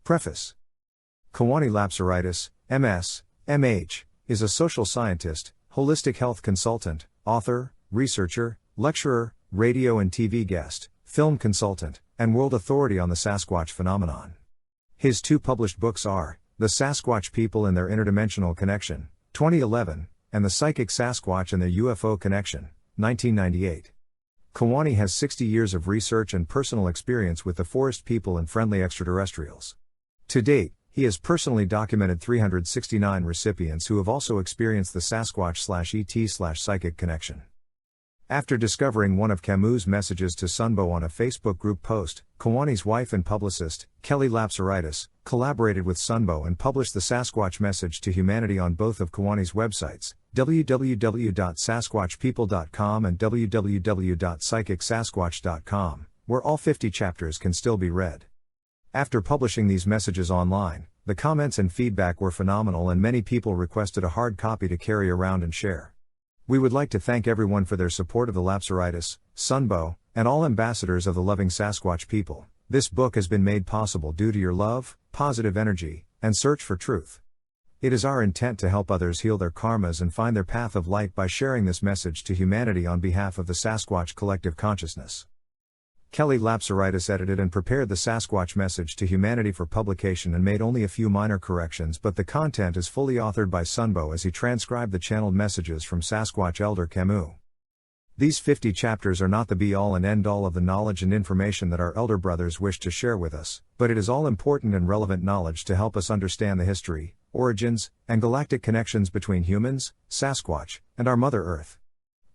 Preface. Kewaunee Lapsaritis, MS, MH, is a social scientist, holistic health consultant, author, researcher, lecturer, radio and TV guest, film consultant, and world authority on the Sasquatch phenomenon. His two published books are The Sasquatch People and Their Interdimensional Connection, 2011, and The Psychic Sasquatch and Their UFO Connection, 1998. Kewaunee has 60 years of research and personal experience with the forest people and friendly extraterrestrials. To date, he has personally documented 369 recipients who have also experienced the Sasquatch/ET/psychic connection. After discovering one of Kamooh's messages to SunBôw on a Facebook group post, Kewaunee's wife and publicist, Kelly Lapsaritis, collaborated with SunBôw and published the Sasquatch message to humanity on both of Kewaunee's websites, www.sasquatchpeople.com and www.psychicsasquatch.com, where all 50 chapters can still be read. After publishing these messages online, the comments and feedback were phenomenal and many people requested a hard copy to carry around and share. We would like to thank everyone for their support of the Lapsaritis, SunBôw, and all ambassadors of the loving Sasquatch people. This book has been made possible due to your love, positive energy, and search for truth. It is our intent to help others heal their karmas and find their path of light by sharing this message to humanity on behalf of the Sasquatch collective consciousness. Kelly Lapsaritis edited and prepared the Sasquatch message to humanity for publication and made only a few minor corrections, but the content is fully authored by SunBôw as he transcribed the channeled messages from Sasquatch Elder Kamooh. These 50 chapters are not the be-all and end-all of the knowledge and information that our elder brothers wish to share with us, but it is all important and relevant knowledge to help us understand the history, origins, and galactic connections between humans, Sasquatch, and our Mother Earth.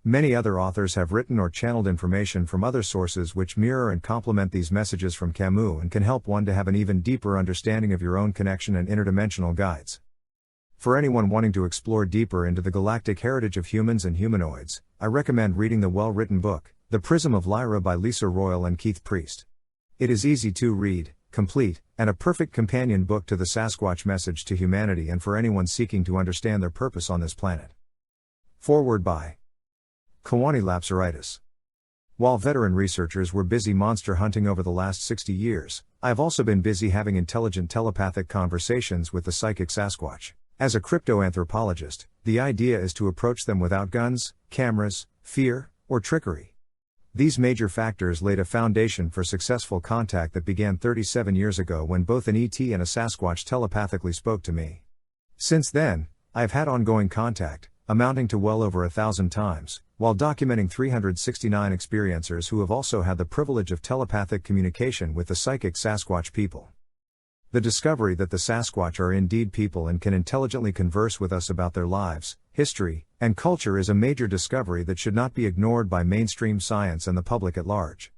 Many other authors have written or channeled information from other sources which mirror and complement these messages from Kamooh and can help one to have an even deeper understanding of your own connection and interdimensional guides. For anyone wanting to explore deeper into the galactic heritage of humans and humanoids, I recommend reading the well-written book, The Prism of Lyra by Lisa Royal and Keith Priest. It is easy to read, complete, and a perfect companion book to the Sasquatch message to humanity and for anyone seeking to understand their purpose on this planet. Foreword by Kewaunee Lapsaritis. While veteran researchers were busy monster hunting over the last 60 years, I have also been busy having intelligent telepathic conversations with the psychic Sasquatch. As a cryptoanthropologist, the idea is to approach them without guns, cameras, fear, or trickery. These major factors laid a foundation for successful contact that began 37 years ago when both an ET and a Sasquatch telepathically spoke to me. Since then, I have had ongoing contact, amounting to well over 1,000 times, while documenting 369 experiencers who have also had the privilege of telepathic communication with the psychic Sasquatch people. The discovery that the Sasquatch are indeed people and can intelligently converse with us about their lives, history, and culture is a major discovery that should not be ignored by mainstream science and the public at large.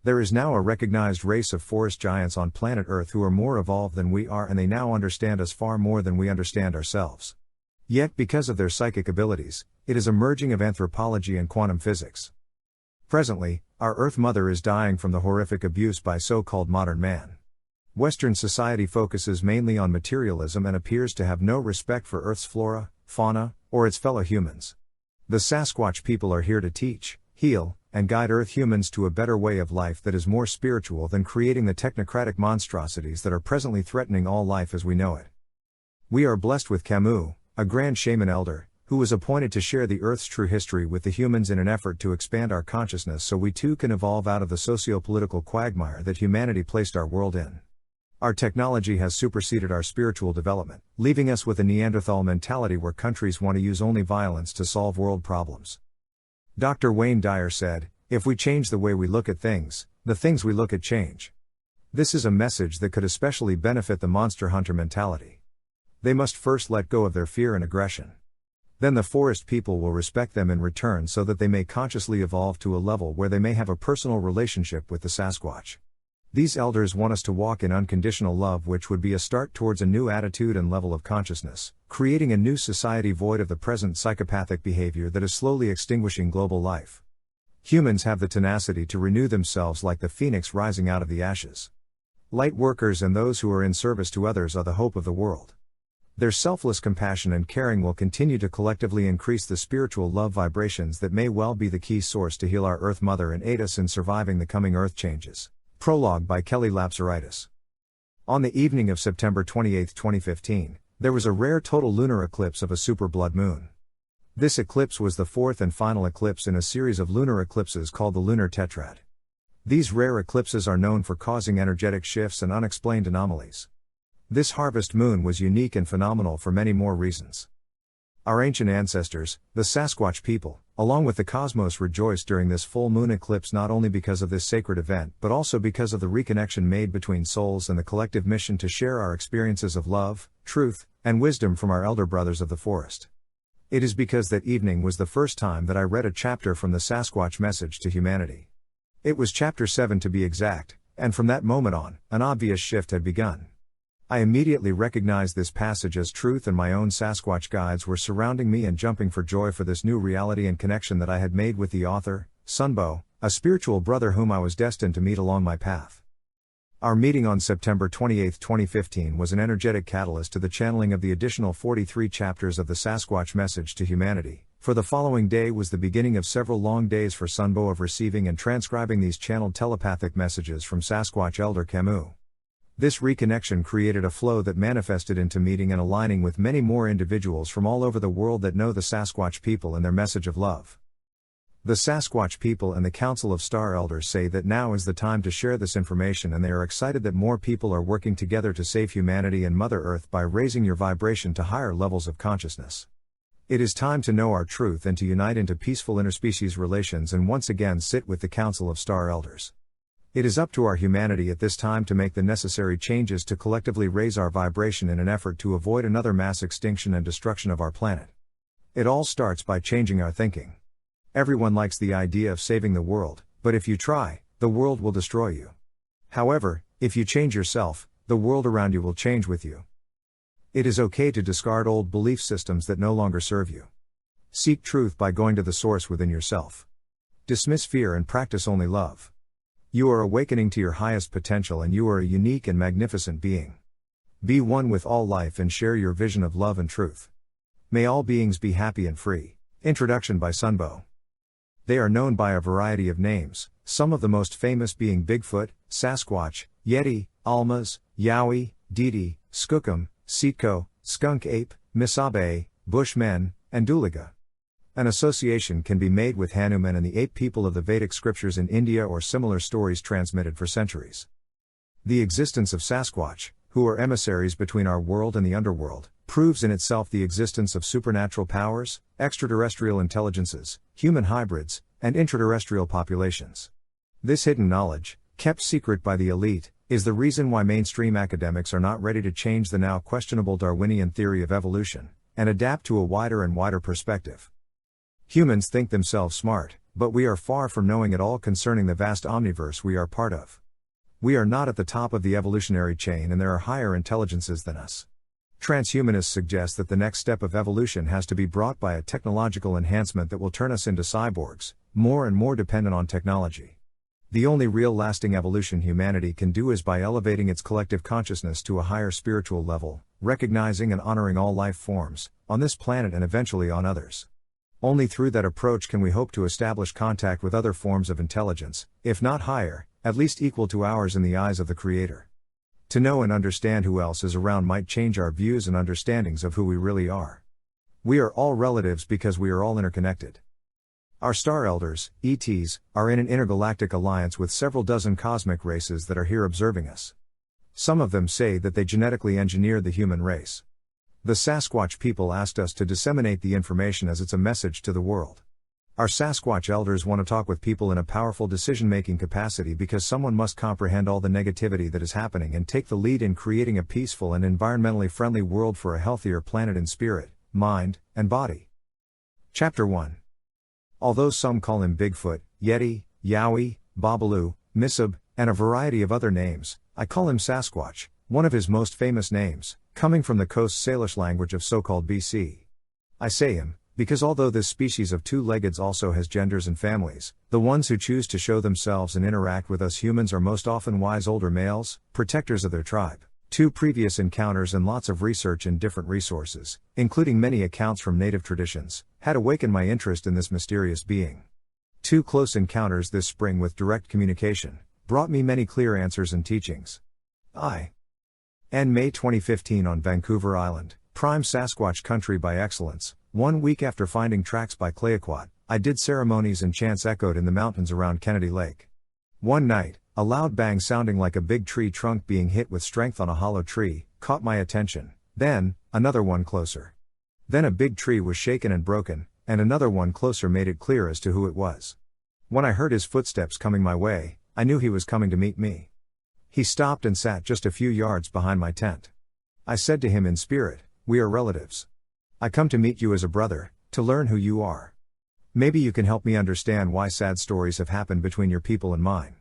There is now a recognized race of forest giants on planet Earth who are more evolved than we are, and they now understand us far more than we understand ourselves. Yet because of their psychic abilities, it is a merging of anthropology and quantum physics. Presently, our Earth Mother is dying from the horrific abuse by so-called modern man. Western society focuses mainly on materialism and appears to have no respect for Earth's flora, fauna, or its fellow humans. The Sasquatch people are here to teach, heal, and guide Earth humans to a better way of life that is more spiritual than creating the technocratic monstrosities that are presently threatening all life as we know it. We are blessed with Kamooh, a grand shaman elder, who was appointed to share the Earth's true history with the humans in an effort to expand our consciousness so we too can evolve out of the socio-political quagmire that humanity placed our world in. Our technology has superseded our spiritual development, leaving us with a Neanderthal mentality where countries want to use only violence to solve world problems. Dr. Wayne Dyer said, "If we change the way we look at things, the things we look at change." This is a message that could especially benefit the monster hunter mentality. They must first let go of their fear and aggression. Then the forest people will respect them in return so that they may consciously evolve to a level where they may have a personal relationship with the Sasquatch. These elders want us to walk in unconditional love, which would be a start towards a new attitude and level of consciousness, creating a new society void of the present psychopathic behavior that is slowly extinguishing global life. Humans have the tenacity to renew themselves like the phoenix rising out of the ashes. Light workers and those who are in service to others are the hope of the world. Their selfless compassion and caring will continue to collectively increase the spiritual love vibrations that may well be the key source to heal our Earth Mother and aid us in surviving the coming Earth changes. Prologue by Kelly Lapsaritis. On the evening of September 28, 2015, there was a rare total lunar eclipse of a super blood moon. This eclipse was the fourth and final eclipse in a series of lunar eclipses called the lunar tetrad. These rare eclipses are known for causing energetic shifts and unexplained anomalies. This harvest moon was unique and phenomenal for many more reasons. Our ancient ancestors, the Sasquatch people, along with the cosmos, rejoiced during this full moon eclipse not only because of this sacred event but also because of the reconnection made between souls and the collective mission to share our experiences of love, truth, and wisdom from our elder brothers of the forest. It is because that evening was the first time that I read a chapter from the Sasquatch message to humanity. It was chapter 7 to be exact, and from that moment on, an obvious shift had begun. I immediately recognized this passage as truth, and my own Sasquatch guides were surrounding me and jumping for joy for this new reality and connection that I had made with the author, SunBôw, a spiritual brother whom I was destined to meet along my path. Our meeting on September 28, 2015 was an energetic catalyst to the channeling of the additional 43 chapters of the Sasquatch message to humanity, for the following day was the beginning of several long days for SunBôw of receiving and transcribing these channeled telepathic messages from Sasquatch Elder Kamooh. This reconnection created a flow that manifested into meeting and aligning with many more individuals from all over the world that know the Sasquatch people and their message of love. The Sasquatch people and the Council of Star Elders say that now is the time to share this information, and they are excited that more people are working together to save humanity and Mother Earth by raising your vibration to higher levels of consciousness. It is time to know our truth and to unite into peaceful interspecies relations and once again sit with the Council of Star Elders. It is up to our humanity at this time to make the necessary changes to collectively raise our vibration in an effort to avoid another mass extinction and destruction of our planet. It all starts by changing our thinking. Everyone likes the idea of saving the world, but if you try, the world will destroy you. However, if you change yourself, the world around you will change with you. It is okay to discard old belief systems that no longer serve you. Seek truth by going to the source within yourself. Dismiss fear and practice only love. You are awakening to your highest potential, and you are a unique and magnificent being. Be one with all life and share your vision of love and truth. May all beings be happy and free. Introduction by SunBôw. They are known by a variety of names, some of the most famous being Bigfoot, Sasquatch, Yeti, Almas, Yowie, Didi, Skookum, Siitko, Skunk Ape, Misabe, Bushmen, and Duliga. An association can be made with Hanuman and the ape people of the Vedic scriptures in India, or similar stories transmitted for centuries. The existence of Sasquatch, who are emissaries between our world and the underworld, proves in itself the existence of supernatural powers, extraterrestrial intelligences, human hybrids, and intraterrestrial populations. This hidden knowledge, kept secret by the elite, is the reason why mainstream academics are not ready to change the now questionable Darwinian theory of evolution, and adapt to a wider and wider perspective. Humans think themselves smart, but we are far from knowing it all concerning the vast omniverse we are part of. We are not at the top of the evolutionary chain, and there are higher intelligences than us. Transhumanists suggest that the next step of evolution has to be brought by a technological enhancement that will turn us into cyborgs, more and more dependent on technology. The only real lasting evolution humanity can do is by elevating its collective consciousness to a higher spiritual level, recognizing and honoring all life forms, on this planet and eventually on others. Only through that approach can we hope to establish contact with other forms of intelligence, if not higher, at least equal to ours in the eyes of the Creator. To know and understand who else is around might change our views and understandings of who we really are. We are all relatives because we are all interconnected. Our Star Elders, ETs, are in an intergalactic alliance with several dozen cosmic races that are here observing us. Some of them say that they genetically engineered the human race. The Sasquatch people asked us to disseminate the information as it's a message to the world. Our Sasquatch Elders want to talk with people in a powerful decision-making capacity because someone must comprehend all the negativity that is happening and take the lead in creating a peaceful and environmentally friendly world for a healthier planet in spirit, mind, and body. Chapter 1. Although some call him Bigfoot, Yeti, Yowie, Babalu, Misab, and a variety of other names, I call him Sasquatch, one of his most famous names, coming from the Coast Salish language of so-called BC. I say him, because although this species of two-leggeds also has genders and families, the ones who choose to show themselves and interact with us humans are most often wise older males, protectors of their tribe. 2 previous encounters and lots of research in different resources, including many accounts from native traditions, had awakened my interest in this mysterious being. 2 close encounters this spring with direct communication brought me many clear answers and teachings. I End May 2015 on Vancouver Island, prime Sasquatch country by excellence. 1 week after finding tracks by Kewaunee, I did ceremonies and chants echoed in the mountains around Kennedy Lake. One night, a loud bang sounding like a big tree trunk being hit with strength on a hollow tree, caught my attention. Then, another one closer. Then a big tree was shaken and broken, and another one closer made it clear as to who it was. When I heard his footsteps coming my way, I knew he was coming to meet me. He stopped and sat just a few yards behind my tent. I said to him in spirit, "We are relatives. I come to meet you as a brother, to learn who you are. Maybe you can help me understand why sad stories have happened between your people and mine.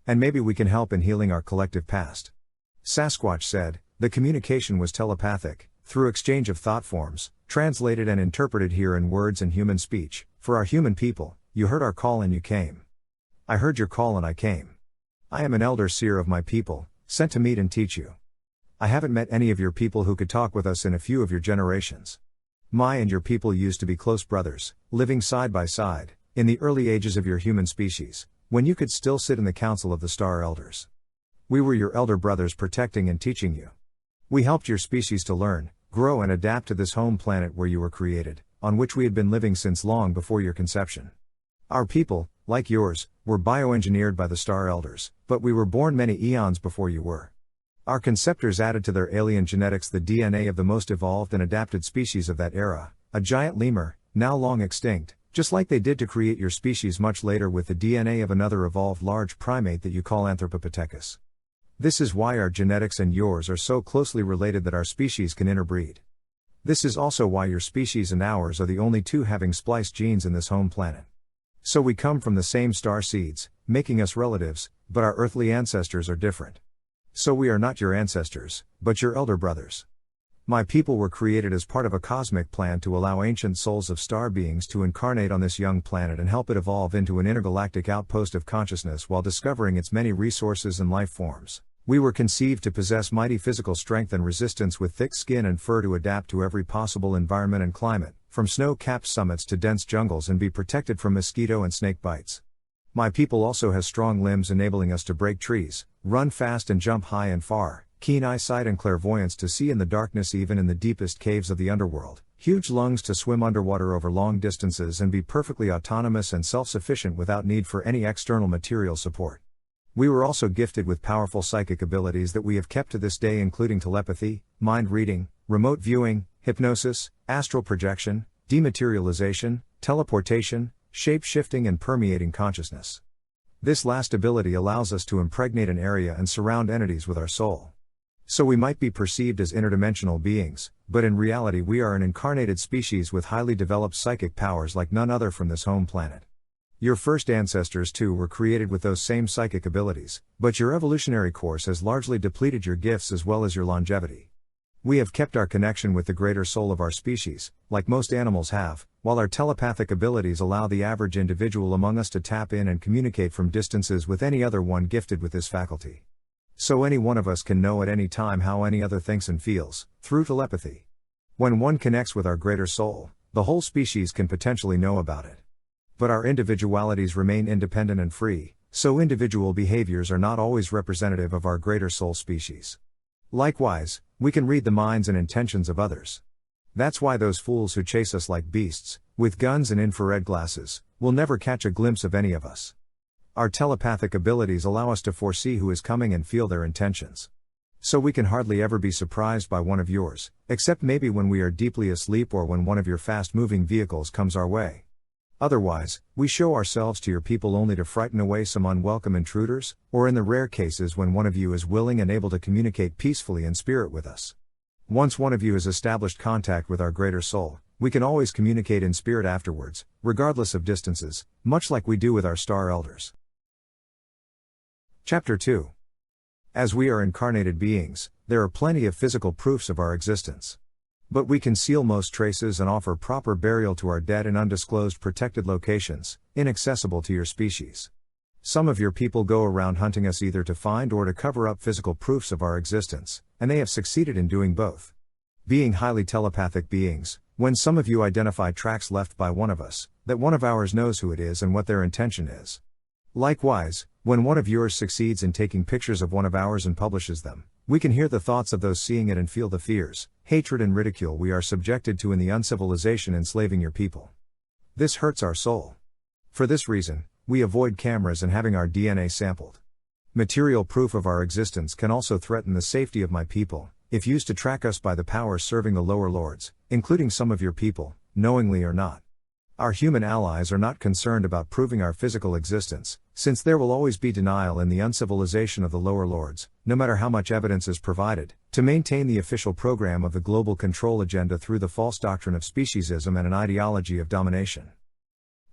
And maybe we can help in healing our collective past." Sasquatch said, "The communication was telepathic, through exchange of thought forms, translated and interpreted here in words and human speech. For our human people, you heard our call and you came. I heard your call and I came. I am an elder seer of my people, sent to meet and teach you. I haven't met any of your people who could talk with us in a few of your generations. My and your people used to be close brothers, living side by side, in the early ages of your human species, when you could still sit in the council of the Star Elders. We were your elder brothers protecting and teaching you. We helped your species to learn, grow and adapt to this home planet where you were created, on which we had been living since long before your conception. Our people, like yours, were bioengineered by the Star Elders, but we were born many eons before you were. Our conceptors added to their alien genetics the DNA of the most evolved and adapted species of that era, a giant lemur, now long extinct, just like they did to create your species much later with the DNA of another evolved large primate that you call Anthropopithecus. This is why our genetics and yours are so closely related that our species can interbreed. This is also why your species and ours are the only two having spliced genes in this home planet. So we come from the same star seeds, making us relatives, but our earthly ancestors are different. So we are not your ancestors, but your elder brothers. My people were created as part of a cosmic plan to allow ancient souls of star beings to incarnate on this young planet and help it evolve into an intergalactic outpost of consciousness while discovering its many resources and life forms. We were conceived to possess mighty physical strength and resistance with thick skin and fur to adapt to every possible environment and climate, from snow-capped summits to dense jungles, and be protected from mosquito and snake bites. My people also has strong limbs enabling us to break trees, run fast and jump high and far, keen eyesight and clairvoyance to see in the darkness even in the deepest caves of the underworld, huge lungs to swim underwater over long distances and be perfectly autonomous and self-sufficient without need for any external material support. We were also gifted with powerful psychic abilities that we have kept to this day, including telepathy, mind reading, remote viewing, hypnosis, astral projection, dematerialization, teleportation, shape-shifting and permeating consciousness. This last ability allows us to impregnate an area and surround entities with our soul. So we might be perceived as interdimensional beings, but in reality we are an incarnated species with highly developed psychic powers like none other from this home planet. Your first ancestors too were created with those same psychic abilities, but your evolutionary course has largely depleted your gifts as well as your longevity. We have kept our connection with the greater soul of our species, like most animals have, while our telepathic abilities allow the average individual among us to tap in and communicate from distances with any other one gifted with this faculty. So any one of us can know at any time how any other thinks and feels, through telepathy. When one connects with our greater soul, the whole species can potentially know about it. But our individualities remain independent and free, so individual behaviors are not always representative of our greater soul species. Likewise, we can read the minds and intentions of others. That's why those fools who chase us like beasts, with guns and infrared glasses, will never catch a glimpse of any of us. Our telepathic abilities allow us to foresee who is coming and feel their intentions. So we can hardly ever be surprised by one of yours, except maybe when we are deeply asleep or when one of your fast-moving vehicles comes our way. Otherwise, we show ourselves to your people only to frighten away some unwelcome intruders, or in the rare cases when one of you is willing and able to communicate peacefully in spirit with us. Once one of you has established contact with our greater soul, we can always communicate in spirit afterwards, regardless of distances, much like we do with our Star Elders. Chapter 2. As we are incarnated beings, there are plenty of physical proofs of our existence. But we conceal most traces and offer proper burial to our dead in undisclosed protected locations, inaccessible to your species. Some of your people go around hunting us either to find or to cover up physical proofs of our existence, and they have succeeded in doing both. Being highly telepathic beings, when some of you identify tracks left by one of us, that one of ours knows who it is and what their intention is. Likewise, when one of yours succeeds in taking pictures of one of ours and publishes them, We can hear the thoughts of those seeing it and feel the fears, hatred and ridicule we are subjected to in the uncivilization enslaving your people. This hurts our soul. For this reason, we avoid cameras and having our DNA sampled. Material proof of our existence can also threaten the safety of my people, if used to track us by the powers serving the lower lords, including some of your people, knowingly or not. Our human allies are not concerned about proving our physical existence, since there will always be denial in the uncivilization of the lower lords, no matter how much evidence is provided, to maintain the official program of the global control agenda through the false doctrine of speciesism and an ideology of domination.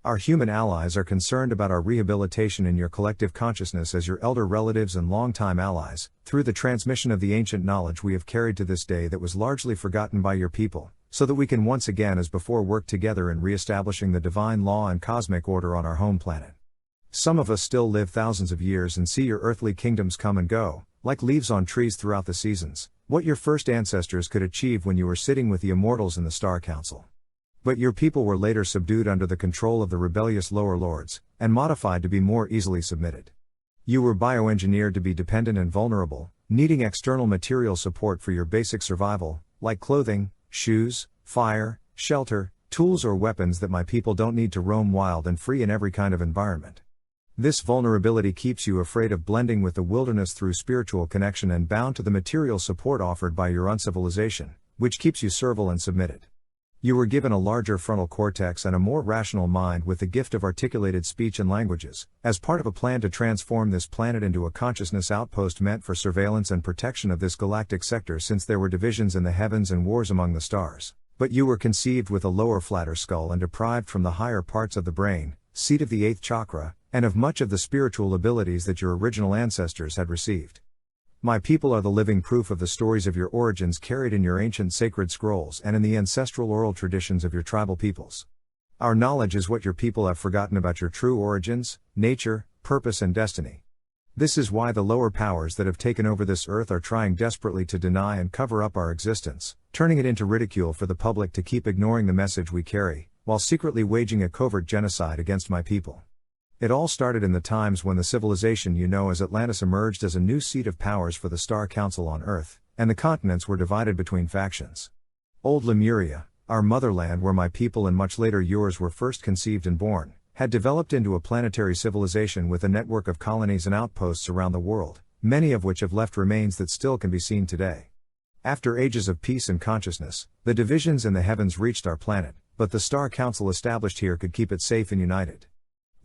Our human allies are concerned about our rehabilitation in your collective consciousness as your elder relatives and longtime allies, through the transmission of the ancient knowledge we have carried to this day that was largely forgotten by your people, so that we can once again as before work together in re-establishing the divine law and cosmic order on our home planet. Some of us still live thousands of years and see your earthly kingdoms come and go, like leaves on trees throughout the seasons, what your first ancestors could achieve when you were sitting with the immortals in the Star Council. But your people were later subdued under the control of the rebellious lower lords, and modified to be more easily submitted. You were bioengineered to be dependent and vulnerable, needing external material support for your basic survival, like clothing, shoes, fire, shelter, tools or weapons that my people don't need to roam wild and free in every kind of environment. This vulnerability keeps you afraid of blending with the wilderness through spiritual connection and bound to the material support offered by your uncivilization, which keeps you servile and submitted. You were given a larger frontal cortex and a more rational mind with the gift of articulated speech and languages, as part of a plan to transform this planet into a consciousness outpost meant for surveillance and protection of this galactic sector, since there were divisions in the heavens and wars among the stars. But you were conceived with a lower flatter skull and deprived from the higher parts of the brain, seat of the 8th chakra, and of much of the spiritual abilities that your original ancestors had received. My people are the living proof of the stories of your origins carried in your ancient sacred scrolls and in the ancestral oral traditions of your tribal peoples. Our knowledge is what your people have forgotten about your true origins, nature, purpose and destiny. This is why the lower powers that have taken over this earth are trying desperately to deny and cover up our existence, turning it into ridicule for the public to keep ignoring the message we carry, while secretly waging a covert genocide against my people. It all started in the times when the civilization you know as Atlantis emerged as a new seat of powers for the Star Council on Earth, and the continents were divided between factions. Old Lemuria, our motherland where my people and much later yours were first conceived and born, had developed into a planetary civilization with a network of colonies and outposts around the world, many of which have left remains that still can be seen today. After ages of peace and consciousness, the divisions in the heavens reached our planet, but the Star Council established here could keep it safe and united.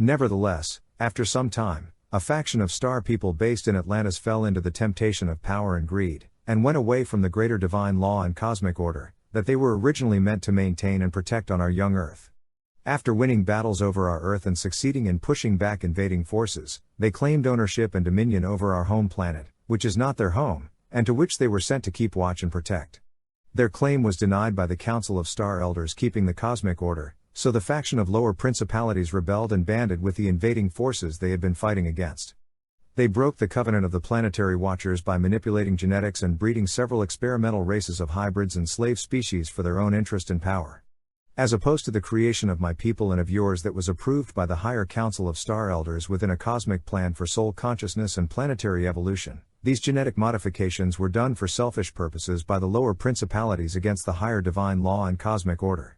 Nevertheless, after some time, a faction of star people based in Atlantis fell into the temptation of power and greed, and went away from the greater divine law and cosmic order that they were originally meant to maintain and protect on our young Earth. After winning battles over our Earth and succeeding in pushing back invading forces, they claimed ownership and dominion over our home planet, which is not their home, and to which they were sent to keep watch and protect. Their claim was denied by the Council of Star Elders keeping the cosmic order, so the faction of lower principalities rebelled and banded with the invading forces they had been fighting against. They broke the covenant of the Planetary Watchers by manipulating genetics and breeding several experimental races of hybrids and slave species for their own interest and power. As opposed to the creation of my people and of yours that was approved by the higher Council of Star Elders within a cosmic plan for soul consciousness and planetary evolution, these genetic modifications were done for selfish purposes by the lower principalities against the higher divine law and cosmic order.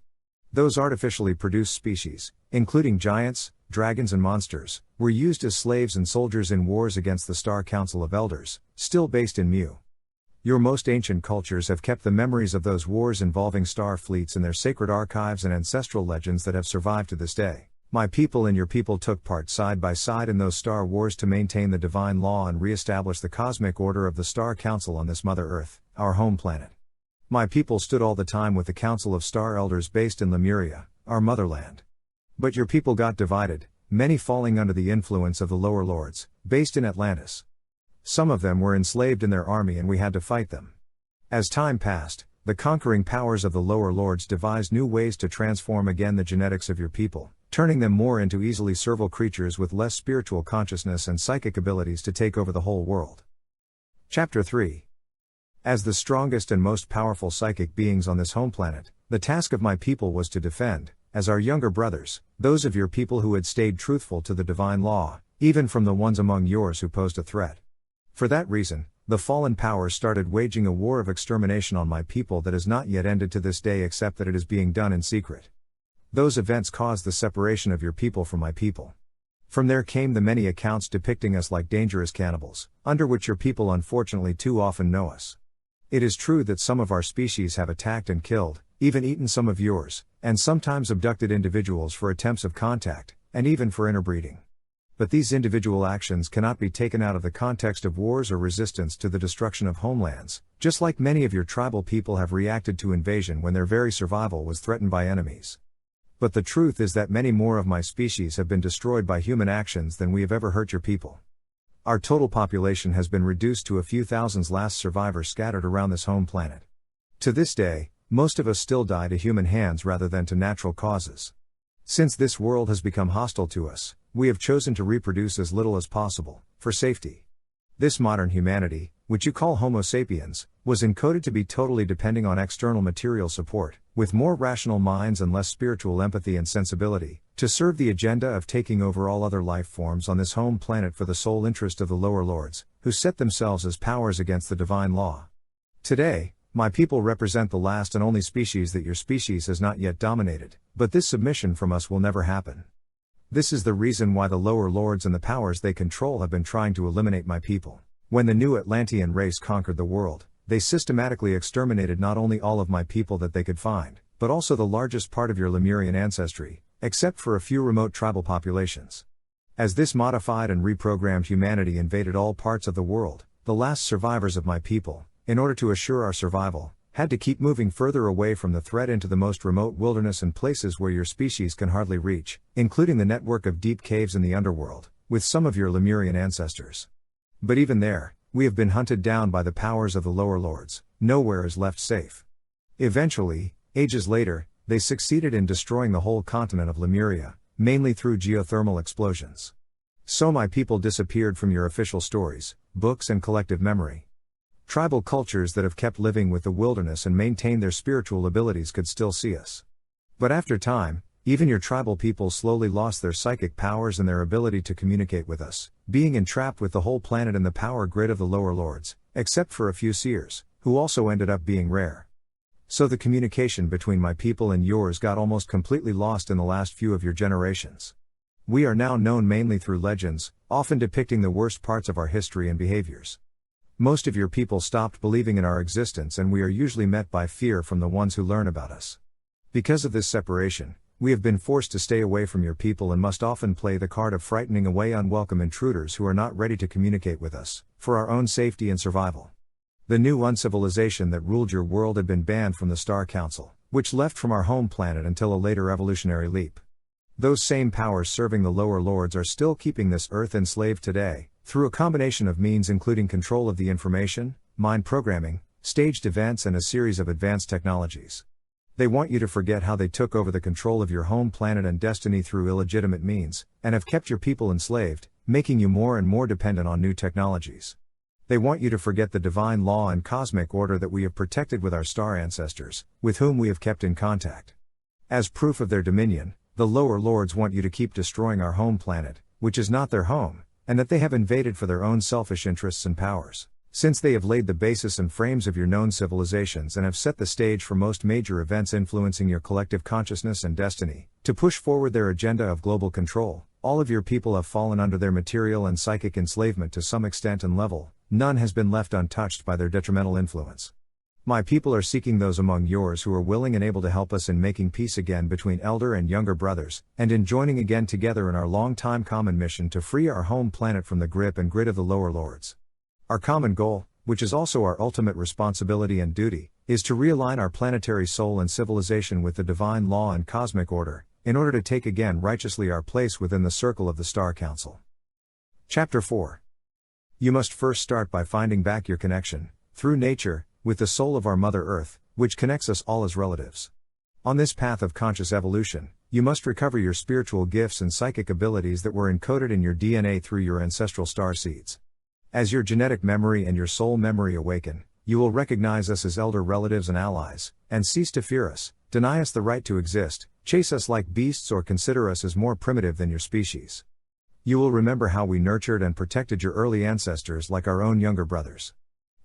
Those artificially produced species, including giants, dragons and monsters, were used as slaves and soldiers in wars against the Star Council of Elders, still based in Mu. Your most ancient cultures have kept the memories of those wars involving star fleets in their sacred archives and ancestral legends that have survived to this day. My people and your people took part side by side in those star wars to maintain the divine law and re-establish the cosmic order of the Star Council on this Mother Earth, our home planet. My people stood all the time with the Council of Star Elders based in Lemuria, our motherland. But your people got divided, many falling under the influence of the lower lords, based in Atlantis. Some of them were enslaved in their army and we had to fight them. As time passed, the conquering powers of the lower lords devised new ways to transform again the genetics of your people, turning them more into easily servile creatures with less spiritual consciousness and psychic abilities to take over the whole world. Chapter 3. As the strongest and most powerful psychic beings on this home planet, the task of my people was to defend, as our younger brothers, those of your people who had stayed truthful to the divine law, even from the ones among yours who posed a threat. For that reason, the fallen powers started waging a war of extermination on my people that has not yet ended to this day, except that it is being done in secret. Those events caused the separation of your people from my people. From there came the many accounts depicting us like dangerous cannibals, under which your people unfortunately too often know us. It is true that some of our species have attacked and killed, even eaten some of yours, and sometimes abducted individuals for attempts of contact, and even for interbreeding. But these individual actions cannot be taken out of the context of wars or resistance to the destruction of homelands, just like many of your tribal people have reacted to invasion when their very survival was threatened by enemies. But the truth is that many more of my species have been destroyed by human actions than we have ever hurt your people. Our total population has been reduced to a few thousands last survivors scattered around this home planet. To this day, most of us still die to human hands rather than to natural causes. Since this world has become hostile to us, we have chosen to reproduce as little as possible, for safety. This modern humanity, which you call Homo sapiens, was encoded to be totally depending on external material support, with more rational minds and less spiritual empathy and sensibility, to serve the agenda of taking over all other life forms on this home planet for the sole interest of the lower lords, who set themselves as powers against the divine law. Today, my people represent the last and only species that your species has not yet dominated, but this submission from us will never happen. This is the reason why the lower lords and the powers they control have been trying to eliminate my people. When the new Atlantean race conquered the world, they systematically exterminated not only all of my people that they could find, but also the largest part of your Lemurian ancestry, except for a few remote tribal populations. As this modified and reprogrammed humanity invaded all parts of the world, the last survivors of my people, in order to assure our survival, had to keep moving further away from the threat into the most remote wilderness and places where your species can hardly reach, including the network of deep caves in the underworld, with some of your Lemurian ancestors. But even there, we have been hunted down by the powers of the lower lords. Nowhere is left safe. Eventually, ages later, they succeeded in destroying the whole continent of Lemuria, mainly through geothermal explosions. So my people disappeared from your official stories, books and collective memory. Tribal cultures that have kept living with the wilderness and maintained their spiritual abilities could still see us. But after time, even your tribal people slowly lost their psychic powers and their ability to communicate with us, being entrapped with the whole planet in the power grid of the lower lords, except for a few seers, who also ended up being rare. So the communication between my people and yours got almost completely lost in the last few of your generations. We are now known mainly through legends, often depicting the worst parts of our history and behaviors. Most of your people stopped believing in our existence, and we are usually met by fear from the ones who learn about us. Because of this separation, we have been forced to stay away from your people and must often play the card of frightening away unwelcome intruders who are not ready to communicate with us, for our own safety and survival. The new uncivilization that ruled your world had been banned from the Star Council, which left from our home planet until a later evolutionary leap. Those same powers serving the lower lords are still keeping this Earth enslaved today, through a combination of means including control of the information, mind programming, staged events and a series of advanced technologies. They want you to forget how they took over the control of your home planet and destiny through illegitimate means, and have kept your people enslaved, making you more and more dependent on new technologies. They want you to forget the divine law and cosmic order that we have protected with our star ancestors, with whom we have kept in contact. As proof of their dominion, the lower lords want you to keep destroying our home planet, which is not their home, and that they have invaded for their own selfish interests and powers, since they have laid the basis and frames of your known civilizations and have set the stage for most major events influencing your collective consciousness and destiny. To push forward their agenda of global control, all of your people have fallen under their material and psychic enslavement to some extent and level. None has been left untouched by their detrimental influence. My people are seeking those among yours who are willing and able to help us in making peace again between elder and younger brothers, and in joining again together in our long-time common mission to free our home planet from the grip and grid of the lower lords. Our common goal, which is also our ultimate responsibility and duty, is to realign our planetary soul and civilization with the divine law and cosmic order, in order to take again righteously our place within the circle of the Star Council. Chapter 4. You must first start by finding back your connection, through nature, with the soul of our Mother Earth, which connects us all as relatives. On this path of conscious evolution, you must recover your spiritual gifts and psychic abilities that were encoded in your DNA through your ancestral star seeds. As your genetic memory and your soul memory awaken, you will recognize us as elder relatives and allies, and cease to fear us, deny us the right to exist, chase us like beasts or consider us as more primitive than your species. You will remember how we nurtured and protected your early ancestors like our own younger brothers.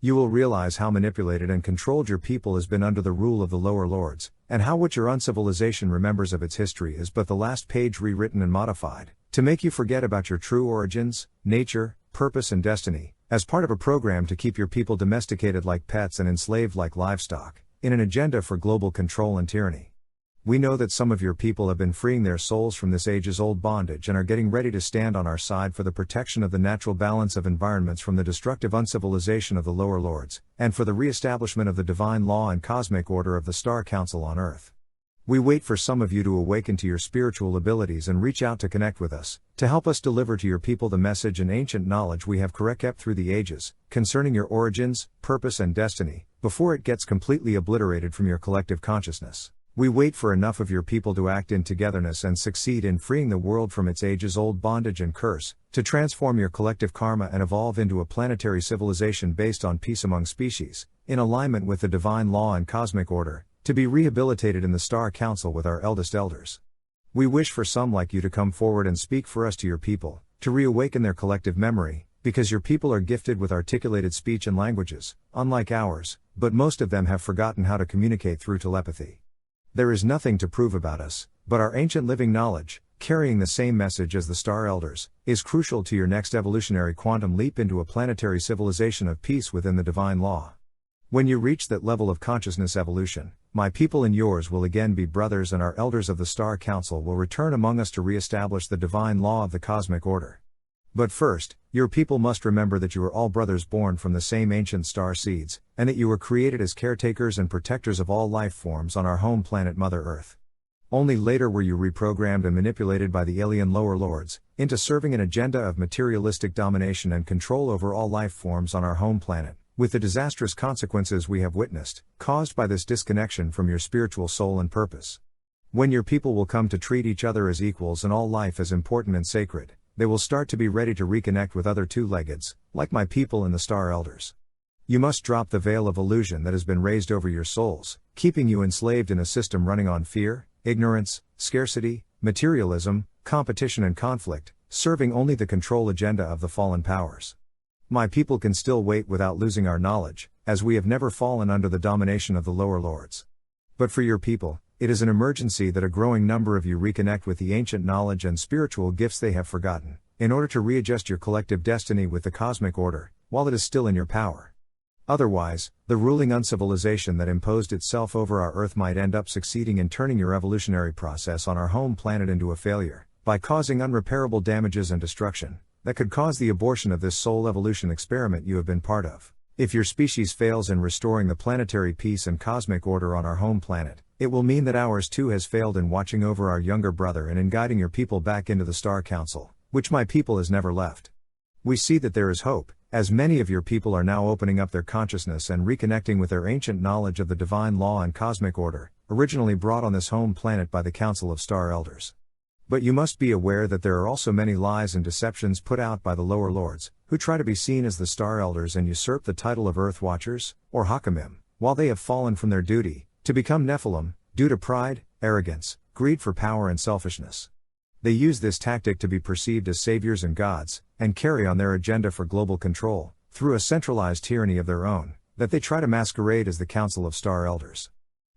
You will realize how manipulated and controlled your people has been under the rule of the lower lords, and how what your uncivilization remembers of its history is but the last page rewritten and modified, to make you forget about your true origins, nature, purpose and destiny, as part of a program to keep your people domesticated like pets and enslaved like livestock, in an agenda for global control and tyranny. We know that some of your people have been freeing their souls from this ages-old bondage and are getting ready to stand on our side for the protection of the natural balance of environments from the destructive uncivilization of the lower lords, and for the re-establishment of the divine law and cosmic order of the Star Council on Earth. We wait for some of you to awaken to your spiritual abilities and reach out to connect with us, to help us deliver to your people the message and ancient knowledge we have kept through the ages, concerning your origins, purpose and destiny, before it gets completely obliterated from your collective consciousness. We wait for enough of your people to act in togetherness and succeed in freeing the world from its ages-old bondage and curse, to transform your collective karma and evolve into a planetary civilization based on peace among species, in alignment with the divine law and cosmic order, to be rehabilitated in the Star Council with our eldest elders. We wish for some like you to come forward and speak for us to your people, to reawaken their collective memory, because your people are gifted with articulated speech and languages, unlike ours, but most of them have forgotten how to communicate through telepathy. There is nothing to prove about us, but our ancient living knowledge, carrying the same message as the Star Elders, is crucial to your next evolutionary quantum leap into a planetary civilization of peace within the divine law. When you reach that level of consciousness evolution, my people and yours will again be brothers, and our elders of the Star Council will return among us to re-establish the divine law of the cosmic order. But first, your people must remember that you are all brothers born from the same ancient star seeds, and that you were created as caretakers and protectors of all life forms on our home planet Mother Earth. Only later were you reprogrammed and manipulated by the alien lower lords, into serving an agenda of materialistic domination and control over all life forms on our home planet, with the disastrous consequences we have witnessed, caused by this disconnection from your spiritual soul and purpose. When your people will come to treat each other as equals and all life as important and sacred, they will start to be ready to reconnect with other two-leggeds, like my people and the Star Elders. You must drop the veil of illusion that has been raised over your souls, keeping you enslaved in a system running on fear, ignorance, scarcity, materialism, competition and conflict, serving only the control agenda of the fallen powers. My people can still wait without losing our knowledge, as we have never fallen under the domination of the lower lords. But for your people, it is an emergency that a growing number of you reconnect with the ancient knowledge and spiritual gifts they have forgotten, in order to readjust your collective destiny with the cosmic order, while it is still in your power. Otherwise, the ruling uncivilization that imposed itself over our Earth might end up succeeding in turning your evolutionary process on our home planet into a failure, by causing unrepairable damages and destruction, that could cause the abortion of this soul evolution experiment you have been part of. If your species fails in restoring the planetary peace and cosmic order on our home planet, it will mean that ours too has failed in watching over our younger brother and in guiding your people back into the Star Council, which my people has never left. We see that there is hope, as many of your people are now opening up their consciousness and reconnecting with their ancient knowledge of the divine law and cosmic order, originally brought on this home planet by the Council of Star Elders. But you must be aware that there are also many lies and deceptions put out by the lower lords, who try to be seen as the Star Elders and usurp the title of Earth Watchers, or Hakamim, while they have fallen from their duty, to become Nephilim, due to pride, arrogance, greed for power and selfishness. They use this tactic to be perceived as saviors and gods, and carry on their agenda for global control, through a centralized tyranny of their own, that they try to masquerade as the Council of Star Elders.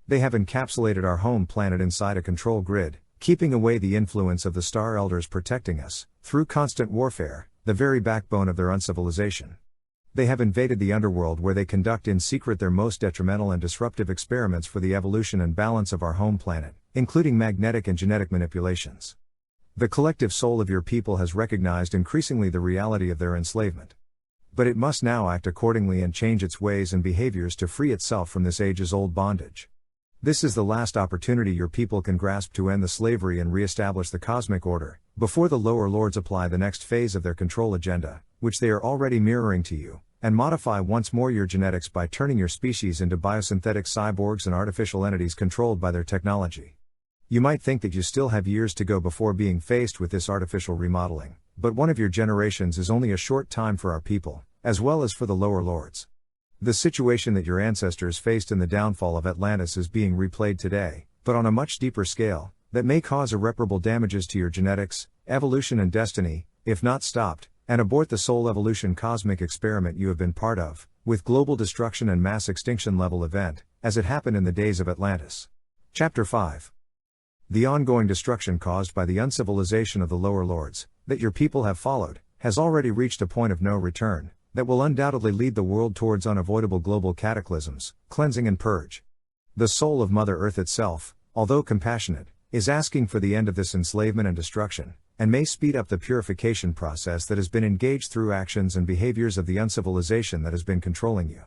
They have encapsulated our home planet inside a control grid, keeping away the influence of the Star Elders, protecting us, through constant warfare, the very backbone of their uncivilization. They have invaded the underworld, where they conduct in secret their most detrimental and disruptive experiments for the evolution and balance of our home planet, including magnetic and genetic manipulations. The collective soul of your people has recognized increasingly the reality of their enslavement. But it must now act accordingly and change its ways and behaviors to free itself from this ages-old bondage. This is the last opportunity your people can grasp to end the slavery and re-establish the cosmic order, before the lower lords apply the next phase of their control agenda, which they are already mirroring to you, and modify once more your genetics by turning your species into biosynthetic cyborgs and artificial entities controlled by their technology. You might think that you still have years to go before being faced with this artificial remodeling, but one of your generations is only a short time for our people, as well as for the lower lords. The situation that your ancestors faced in the downfall of Atlantis is being replayed today, but on a much deeper scale, that may cause irreparable damages to your genetics, evolution and destiny, if not stopped, and abort the soul evolution cosmic experiment you have been part of, with global destruction and mass extinction level event, as it happened in the days of Atlantis. Chapter 5. The ongoing destruction caused by the uncivilization of the lower lords, that your people have followed, has already reached a point of no return, that will undoubtedly lead the world towards unavoidable global cataclysms, cleansing and purge. The soul of Mother Earth itself, although compassionate, is asking for the end of this enslavement and destruction, and may speed up the purification process that has been engaged through actions and behaviors of the uncivilization that has been controlling you.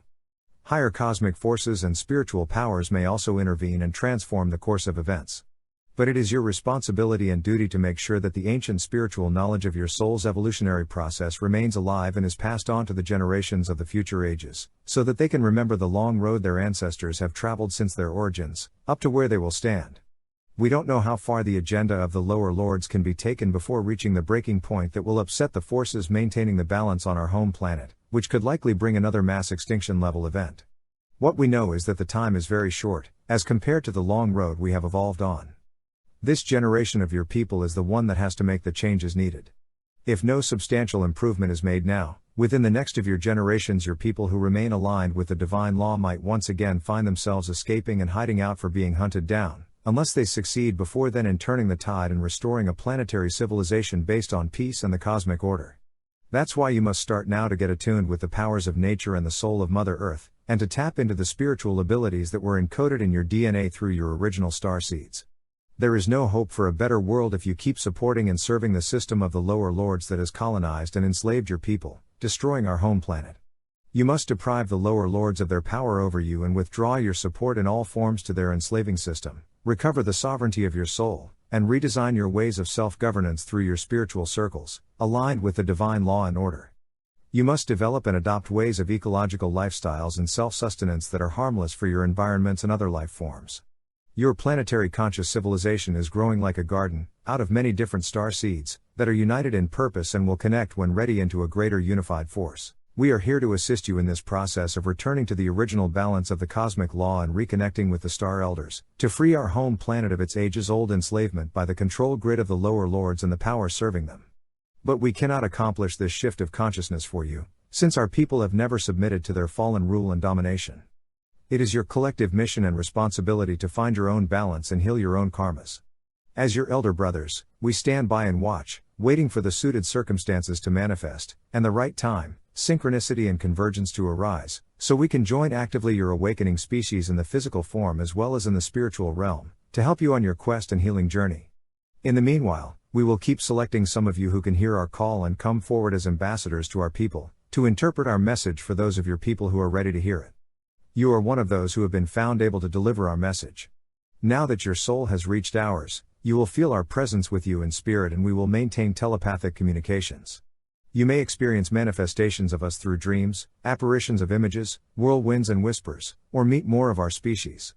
Higher cosmic forces and spiritual powers may also intervene and transform the course of events. But it is your responsibility and duty to make sure that the ancient spiritual knowledge of your soul's evolutionary process remains alive and is passed on to the generations of the future ages, so that they can remember the long road their ancestors have traveled since their origins, up to where they will stand. We don't know how far the agenda of the lower lords can be taken before reaching the breaking point that will upset the forces maintaining the balance on our home planet, which could likely bring another mass extinction level event. What we know is that the time is very short, as compared to the long road we have evolved on. This generation of your people is the one that has to make the changes needed. If no substantial improvement is made now, within the next of your generations your people who remain aligned with the divine law might once again find themselves escaping and hiding out for being hunted down, unless they succeed before then in turning the tide and restoring a planetary civilization based on peace and the cosmic order. That's why you must start now to get attuned with the powers of nature and the soul of Mother Earth, and to tap into the spiritual abilities that were encoded in your DNA through your original star seeds. There is no hope for a better world if you keep supporting and serving the system of the lower lords that has colonized and enslaved your people, destroying our home planet. You must deprive the lower lords of their power over you and withdraw your support in all forms to their enslaving system, recover the sovereignty of your soul, and redesign your ways of self-governance through your spiritual circles, aligned with the divine law and order. You must develop and adopt ways of ecological lifestyles and self-sustenance that are harmless for your environments and other life forms. Your planetary conscious civilization is growing like a garden, out of many different star seeds, that are united in purpose and will connect when ready into a greater unified force. We are here to assist you in this process of returning to the original balance of the cosmic law and reconnecting with the star elders, to free our home planet of its ages-old enslavement by the control grid of the lower lords and the power serving them. But we cannot accomplish this shift of consciousness for you, since our people have never submitted to their fallen rule and domination. It is your collective mission and responsibility to find your own balance and heal your own karmas. As your elder brothers, we stand by and watch, waiting for the suited circumstances to manifest, and the right time, synchronicity and convergence to arise, so we can join actively your awakening species in the physical form as well as in the spiritual realm, to help you on your quest and healing journey. In the meanwhile, we will keep selecting some of you who can hear our call and come forward as ambassadors to our people, to interpret our message for those of your people who are ready to hear it. You are one of those who have been found able to deliver our message. Now that your soul has reached ours, you will feel our presence with you in spirit and we will maintain telepathic communications. You may experience manifestations of us through dreams, apparitions of images, whirlwinds and whispers, or meet more of our species.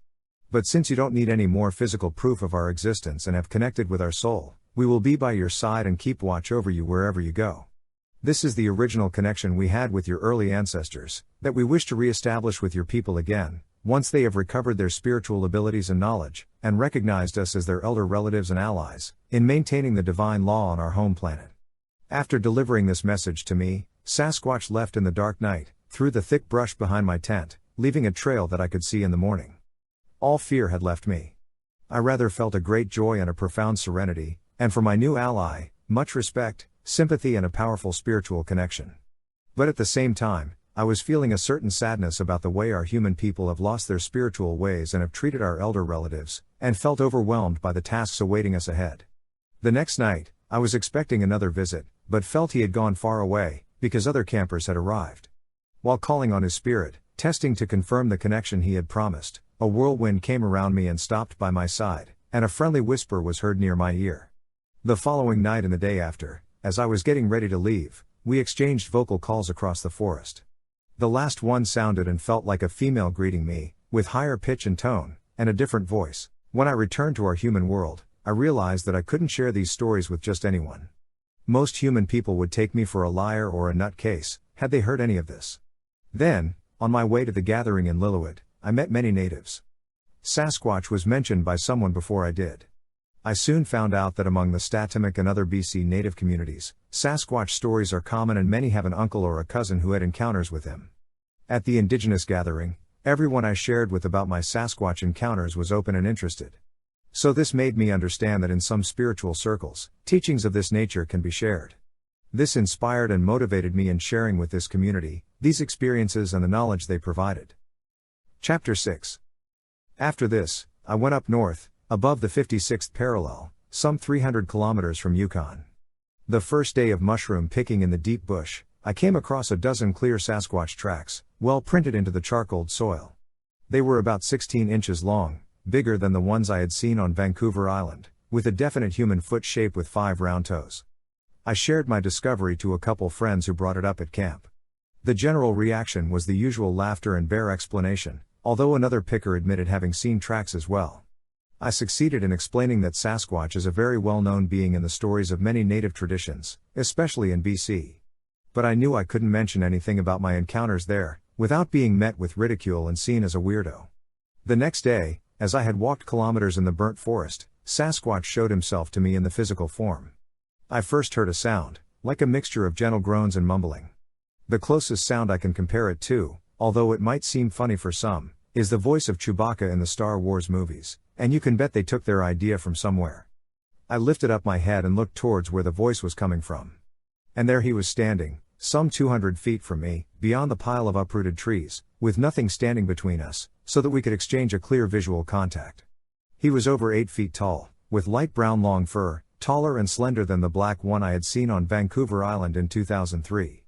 But since you don't need any more physical proof of our existence and have connected with our soul, we will be by your side and keep watch over you wherever you go. This is the original connection we had with your early ancestors, that we wish to re-establish with your people again, once they have recovered their spiritual abilities and knowledge, and recognized us as their elder relatives and allies, in maintaining the divine law on our home planet. After delivering this message to me, Sasquatch left in the dark night, through the thick brush behind my tent, leaving a trail that I could see in the morning. All fear had left me. I rather felt a great joy and a profound serenity, and for my new ally, much respect, sympathy and a powerful spiritual connection. But at the same time, I was feeling a certain sadness about the way our human people have lost their spiritual ways and have treated our elder relatives, and felt overwhelmed by the tasks awaiting us ahead. The next night, I was expecting another visit, but felt he had gone far away, because other campers had arrived. While calling on his spirit, testing to confirm the connection he had promised, a whirlwind came around me and stopped by my side, and a friendly whisper was heard near my ear. The following night and the day after, as I was getting ready to leave, we exchanged vocal calls across the forest. The last one sounded and felt like a female greeting me, with higher pitch and tone, and a different voice. When I returned to our human world, I realized that I couldn't share these stories with just anyone. Most human people would take me for a liar or a nutcase, had they heard any of this. Then, on my way to the gathering in Lillooet, I met many natives. Sasquatch was mentioned by someone before I did. I soon found out that among the Statamic and other BC native communities, Sasquatch stories are common and many have an uncle or a cousin who had encounters with him. At the indigenous gathering, everyone I shared with about my Sasquatch encounters was open and interested. So this made me understand that in some spiritual circles, teachings of this nature can be shared. This inspired and motivated me in sharing with this community, these experiences and the knowledge they provided. Chapter 6. After this, I went up north, above the 56th parallel, some 300 kilometers from Yukon. The first day of mushroom picking in the deep bush, I came across a dozen clear Sasquatch tracks, well printed into the charcoaled soil. They were about 16 inches long, bigger than the ones I had seen on Vancouver Island, with a definite human foot shape with 5 round toes. I shared my discovery to a couple friends who brought it up at camp. The general reaction was the usual laughter and bare explanation, although another picker admitted having seen tracks as well. I succeeded in explaining that Sasquatch is a very well-known being in the stories of many native traditions, especially in BC. But I knew I couldn't mention anything about my encounters there, without being met with ridicule and seen as a weirdo. The next day, as I had walked kilometers in the burnt forest, Sasquatch showed himself to me in the physical form. I first heard a sound, like a mixture of gentle groans and mumbling. The closest sound I can compare it to, although it might seem funny for some, is the voice of Chewbacca in the Star Wars movies, and you can bet they took their idea from somewhere. I lifted up my head and looked towards where the voice was coming from. And there he was standing, some 200 feet from me, beyond the pile of uprooted trees, with nothing standing between us, so that we could exchange a clear visual contact. He was over 8 feet tall, with light brown long fur, taller and slender than the black one I had seen on Vancouver Island in 2003.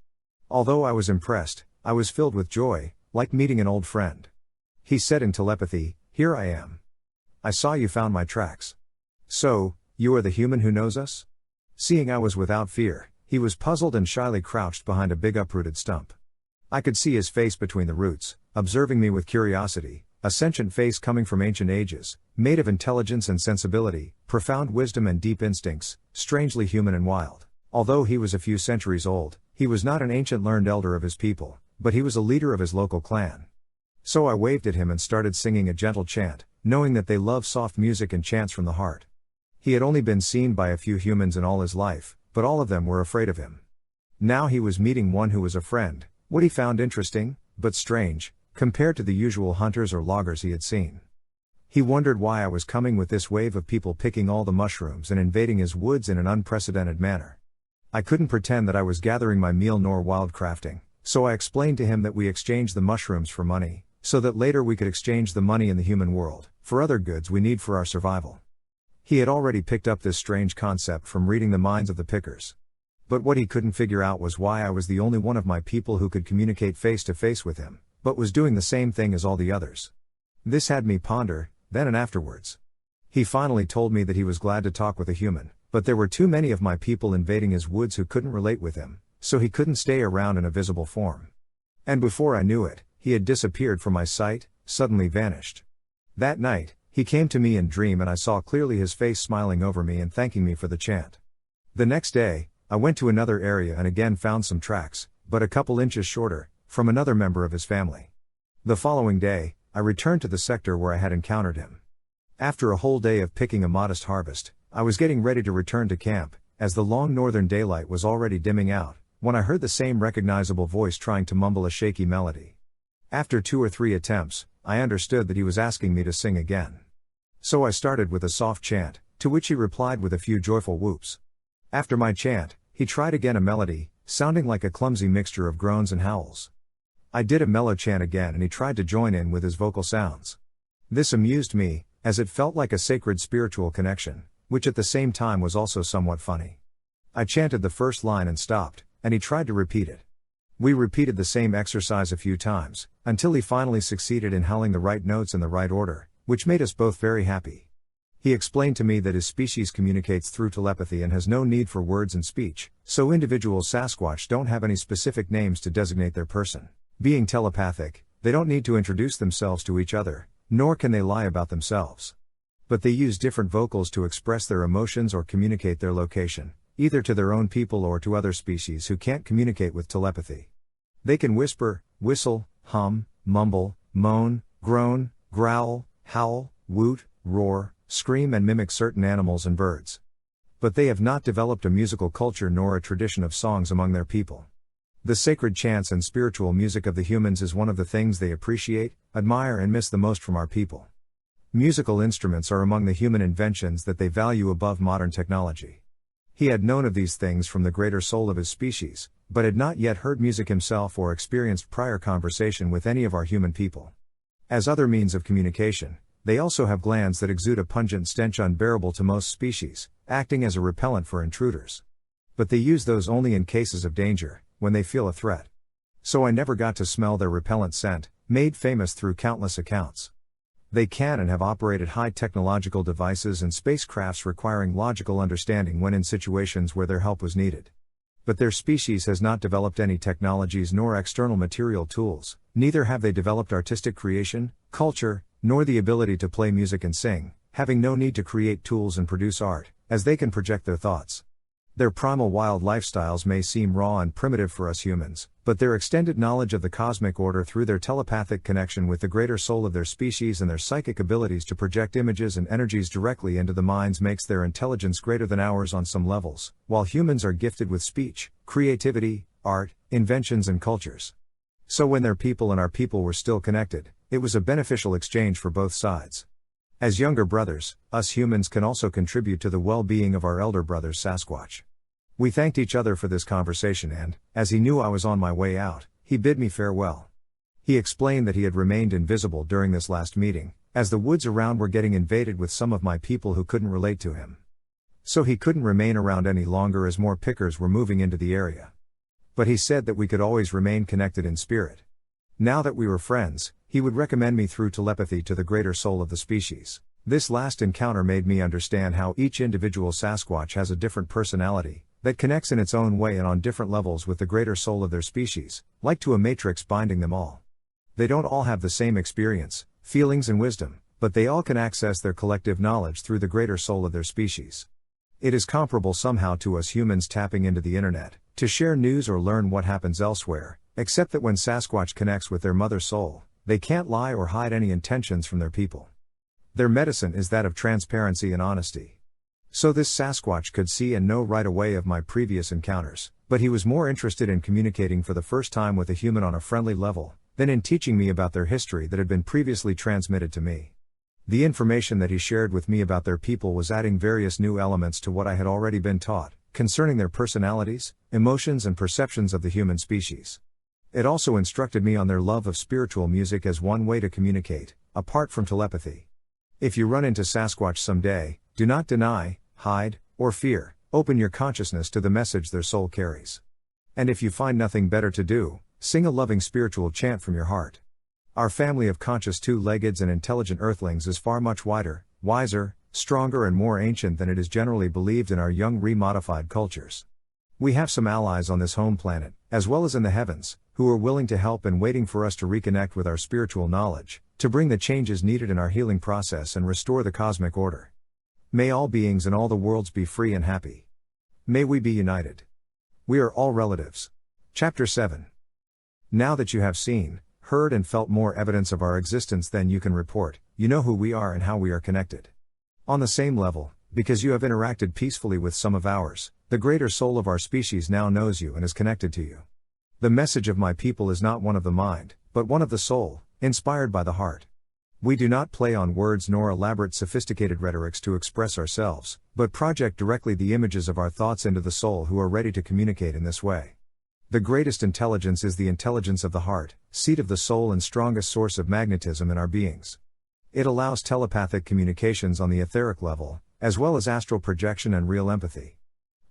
Although I was impressed, I was filled with joy, like meeting an old friend. He said in telepathy, "Here I am. I saw you found my tracks. So, you are the human who knows us?" Seeing I was without fear, he was puzzled and shyly crouched behind a big uprooted stump. I could see his face between the roots, observing me with curiosity, a sentient face coming from ancient ages, made of intelligence and sensibility, profound wisdom and deep instincts, strangely human and wild. Although he was a few centuries old, he was not an ancient learned elder of his people, but he was a leader of his local clan. So I waved at him and started singing a gentle chant, knowing that they love soft music and chants from the heart. He had only been seen by a few humans in all his life, but all of them were afraid of him. Now he was meeting one who was a friend, what he found interesting, but strange, compared to the usual hunters or loggers he had seen. He wondered why I was coming with this wave of people picking all the mushrooms and invading his woods in an unprecedented manner. I couldn't pretend that I was gathering my meal nor wildcrafting, so I explained to him that we exchanged the mushrooms for money, so that later we could exchange the money in the human world, for other goods we need for our survival. He had already picked up this strange concept from reading the minds of the pickers. But what he couldn't figure out was why I was the only one of my people who could communicate face to face with him, but was doing the same thing as all the others. This had me ponder, then and afterwards. He finally told me that he was glad to talk with a human, but there were too many of my people invading his woods who couldn't relate with him, so he couldn't stay around in a visible form. And before I knew it, he had disappeared from my sight, suddenly vanished. That night, he came to me in dream and I saw clearly his face smiling over me and thanking me for the chant. The next day, I went to another area and again found some tracks, but a couple inches shorter, from another member of his family. The following day, I returned to the sector where I had encountered him. After a whole day of picking a modest harvest, I was getting ready to return to camp, as the long northern daylight was already dimming out, when I heard the same recognizable voice trying to mumble a shaky melody. After 2 or 3 attempts, I understood that he was asking me to sing again. So I started with a soft chant, to which he replied with a few joyful whoops. After my chant, he tried again a melody, sounding like a clumsy mixture of groans and howls. I did a mellow chant again and he tried to join in with his vocal sounds. This amused me, as it felt like a sacred spiritual connection, which at the same time was also somewhat funny. I chanted the first line and stopped, and he tried to repeat it. We repeated the same exercise a few times, until he finally succeeded in howling the right notes in the right order, which made us both very happy. He explained to me that his species communicates through telepathy and has no need for words and speech, so individual Sasquatch don't have any specific names to designate their person. Being telepathic, they don't need to introduce themselves to each other, nor can they lie about themselves. But they use different vocals to express their emotions or communicate their location, either to their own people or to other species who can't communicate with telepathy. They can whisper, whistle, hum, mumble, moan, groan, growl, howl, woot, roar, scream and mimic certain animals and birds. But they have not developed a musical culture nor a tradition of songs among their people. The sacred chants and spiritual music of the humans is one of the things they appreciate, admire and miss the most from our people. Musical instruments are among the human inventions that they value above modern technology. He had known of these things from the greater soul of his species, but had not yet heard music himself or experienced prior conversation with any of our human people. As other means of communication, they also have glands that exude a pungent stench unbearable to most species, acting as a repellent for intruders. But they use those only in cases of danger, when they feel a threat. So I never got to smell their repellent scent, made famous through countless accounts. They can and have operated high technological devices and spacecrafts requiring logical understanding when in situations where their help was needed. But their species has not developed any technologies nor external material tools, neither have they developed artistic creation, culture, nor the ability to play music and sing, having no need to create tools and produce art, as they can project their thoughts. Their primal wild lifestyles may seem raw and primitive for us humans, but their extended knowledge of the cosmic order through their telepathic connection with the greater soul of their species and their psychic abilities to project images and energies directly into the minds makes their intelligence greater than ours on some levels, while humans are gifted with speech, creativity, art, inventions and cultures. So when their people and our people were still connected, it was a beneficial exchange for both sides. As younger brothers, us humans can also contribute to the well-being of our elder brothers Sasquatch. We thanked each other for this conversation and, as he knew I was on my way out, he bid me farewell. He explained that he had remained invisible during this last meeting, as the woods around were getting invaded with some of my people who couldn't relate to him. So he couldn't remain around any longer as more pickers were moving into the area. But he said that we could always remain connected in spirit. Now that we were friends, he would recommend me through telepathy to the greater soul of the species. This last encounter made me understand how each individual Sasquatch has a different personality, that connects in its own way and on different levels with the greater soul of their species, like to a matrix binding them all. They don't all have the same experience, feelings and wisdom, but they all can access their collective knowledge through the greater soul of their species. It is comparable somehow to us humans tapping into the internet, to share news or learn what happens elsewhere, except that when Sasquatch connects with their mother soul, they can't lie or hide any intentions from their people. Their medicine is that of transparency and honesty. So this Sasquatch could see and know right away of my previous encounters, but he was more interested in communicating for the first time with a human on a friendly level, than in teaching me about their history that had been previously transmitted to me. The information that he shared with me about their people was adding various new elements to what I had already been taught, concerning their personalities, emotions and perceptions of the human species. It also instructed me on their love of spiritual music as one way to communicate, apart from telepathy. If you run into Sasquatch someday, do not deny, hide, or fear, open your consciousness to the message their soul carries. And if you find nothing better to do, sing a loving spiritual chant from your heart. Our family of conscious two-leggeds and intelligent earthlings is far much wider, wiser, stronger and more ancient than it is generally believed in our young remodified cultures. We have some allies on this home planet, as well as in the heavens, who are willing to help and waiting for us to reconnect with our spiritual knowledge, to bring the changes needed in our healing process and restore the cosmic order. May all beings in all the worlds be free and happy. May we be united. We are all relatives. Chapter 7. Now that you have seen, heard and felt more evidence of our existence than you can report, you know who we are and how we are connected. On the same level, because you have interacted peacefully with some of ours, the greater soul of our species now knows you and is connected to you. The message of my people is not one of the mind, but one of the soul, inspired by the heart. We do not play on words nor elaborate sophisticated rhetorics to express ourselves, but project directly the images of our thoughts into the soul who are ready to communicate in this way. The greatest intelligence is the intelligence of the heart, seat of the soul and strongest source of magnetism in our beings. It allows telepathic communications on the etheric level, as well as astral projection and real empathy.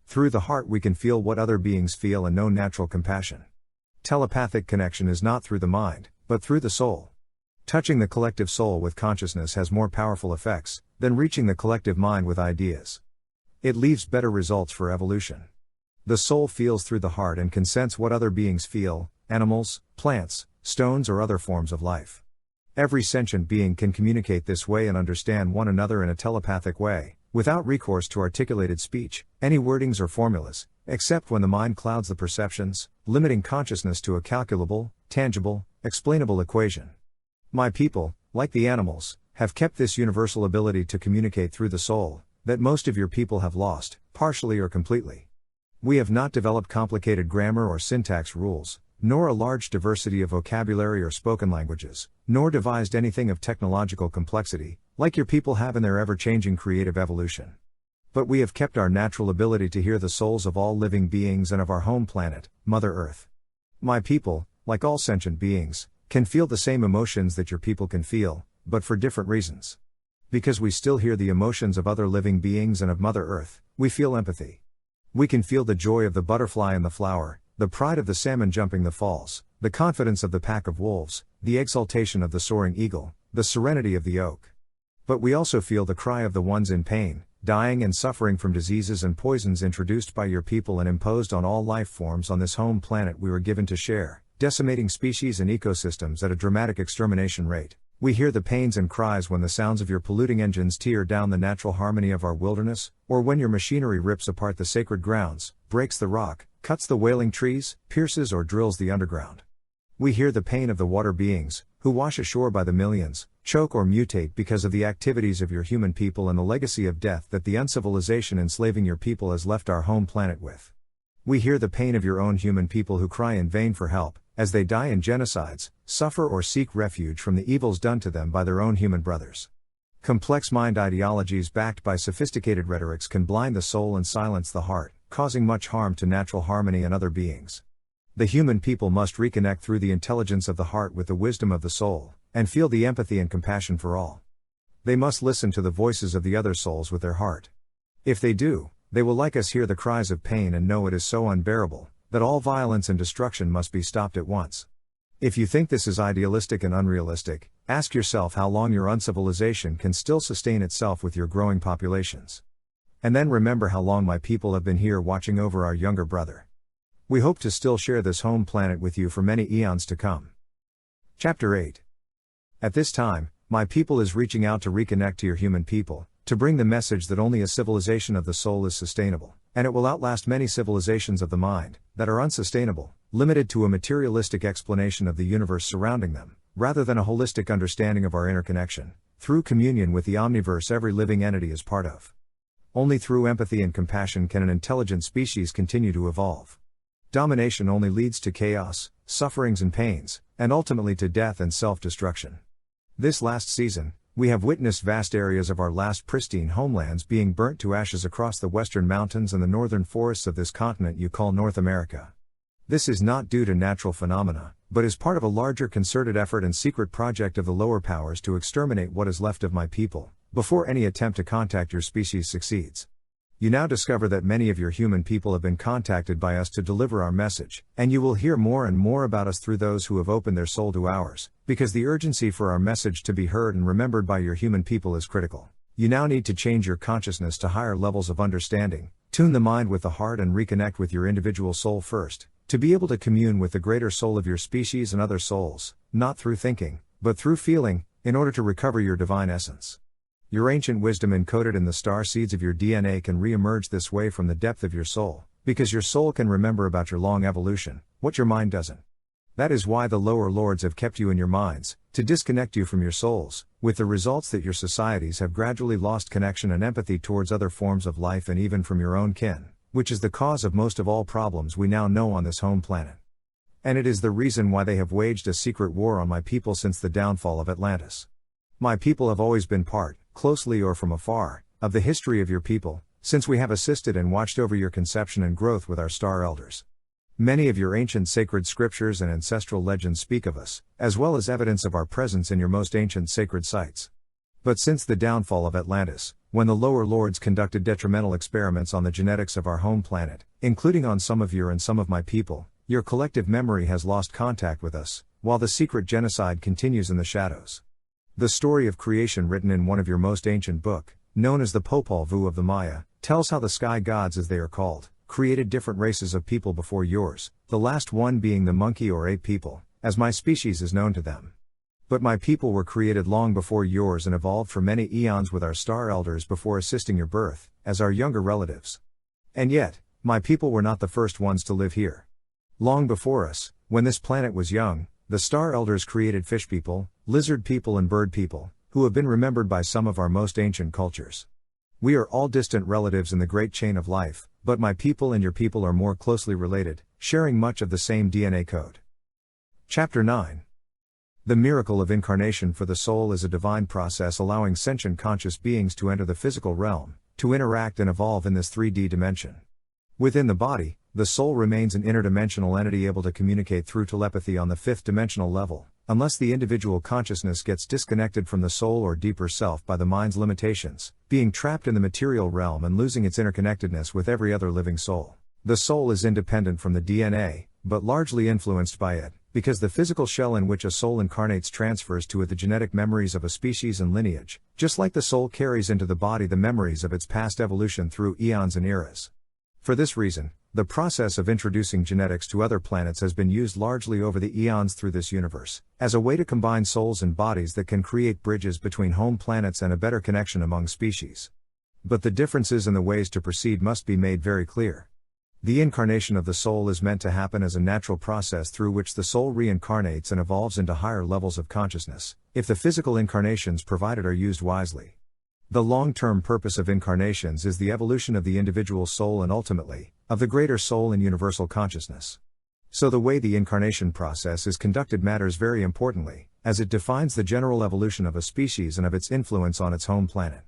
Through the heart we can feel what other beings feel and know natural compassion. Telepathic connection is not through the mind, but through the soul. Touching the collective soul with consciousness has more powerful effects than reaching the collective mind with ideas. It leaves better results for evolution. The soul feels through the heart and can sense what other beings feel, animals, plants, stones or other forms of life. Every sentient being can communicate this way and understand one another in a telepathic way, without recourse to articulated speech, any wordings or formulas, except when the mind clouds the perceptions, limiting consciousness to a calculable, tangible, explainable equation. My people, like the animals, have kept this universal ability to communicate through the soul, that most of your people have lost, partially or completely. We have not developed complicated grammar or syntax rules, nor a large diversity of vocabulary or spoken languages, nor devised anything of technological complexity, like your people have in their ever-changing creative evolution. But we have kept our natural ability to hear the souls of all living beings and of our home planet, Mother Earth. My people, like all sentient beings, can feel the same emotions that your people can feel, but for different reasons. Because we still hear the emotions of other living beings and of Mother Earth, we feel empathy. We can feel the joy of the butterfly in the flower, the pride of the salmon jumping the falls, the confidence of the pack of wolves, the exultation of the soaring eagle, the serenity of the oak. But we also feel the cry of the ones in pain, dying and suffering from diseases and poisons introduced by your people and imposed on all life forms on this home planet we were given to share, decimating species and ecosystems at a dramatic extermination rate. We hear the pains and cries when the sounds of your polluting engines tear down the natural harmony of our wilderness, or when your machinery rips apart the sacred grounds, breaks the rock, cuts the wailing trees, pierces or drills the underground. We hear the pain of the water beings, who wash ashore by the millions, choke or mutate because of the activities of your human people and the legacy of death that the uncivilization enslaving your people has left our home planet with. We hear the pain of your own human people who cry in vain for help, as they die in genocides, suffer or seek refuge from the evils done to them by their own human brothers. Complex mind ideologies backed by sophisticated rhetorics can blind the soul and silence the heart, causing much harm to natural harmony and other beings. The human people must reconnect through the intelligence of the heart with the wisdom of the soul, and feel the empathy and compassion for all. They must listen to the voices of the other souls with their heart. If they do, they will like us hear the cries of pain and know it is so unbearable, that all violence and destruction must be stopped at once. If you think this is idealistic and unrealistic, ask yourself how long your uncivilization can still sustain itself with your growing populations. And then remember how long my people have been here watching over our younger brother. We hope to still share this home planet with you for many eons to come. Chapter 8. At this time, my people is reaching out to reconnect to your human people, to bring the message that only a civilization of the soul is sustainable, and it will outlast many civilizations of the mind, that are unsustainable, limited to a materialistic explanation of the universe surrounding them, rather than a holistic understanding of our interconnection, through communion with the omniverse every living entity is part of. Only through empathy and compassion can an intelligent species continue to evolve. Domination only leads to chaos, sufferings and pains, and ultimately to death and self-destruction. This last season, we have witnessed vast areas of our last pristine homelands being burnt to ashes across the western mountains and the northern forests of this continent you call North America. This is not due to natural phenomena, but is part of a larger concerted effort and secret project of the lower powers to exterminate what is left of my people, before any attempt to contact your species succeeds. You now discover that many of your human people have been contacted by us to deliver our message, and you will hear more and more about us through those who have opened their soul to ours, because the urgency for our message to be heard and remembered by your human people is critical. You now need to change your consciousness to higher levels of understanding, tune the mind with the heart and reconnect with your individual soul first, to be able to commune with the greater soul of your species and other souls, not through thinking, but through feeling, in order to recover your divine essence. Your ancient wisdom encoded in the star seeds of your DNA can re-emerge this way from the depth of your soul, because your soul can remember about your long evolution, what your mind doesn't. That is why the lower lords have kept you in your minds, to disconnect you from your souls, with the results that your societies have gradually lost connection and empathy towards other forms of life and even from your own kin, which is the cause of most of all problems we now know on this home planet. And it is the reason why they have waged a secret war on my people since the downfall of Atlantis. My people have always been part, closely or from afar, of the history of your people, since we have assisted and watched over your conception and growth with our star elders. Many of your ancient sacred scriptures and ancestral legends speak of us, as well as evidence of our presence in your most ancient sacred sites. But since the downfall of Atlantis, when the lower lords conducted detrimental experiments on the genetics of our home planet, including on some of your and some of my people, your collective memory has lost contact with us, while the secret genocide continues in the shadows. The story of creation written in one of your most ancient book, known as the Popol Vuh of the Maya, tells how the sky gods as they are called, created different races of people before yours, the last one being the monkey or ape people, as my species is known to them. But my people were created long before yours and evolved for many eons with our star elders before assisting your birth, as our younger relatives. And yet, my people were not the first ones to live here. Long before us, when this planet was young, the star elders created fish people, lizard people and bird people, who have been remembered by some of our most ancient cultures. We are all distant relatives in the great chain of life, but my people and your people are more closely related, sharing much of the same DNA code. Chapter 9. The miracle of incarnation for the soul is a divine process allowing sentient conscious beings to enter the physical realm, to interact and evolve in this 3D dimension. Within the body, the soul remains an interdimensional entity able to communicate through telepathy on the 5th dimensional level, unless the individual consciousness gets disconnected from the soul or deeper self by the mind's limitations, being trapped in the material realm and losing its interconnectedness with every other living soul. The soul is independent from the DNA, but largely influenced by it, because the physical shell in which a soul incarnates transfers to it the genetic memories of a species and lineage, just like the soul carries into the body the memories of its past evolution through eons and eras. For this reason, the process of introducing genetics to other planets has been used largely over the eons through this universe, as a way to combine souls and bodies that can create bridges between home planets and a better connection among species. But the differences in the ways to proceed must be made very clear. The incarnation of the soul is meant to happen as a natural process through which the soul reincarnates and evolves into higher levels of consciousness, if the physical incarnations provided are used wisely. The long-term purpose of incarnations is the evolution of the individual soul and ultimately, of the greater soul and universal consciousness. So the way the incarnation process is conducted matters very importantly, as it defines the general evolution of a species and of its influence on its home planet.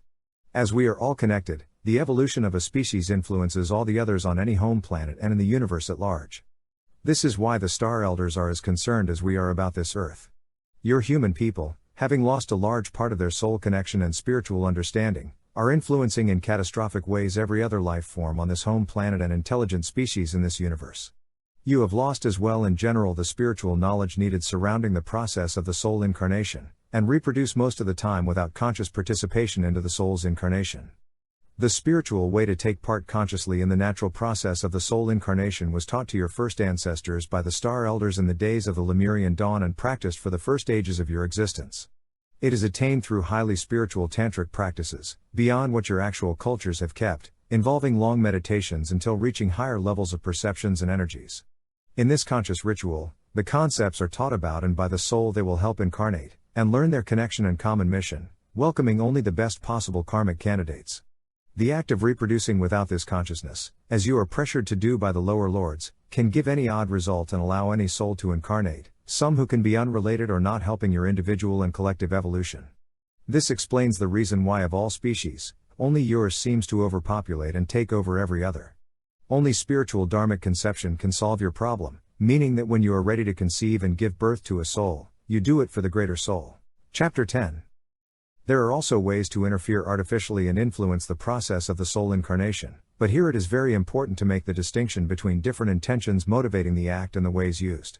As we are all connected, the evolution of a species influences all the others on any home planet and in the universe at large. This is why the Star Elders are as concerned as we are about this Earth. Your human people, having lost a large part of their soul connection and spiritual understanding, are influencing in catastrophic ways every other life form on this home planet and intelligent species in this universe. You have lost as well in general the spiritual knowledge needed surrounding the process of the soul incarnation, and reproduce most of the time without conscious participation into the soul's incarnation. The spiritual way to take part consciously in the natural process of the soul incarnation was taught to your first ancestors by the Star Elders in the days of the Lemurian dawn and practiced for the first ages of your existence. It is attained through highly spiritual tantric practices, beyond what your actual cultures have kept, involving long meditations until reaching higher levels of perceptions and energies. In this conscious ritual, the concepts are taught about and by the soul they will help incarnate, and learn their connection and common mission, welcoming only the best possible karmic candidates. The act of reproducing without this consciousness, as you are pressured to do by the lower lords, can give any odd result and allow any soul to incarnate, some who can be unrelated or not helping your individual and collective evolution. This explains the reason why of all species, only yours seems to overpopulate and take over every other. Only spiritual dharmic conception can solve your problem, meaning that when you are ready to conceive and give birth to a soul, you do it for the greater soul. Chapter 10. There are also ways to interfere artificially and influence the process of the soul incarnation, but here it is very important to make the distinction between different intentions motivating the act and the ways used.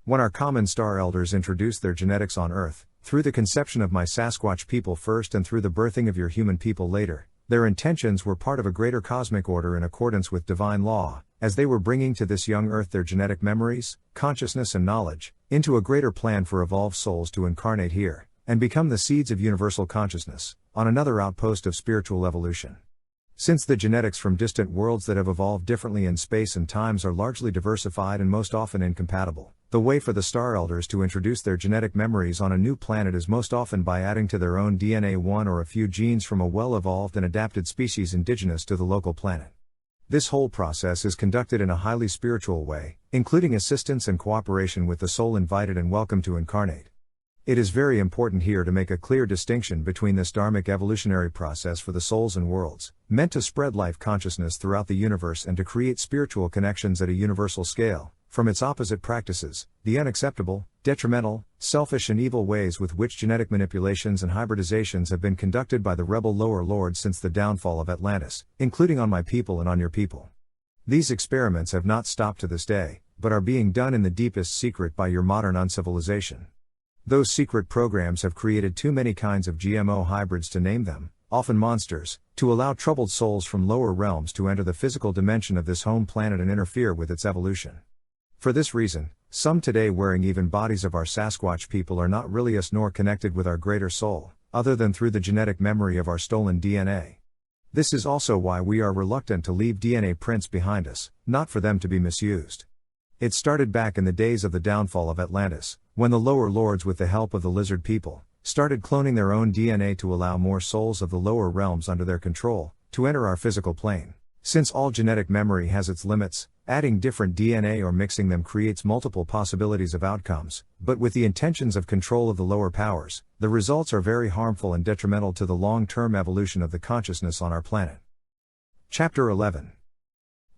When our common Star Elders introduced their genetics on Earth, through the conception of my Sasquatch people first and through the birthing of your human people later, their intentions were part of a greater cosmic order in accordance with divine law, as they were bringing to this young Earth their genetic memories, consciousness and knowledge, into a greater plan for evolved souls to incarnate here, and become the seeds of universal consciousness, on another outpost of spiritual evolution. Since the genetics from distant worlds that have evolved differently in space and times are largely diversified and most often incompatible, the way for the Star Elders to introduce their genetic memories on a new planet is most often by adding to their own DNA one or a few genes from a well-evolved and adapted species indigenous to the local planet. This whole process is conducted in a highly spiritual way, including assistance and cooperation with the soul invited and welcome to incarnate. It is very important here to make a clear distinction between this dharmic evolutionary process for the souls and worlds, meant to spread life consciousness throughout the universe and to create spiritual connections at a universal scale, from its opposite practices, the unacceptable, detrimental, selfish and evil ways with which genetic manipulations and hybridizations have been conducted by the rebel lower lords since the downfall of Atlantis, including on my people and on your people. These experiments have not stopped to this day, but are being done in the deepest secret by your modern uncivilization. Those secret programs have created too many kinds of GMO hybrids to name them, often monsters, to allow troubled souls from lower realms to enter the physical dimension of this home planet and interfere with its evolution. For this reason, some today wearing even bodies of our Sasquatch people are not really us nor connected with our greater soul, other than through the genetic memory of our stolen DNA. This is also why we are reluctant to leave DNA prints behind us, not for them to be misused. It started back in the days of the downfall of Atlantis, when the lower lords with the help of the lizard people, started cloning their own DNA to allow more souls of the lower realms under their control to enter our physical plane. Since all genetic memory has its limits, adding different DNA or mixing them creates multiple possibilities of outcomes, but with the intentions of control of the lower powers, the results are very harmful and detrimental to the long-term evolution of the consciousness on our planet. Chapter 11.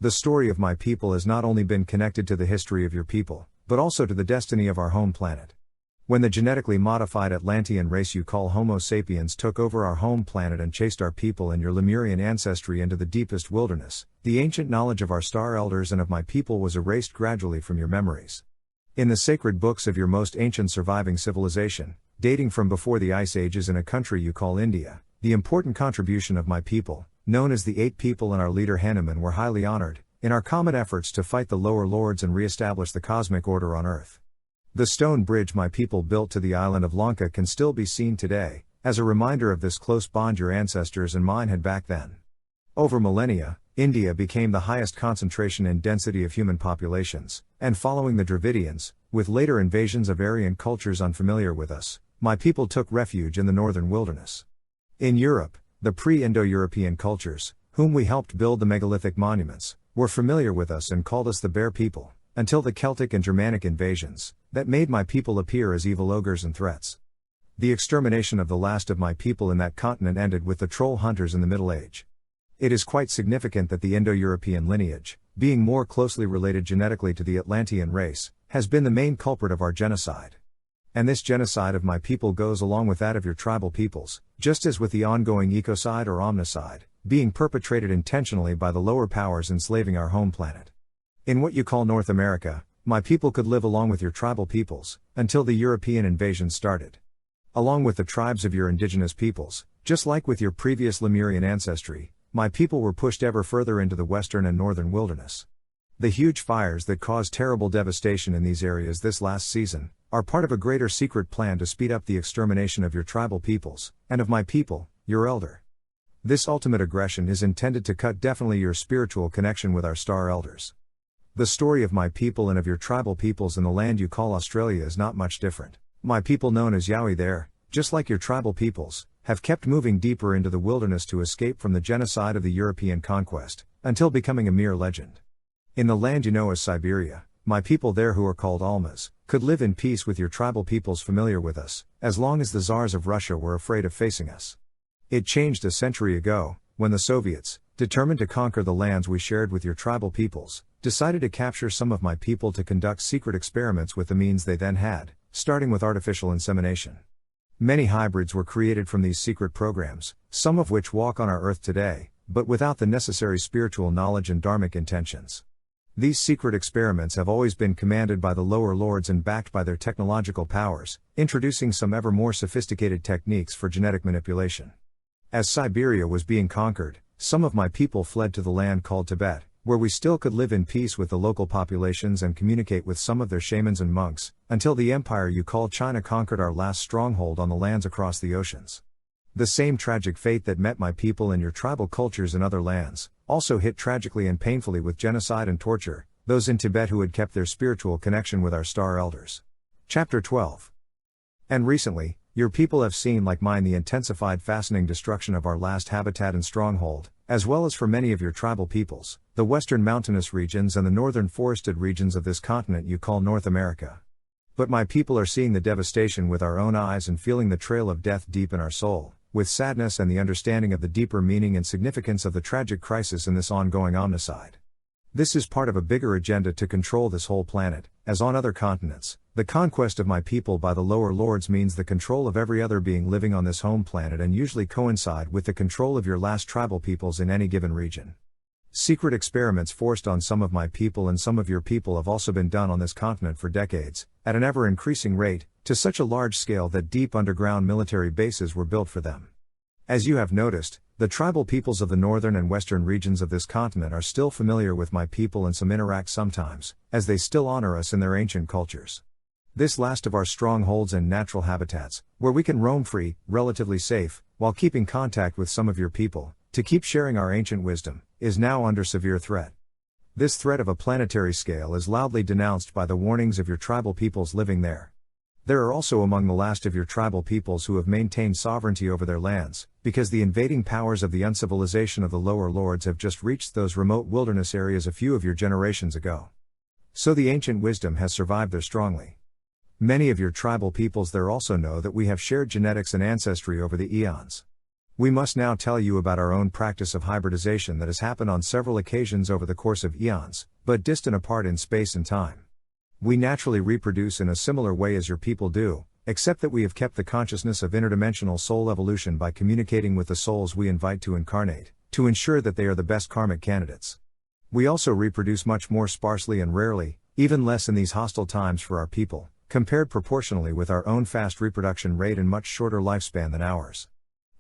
The story of my people has not only been connected to the history of your people, but also to the destiny of our home planet. When the genetically modified Atlantean race you call Homo sapiens took over our home planet and chased our people and your Lemurian ancestry into the deepest wilderness, the ancient knowledge of our star elders and of my people was erased gradually from your memories. In the sacred books of your most ancient surviving civilization, dating from before the Ice Ages in a country you call India, the important contribution of my people, known as the Eight People and our leader Hanuman, were highly honored, in our common efforts to fight the lower lords and re-establish the cosmic order on Earth. The stone bridge my people built to the island of Lanka can still be seen today, as a reminder of this close bond your ancestors and mine had back then. Over millennia, India became the highest concentration and density of human populations, and following the Dravidians, with later invasions of Aryan cultures unfamiliar with us, my people took refuge in the northern wilderness. In Europe, the pre-Indo-European cultures, whom we helped build the megalithic monuments, were familiar with us and called us the Bear People, until the Celtic and Germanic invasions, that made my people appear as evil ogres and threats. The extermination of the last of my people in that continent ended with the troll hunters in the Middle Age. It is quite significant that the Indo-European lineage, being more closely related genetically to the Atlantean race, has been the main culprit of our genocide. And this genocide of my people goes along with that of your tribal peoples, just as with the ongoing ecocide or omnicide, being perpetrated intentionally by the lower powers enslaving our home planet. In what you call North America, my people could live along with your tribal peoples, until the European invasion started. Along with the tribes of your indigenous peoples, just like with your previous Lemurian ancestry, my people were pushed ever further into the western and northern wilderness. The huge fires that caused terrible devastation in these areas this last season, are part of a greater secret plan to speed up the extermination of your tribal peoples, and of my people, your elder. This ultimate aggression is intended to cut definitely your spiritual connection with our star elders. The story of my people and of your tribal peoples in the land you call Australia is not much different. My people known as Yowie there, just like your tribal peoples, have kept moving deeper into the wilderness to escape from the genocide of the European conquest, until becoming a mere legend. In the land you know as Siberia, my people there who are called Almas, could live in peace with your tribal peoples familiar with us, as long as the Tsars of Russia were afraid of facing us. It changed a century ago, when the Soviets, determined to conquer the lands we shared with your tribal peoples, decided to capture some of my people to conduct secret experiments with the means they then had, starting with artificial insemination. Many hybrids were created from these secret programs, some of which walk on our earth today, but without the necessary spiritual knowledge and dharmic intentions. These secret experiments have always been commanded by the lower lords and backed by their technological powers, introducing some ever more sophisticated techniques for genetic manipulation. As Siberia was being conquered, some of my people fled to the land called Tibet, where we still could live in peace with the local populations and communicate with some of their shamans and monks, until the empire you call China conquered our last stronghold on the lands across the oceans. The same tragic fate that met my people and your tribal cultures in other lands, also hit tragically and painfully with genocide and torture, those in Tibet who had kept their spiritual connection with our star elders. Chapter 12. And recently, your people have seen like mine the intensified fascinating destruction of our last habitat and stronghold, as well as for many of your tribal peoples, the western mountainous regions and the northern forested regions of this continent you call North America. But my people are seeing the devastation with our own eyes and feeling the trail of death deep in our soul, with sadness and the understanding of the deeper meaning and significance of the tragic crisis in this ongoing omnicide. This is part of a bigger agenda to control this whole planet, as on other continents. The conquest of my people by the lower lords means the control of every other being living on this home planet and usually coincide with the control of your last tribal peoples in any given region. Secret experiments forced on some of my people and some of your people have also been done on this continent for decades, at an ever-increasing rate, to such a large scale that deep underground military bases were built for them. As you have noticed, the tribal peoples of the northern and western regions of this continent are still familiar with my people and some interact sometimes, as they still honor us in their ancient cultures. This last of our strongholds and natural habitats, where we can roam free, relatively safe, while keeping contact with some of your people, to keep sharing our ancient wisdom, is now under severe threat. This threat of a planetary scale is loudly denounced by the warnings of your tribal peoples living there. There are also among the last of your tribal peoples who have maintained sovereignty over their lands, because the invading powers of the uncivilization of the lower lords have just reached those remote wilderness areas a few of your generations ago. So the ancient wisdom has survived there strongly. Many of your tribal peoples there also know that we have shared genetics and ancestry over the eons. We must now tell you about our own practice of hybridization that has happened on several occasions over the course of eons, but distant apart in space and time. We naturally reproduce in a similar way as your people do, except that we have kept the consciousness of interdimensional soul evolution by communicating with the souls we invite to incarnate, to ensure that they are the best karmic candidates. We also reproduce much more sparsely and rarely, even less in these hostile times for our people, compared proportionally with our own fast reproduction rate and much shorter lifespan than ours.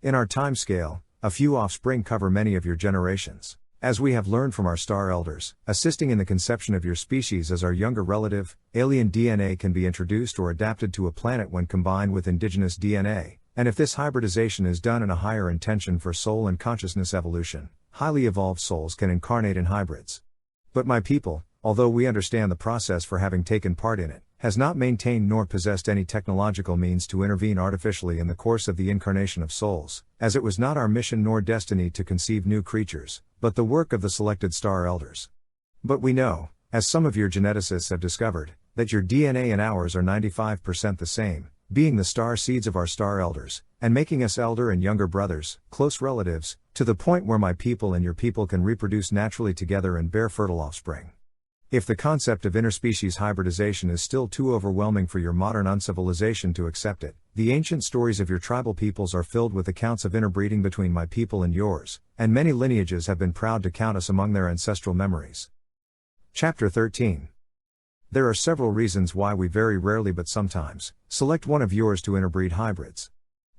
In our time scale, a few offspring cover many of your generations. As we have learned from our star elders, assisting in the conception of your species as our younger relative, alien DNA can be introduced or adapted to a planet when combined with indigenous DNA, and if this hybridization is done in a higher intention for soul and consciousness evolution, highly evolved souls can incarnate in hybrids. But my people, although we understand the process for having taken part in it, has not maintained nor possessed any technological means to intervene artificially in the course of the incarnation of souls, as it was not our mission nor destiny to conceive new creatures, but the work of the selected star elders. But we know, as some of your geneticists have discovered, that your DNA and ours are 95% the same, being the star seeds of our star elders, and making us elder and younger brothers, close relatives, to the point where my people and your people can reproduce naturally together and bear fertile offspring. If the concept of interspecies hybridization is still too overwhelming for your modern uncivilization to accept it, the ancient stories of your tribal peoples are filled with accounts of interbreeding between my people and yours, and many lineages have been proud to count us among their ancestral memories. Chapter 13. There are several reasons why we very rarely but sometimes select one of yours to interbreed hybrids.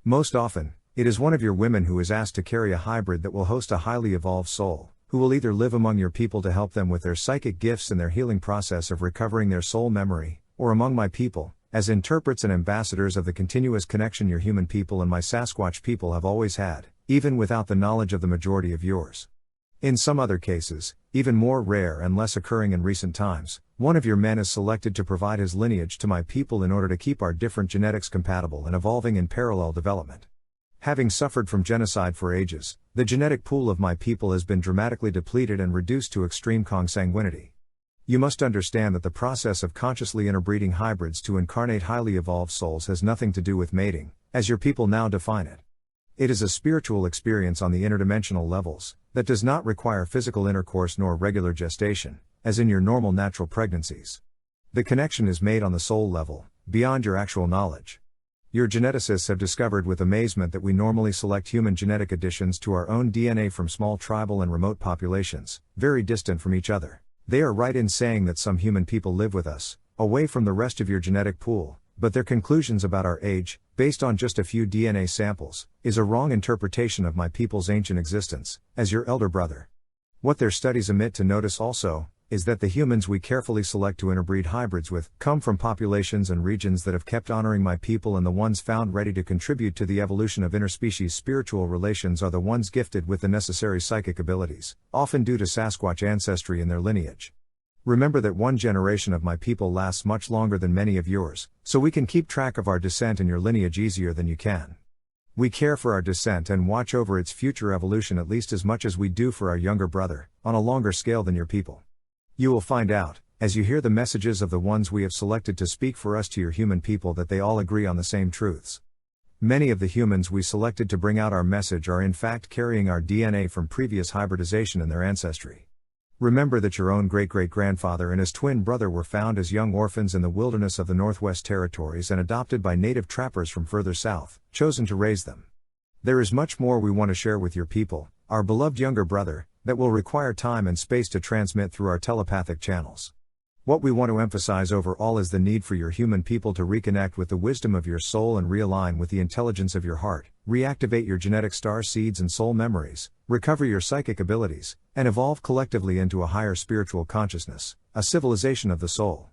Most often, it is one of your women who is asked to carry a hybrid that will host a highly evolved soul, who will either live among your people to help them with their psychic gifts and their healing process of recovering their soul memory, or among my people, as interprets and ambassadors of the continuous connection your human people and my Sasquatch people have always had, even without the knowledge of the majority of yours. In some other cases, even more rare and less occurring in recent times, one of your men is selected to provide his lineage to my people in order to keep our different genetics compatible and evolving in parallel development. Having suffered from genocide for ages, the genetic pool of my people has been dramatically depleted and reduced to extreme consanguinity. You must understand that the process of consciously interbreeding hybrids to incarnate highly evolved souls has nothing to do with mating, as your people now define it. It is a spiritual experience on the interdimensional levels, that does not require physical intercourse nor regular gestation, as in your normal natural pregnancies. The connection is made on the soul level, beyond your actual knowledge. Your geneticists have discovered with amazement that we normally select human genetic additions to our own DNA from small tribal and remote populations, very distant from each other. They are right in saying that some human people live with us, away from the rest of your genetic pool, but their conclusions about our age, based on just a few DNA samples, is a wrong interpretation of my people's ancient existence, as your elder brother. What their studies omit to notice also, is that the humans we carefully select to interbreed hybrids with come from populations and regions that have kept honoring my people, and the ones found ready to contribute to the evolution of interspecies spiritual relations are the ones gifted with the necessary psychic abilities, often due to Sasquatch ancestry in their lineage. Remember that one generation of my people lasts much longer than many of yours, so we can keep track of our descent and your lineage easier than you can. We care for our descent and watch over its future evolution at least as much as we do for our younger brother, on a longer scale than your people. You will find out, as you hear the messages of the ones we have selected to speak for us to your human people, that they all agree on the same truths. Many of the humans we selected to bring out our message are in fact carrying our DNA from previous hybridization in their ancestry. Remember that your own great-great-grandfather and his twin brother were found as young orphans in the wilderness of the Northwest Territories and adopted by native trappers from further south, chosen to raise them. There is much more we want to share with your people, our beloved younger brother, that will require time and space to transmit through our telepathic channels. What we want to emphasize overall is the need for your human people to reconnect with the wisdom of your soul and realign with the intelligence of your heart, reactivate your genetic star seeds and soul memories, recover your psychic abilities, and evolve collectively into a higher spiritual consciousness, a civilization of the soul.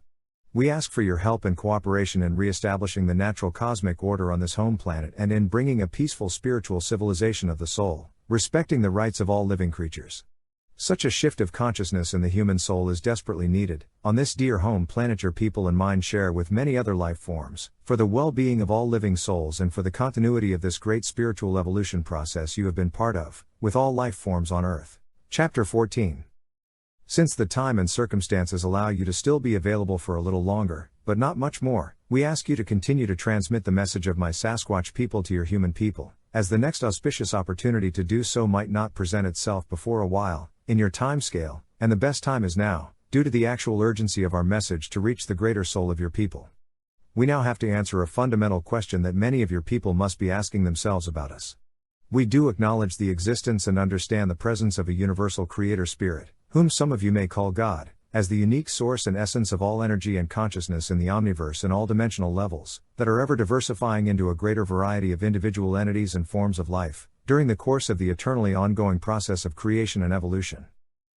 We ask for your help and cooperation in re-establishing the natural cosmic order on this home planet and in bringing a peaceful spiritual civilization of the soul, respecting the rights of all living creatures. Such a shift of consciousness in the human soul is desperately needed, on this dear home planet your people and mine share with many other life forms, for the well-being of all living souls and for the continuity of this great spiritual evolution process you have been part of, with all life forms on Earth. Chapter 14. Since the time and circumstances allow you to still be available for a little longer, but not much more, we ask you to continue to transmit the message of my Sasquatch people to your human people, as the next auspicious opportunity to do so might not present itself before a while, in your time scale, and the best time is now, due to the actual urgency of our message to reach the greater soul of your people. We now have to answer a fundamental question that many of your people must be asking themselves about us. We do acknowledge the existence and understand the presence of a universal creator spirit, whom some of you may call God, as the unique source and essence of all energy and consciousness in the omniverse and all dimensional levels, that are ever diversifying into a greater variety of individual entities and forms of life, during the course of the eternally ongoing process of creation and evolution.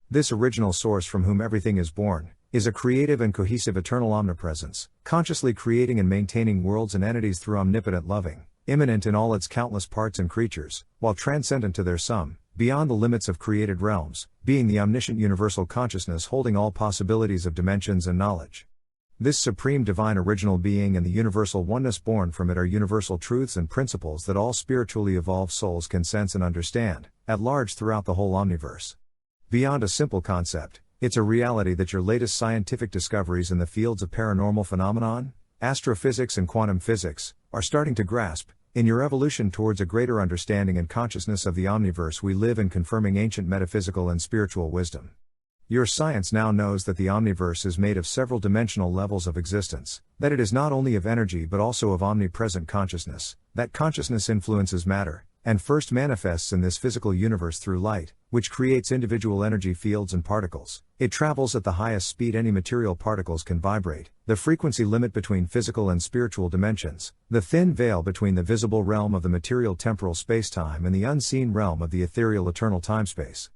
This original source from whom everything is born, is a creative and cohesive eternal omnipresence, consciously creating and maintaining worlds and entities through omnipotent loving, immanent in all its countless parts and creatures, while transcendent to their sum, beyond the limits of created realms, being the omniscient universal consciousness holding all possibilities of dimensions and knowledge. This supreme divine original being and the universal oneness born from it are universal truths and principles that all spiritually evolved souls can sense and understand, at large throughout the whole omniverse. Beyond a simple concept, it's a reality that your latest scientific discoveries in the fields of paranormal phenomenon, astrophysics and quantum physics, are starting to grasp, in your evolution towards a greater understanding and consciousness of the omniverse we live in, confirming ancient metaphysical and spiritual wisdom. Your science now knows that the omniverse is made of several dimensional levels of existence, that it is not only of energy but also of omnipresent consciousness, that consciousness influences matter, and first manifests in this physical universe through light, which creates individual energy fields and particles. It travels at the highest speed any material particles can vibrate, the frequency limit between physical and spiritual dimensions, the thin veil between the visible realm of the material temporal spacetime and the unseen realm of the ethereal eternal timespace.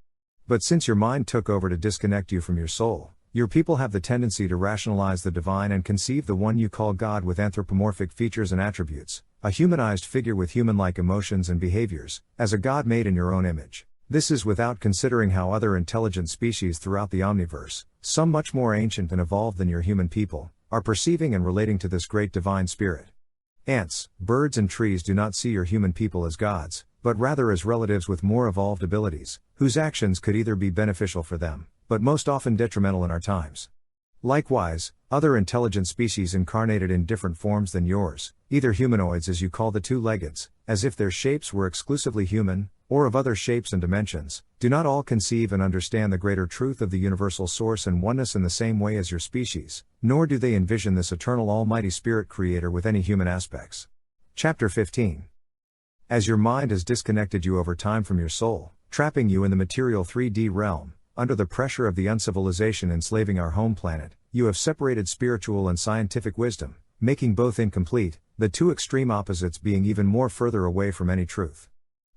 But since your mind took over to disconnect you from your soul, your people have the tendency to rationalize the divine and conceive the one you call God with anthropomorphic features and attributes, a humanized figure with human-like emotions and behaviors, as a God made in your own image. This is without considering how other intelligent species throughout the omniverse, some much more ancient and evolved than your human people, are perceiving and relating to this great divine spirit. Ants, birds and trees do not see your human people as gods, but rather as relatives with more evolved abilities, whose actions could either be beneficial for them, but most often detrimental in our times. Likewise, other intelligent species incarnated in different forms than yours, either humanoids as you call the two-leggeds, as if their shapes were exclusively human, or of other shapes and dimensions, do not all conceive and understand the greater truth of the universal source and oneness in the same way as your species, nor do they envision this eternal almighty spirit creator with any human aspects. Chapter 15. As your mind has disconnected you over time from your soul, trapping you in the material 3D realm, under the pressure of the uncivilization enslaving our home planet, you have separated spiritual and scientific wisdom, making both incomplete, the two extreme opposites being even more further away from any truth.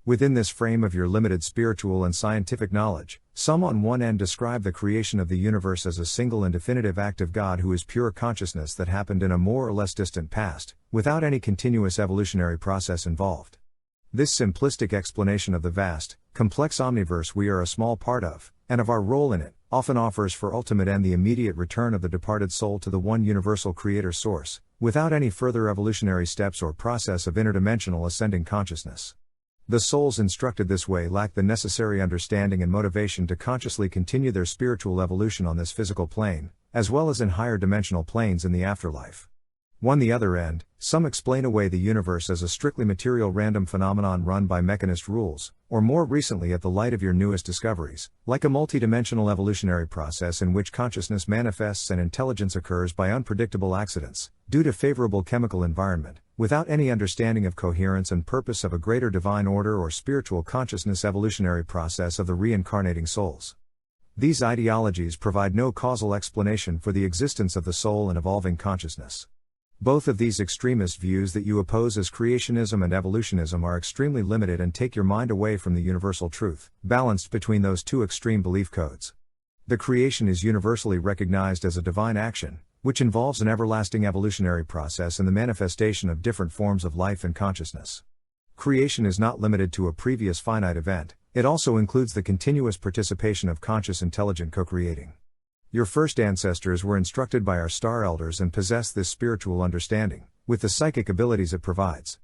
Within this frame of your limited spiritual and scientific knowledge, some on one end describe the creation of the universe as a single and definitive act of God who is pure consciousness that happened in a more or less distant past, without any continuous evolutionary process involved. This simplistic explanation of the vast, complex omniverse we are a small part of, and of our role in it, often offers for ultimate end the immediate return of the departed soul to the one universal creator source, without any further evolutionary steps or process of interdimensional ascending consciousness. The souls instructed this way lack the necessary understanding and motivation to consciously continue their spiritual evolution on this physical plane, as well as in higher dimensional planes in the afterlife. On the other end, some explain away the universe as a strictly material random phenomenon run by mechanist rules, or more recently at the light of your newest discoveries, like a multidimensional evolutionary process in which consciousness manifests and intelligence occurs by unpredictable accidents, due to favorable chemical environment, without any understanding of coherence and purpose of a greater divine order or spiritual consciousness evolutionary process of the reincarnating souls. These ideologies provide no causal explanation for the existence of the soul and evolving consciousness. Both of these extremist views that you oppose as creationism and evolutionism are extremely limited and take your mind away from the universal truth, balanced between those two extreme belief codes. The creation is universally recognized as a divine action, which involves an everlasting evolutionary process and the manifestation of different forms of life and consciousness. Creation is not limited to a previous finite event, It also includes the continuous participation of conscious intelligent co-creating. Your first ancestors were instructed by our star elders and possessed this spiritual understanding, with the psychic abilities it provides.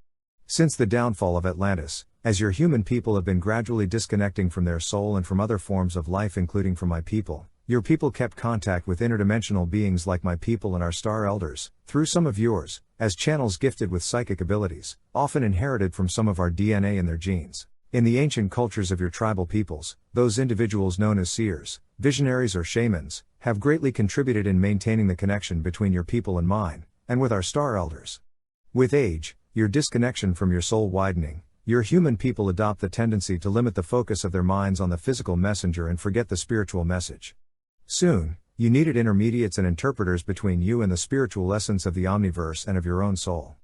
Since the downfall of Atlantis, as your human people have been gradually disconnecting from their soul and from other forms of life including from my people, your people kept contact with interdimensional beings like my people and our star elders, through some of yours, as channels gifted with psychic abilities, often inherited from some of our DNA and their genes. In the ancient cultures of your tribal peoples, those individuals known as seers, visionaries or shamans, have greatly contributed in maintaining the connection between your people and mine, and with our star elders. With age, your disconnection from your soul widening, your human people adopt the tendency to limit the focus of their minds on the physical messenger and forget the spiritual message. Soon, you needed intermediates and interpreters between you and the spiritual essence of the omniverse and of your own soul.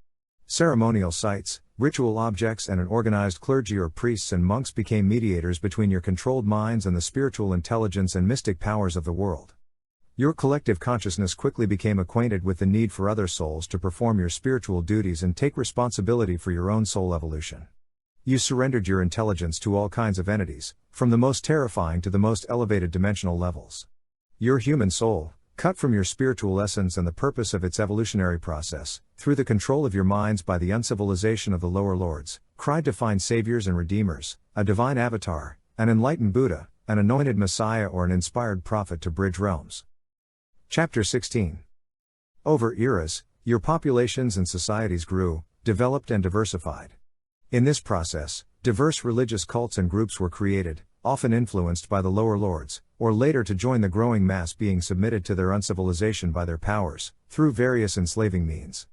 Ceremonial sites, ritual objects and an organized clergy or priests and monks became mediators between your controlled minds and the spiritual intelligence and mystic powers of the world. Your collective consciousness quickly became acquainted with the need for other souls to perform your spiritual duties and take responsibility for your own soul evolution. You surrendered your intelligence to all kinds of entities, from the most terrifying to the most elevated dimensional levels. Your human soul, cut from your spiritual essence and the purpose of its evolutionary process, through the control of your minds by the uncivilization of the lower lords, cried to find saviors and redeemers, a divine avatar, an enlightened Buddha, an anointed Messiah or an inspired prophet to bridge realms. Chapter 16. Over eras, your populations and societies grew, developed and diversified. In this process, diverse religious cults and groups were created, often influenced by the lower lords, or later to join the growing mass being submitted to their uncivilization by their powers, through various enslaving means.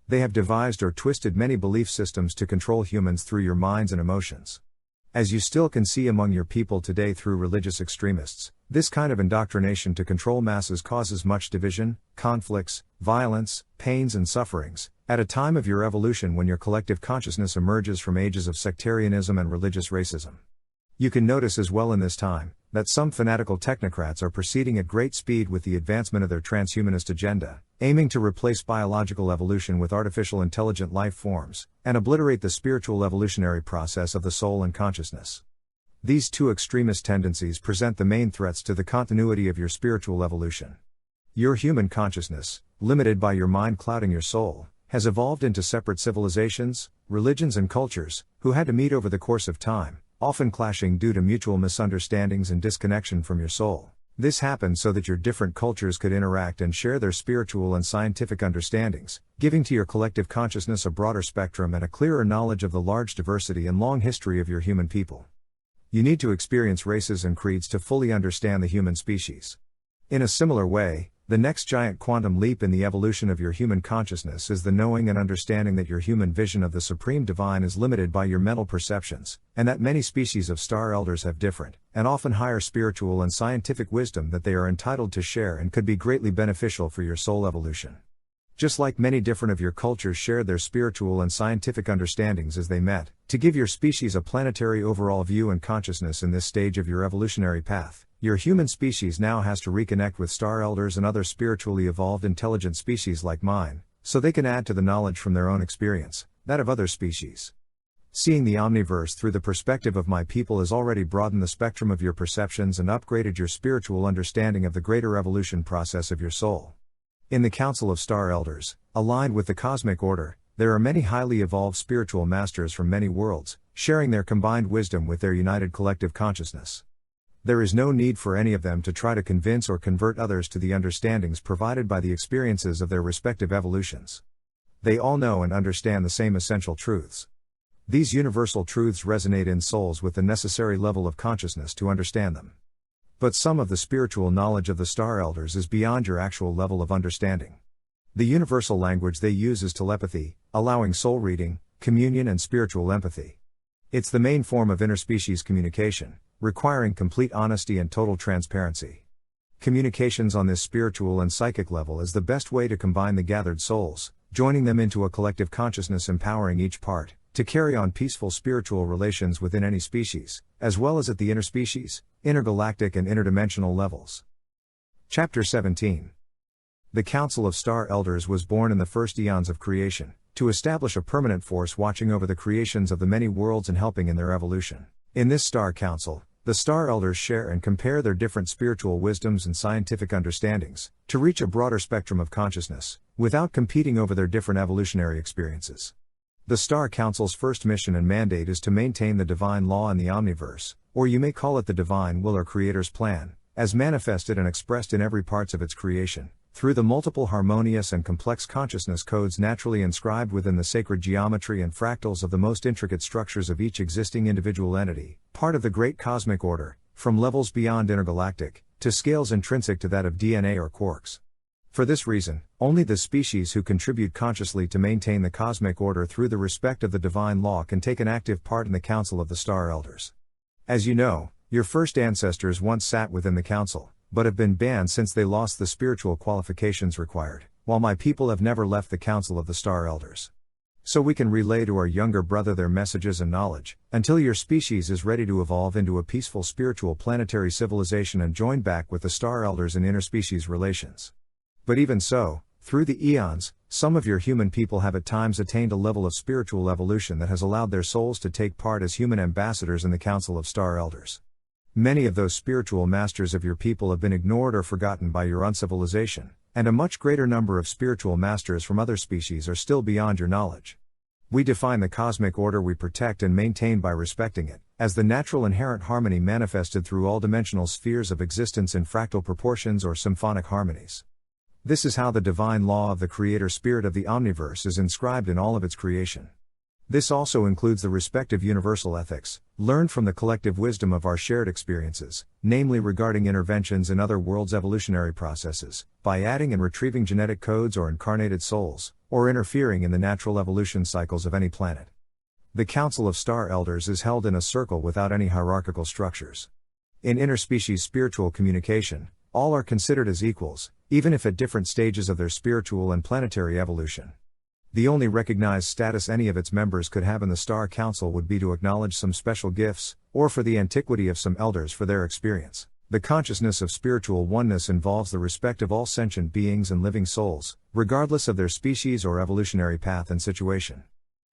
They have devised or twisted many belief systems to control humans through your minds and emotions. As you still can see among your people today through religious extremists, this kind of indoctrination to control masses causes much division, conflicts, violence, pains and sufferings, at a time of your evolution when your collective consciousness emerges from ages of sectarianism and religious racism. You can notice as well in this time, that some fanatical technocrats are proceeding at great speed with the advancement of their transhumanist agenda, aiming to replace biological evolution with artificial intelligent life forms, and obliterate the spiritual evolutionary process of the soul and consciousness. These two extremist tendencies present the main threats to the continuity of your spiritual evolution. Your human consciousness, limited by your mind clouding your soul, has evolved into separate civilizations, religions and cultures, who had to meet over the course of time, often clashing due to mutual misunderstandings and disconnection from your soul. This happened so that your different cultures could interact and share their spiritual and scientific understandings, giving to your collective consciousness a broader spectrum and a clearer knowledge of the large diversity and long history of your human people. You need to experience races and creeds to fully understand the human species. In a similar way, the next giant quantum leap in the evolution of your human consciousness is the knowing and understanding that your human vision of the Supreme Divine is limited by your mental perceptions, and that many species of star elders have different, and often higher spiritual and scientific wisdom that they are entitled to share and could be greatly beneficial for your soul evolution. Just like many different of your cultures shared their spiritual and scientific understandings as they met, to give your species a planetary overall view and consciousness in this stage of your evolutionary path, your human species now has to reconnect with star elders and other spiritually evolved intelligent species like mine, so they can add to the knowledge from their own experience, that of other species. Seeing the omniverse through the perspective of my people has already broadened the spectrum of your perceptions and upgraded your spiritual understanding of the greater evolution process of your soul. In the Council of Star Elders, aligned with the cosmic order, there are many highly evolved spiritual masters from many worlds, sharing their combined wisdom with their united collective consciousness. There is no need for any of them to try to convince or convert others to the understandings provided by the experiences of their respective evolutions. They all know and understand the same essential truths. These universal truths resonate in souls with the necessary level of consciousness to understand them. But some of the spiritual knowledge of the Star Elders is beyond your actual level of understanding. The universal language they use is telepathy, allowing soul reading, communion and spiritual empathy. It's the main form of interspecies communication, requiring complete honesty and total transparency. Communications on this spiritual and psychic level is the best way to combine the gathered souls, joining them into a collective consciousness empowering each part, to carry on peaceful spiritual relations within any species, as well as at the interspecies, intergalactic and interdimensional levels. Chapter 17. The Council of Star Elders was born in the first eons of creation, to establish a permanent force watching over the creations of the many worlds and helping in their evolution. In this Star Council, the Star Elders share and compare their different spiritual wisdoms and scientific understandings, to reach a broader spectrum of consciousness, without competing over their different evolutionary experiences. The Star Council's first mission and mandate is to maintain the divine law in the omniverse, or you may call it the divine will or Creator's plan, as manifested and expressed in every parts of its creation, through the multiple harmonious and complex consciousness codes naturally inscribed within the sacred geometry and fractals of the most intricate structures of each existing individual entity, part of the great cosmic order, from levels beyond intergalactic, to scales intrinsic to that of DNA or quarks. For this reason, only the species who contribute consciously to maintain the cosmic order through the respect of the divine law can take an active part in the Council of the Star Elders. As you know, your first ancestors once sat within the Council, but have been banned since they lost the spiritual qualifications required, while my people have never left the Council of the Star Elders. So we can relay to our younger brother their messages and knowledge, until your species is ready to evolve into a peaceful spiritual planetary civilization and join back with the Star Elders in interspecies relations. But even so, through the eons, some of your human people have at times attained a level of spiritual evolution that has allowed their souls to take part as human ambassadors in the Council of Star Elders. Many of those spiritual masters of your people have been ignored or forgotten by your uncivilization, and a much greater number of spiritual masters from other species are still beyond your knowledge. We define the cosmic order we protect and maintain by respecting it, as the natural inherent harmony manifested through all dimensional spheres of existence in fractal proportions or symphonic harmonies. This is how the divine law of the Creator Spirit of the Omniverse is inscribed in all of its creation. This also includes the respective universal ethics, learned from the collective wisdom of our shared experiences, namely regarding interventions in other worlds' evolutionary processes, by adding and retrieving genetic codes or incarnated souls, or interfering in the natural evolution cycles of any planet. The Council of Star Elders is held in a circle without any hierarchical structures. In interspecies spiritual communication, all are considered as equals, even if at different stages of their spiritual and planetary evolution. The only recognized status any of its members could have in the Star Council would be to acknowledge some special gifts, or for the antiquity of some elders for their experience. The consciousness of spiritual oneness involves the respect of all sentient beings and living souls, regardless of their species or evolutionary path and situation.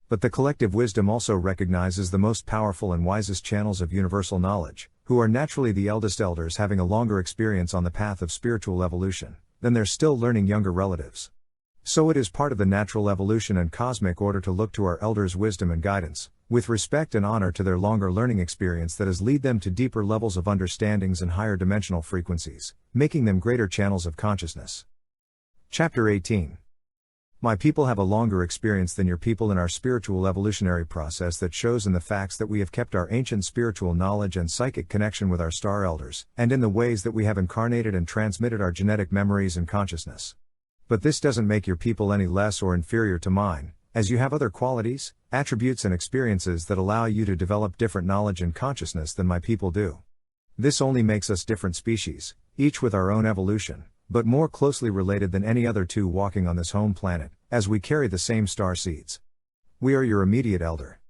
But the collective wisdom also recognizes the most powerful and wisest channels of universal knowledge, who are naturally the eldest elders having a longer experience on the path of spiritual evolution than their still learning younger relatives. So it is part of the natural evolution and cosmic order to look to our elders' wisdom and guidance, with respect and honor to their longer learning experience that has led them to deeper levels of understandings and higher dimensional frequencies, making them greater channels of consciousness. Chapter 18. My people have a longer experience than your people in our spiritual evolutionary process that shows in the facts that we have kept our ancient spiritual knowledge and psychic connection with our Star Elders, and in the ways that we have incarnated and transmitted our genetic memories and consciousness. But this doesn't make your people any less or inferior to mine, as you have other qualities, attributes and experiences that allow you to develop different knowledge and consciousness than my people do. This only makes us different species, each with our own evolution, but more closely related than any other two walking on this home planet, as we carry the same star seeds. We are your immediate elder.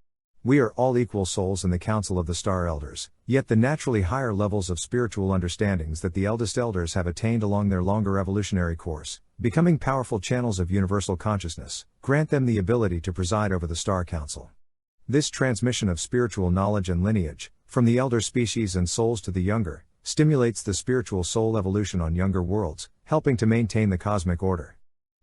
We are all equal souls in the Council of the Star Elders, yet the naturally higher levels of spiritual understandings that the eldest elders have attained along their longer evolutionary course, becoming powerful channels of universal consciousness, grant them the ability to preside over the Star Council. This transmission of spiritual knowledge and lineage, from the elder species and souls to the younger, stimulates the spiritual soul evolution on younger worlds, helping to maintain the cosmic order.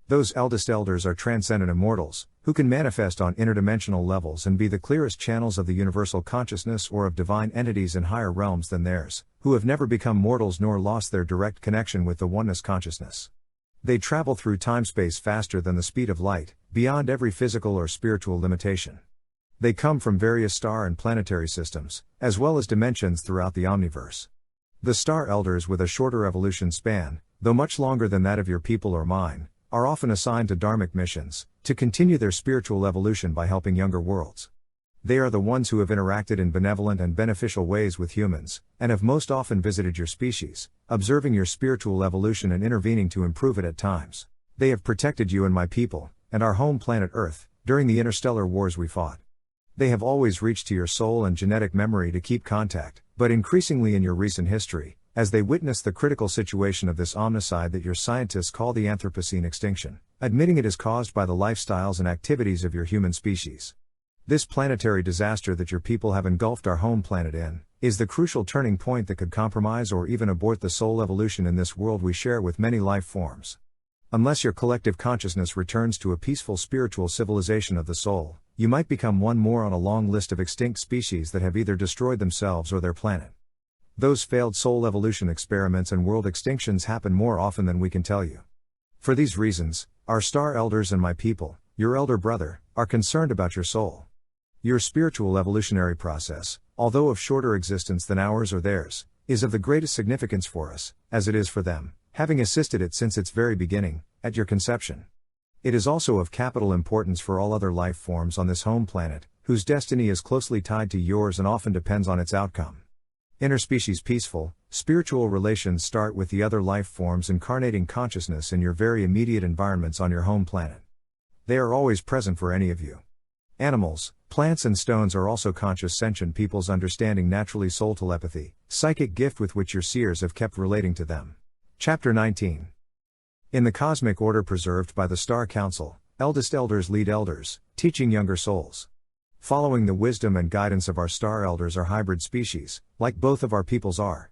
Those eldest elders are transcendent immortals, who can manifest on interdimensional levels and be the clearest channels of the universal consciousness or of divine entities in higher realms than theirs, who have never become mortals nor lost their direct connection with the oneness consciousness. They travel through time-space faster than the speed of light, beyond every physical or spiritual limitation. They come from various star and planetary systems, as well as dimensions throughout the omniverse. The Star Elders with a shorter evolution span, though much longer than that of your people or mine, are often assigned to dharmic missions, to continue their spiritual evolution by helping younger worlds. They are the ones who have interacted in benevolent and beneficial ways with humans, and have most often visited your species, observing your spiritual evolution and intervening to improve it at times. They have protected you and my people, and our home planet Earth, during the interstellar wars we fought. They have always reached to your soul and genetic memory to keep contact, but increasingly in your recent history, as they witness the critical situation of this omnicide that your scientists call the Anthropocene extinction, admitting it is caused by the lifestyles and activities of your human species. This planetary disaster that your people have engulfed our home planet in, is the crucial turning point that could compromise or even abort the soul evolution in this world we share with many life forms. Unless your collective consciousness returns to a peaceful spiritual civilization of the soul, you might become one more on a long list of extinct species that have either destroyed themselves or their planet. Those failed soul evolution experiments and world extinctions happen more often than we can tell you. For these reasons, our star elders and my people, your elder brother, are concerned about your soul. Your spiritual evolutionary process, although of shorter existence than ours or theirs, is of the greatest significance for us, as it is for them, having assisted it since its very beginning, at your conception. It is also of capital importance for all other life forms on this home planet, whose destiny is closely tied to yours and often depends on its outcome. Interspecies peaceful, spiritual relations start with the other life forms incarnating consciousness in your very immediate environments on your home planet. They are always present for any of you. Animals, plants and stones are also conscious sentient peoples understanding naturally soul telepathy, psychic gift with which your seers have kept relating to them. Chapter 19. In the cosmic order preserved by the Star Council, eldest elders lead elders, teaching younger souls. Following the wisdom and guidance of our star elders are hybrid species, like both of our peoples are.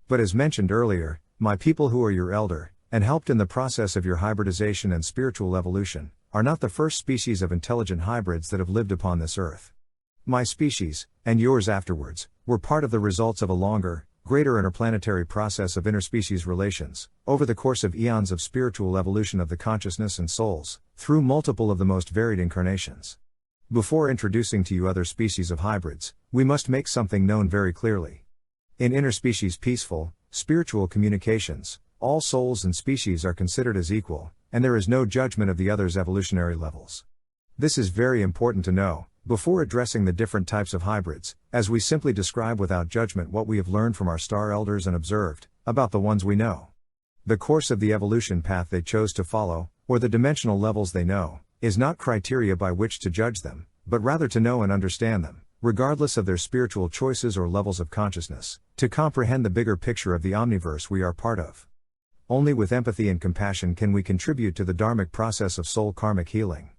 But as mentioned earlier, my people who are your elder, and helped in the process of your hybridization and spiritual evolution, are not the first species of intelligent hybrids that have lived upon this earth. My species, and yours afterwards, were part of the results of a longer, greater interplanetary process of interspecies relations, over the course of eons of spiritual evolution of the consciousness and souls, through multiple of the most varied incarnations. Before introducing to you other species of hybrids, we must make something known very clearly. In interspecies peaceful, spiritual communications, all souls and species are considered as equal, and there is no judgment of the other's evolutionary levels. This is very important to know, before addressing the different types of hybrids, as we simply describe without judgment what we have learned from our star elders and observed, about the ones we know. The course of the evolution path they chose to follow, or the dimensional levels they know, is not criteria by which to judge them, but rather to know and understand them, regardless of their spiritual choices or levels of consciousness, to comprehend the bigger picture of the omniverse we are part of. Only with empathy and compassion can we contribute to the dharmic process of soul karmic healing.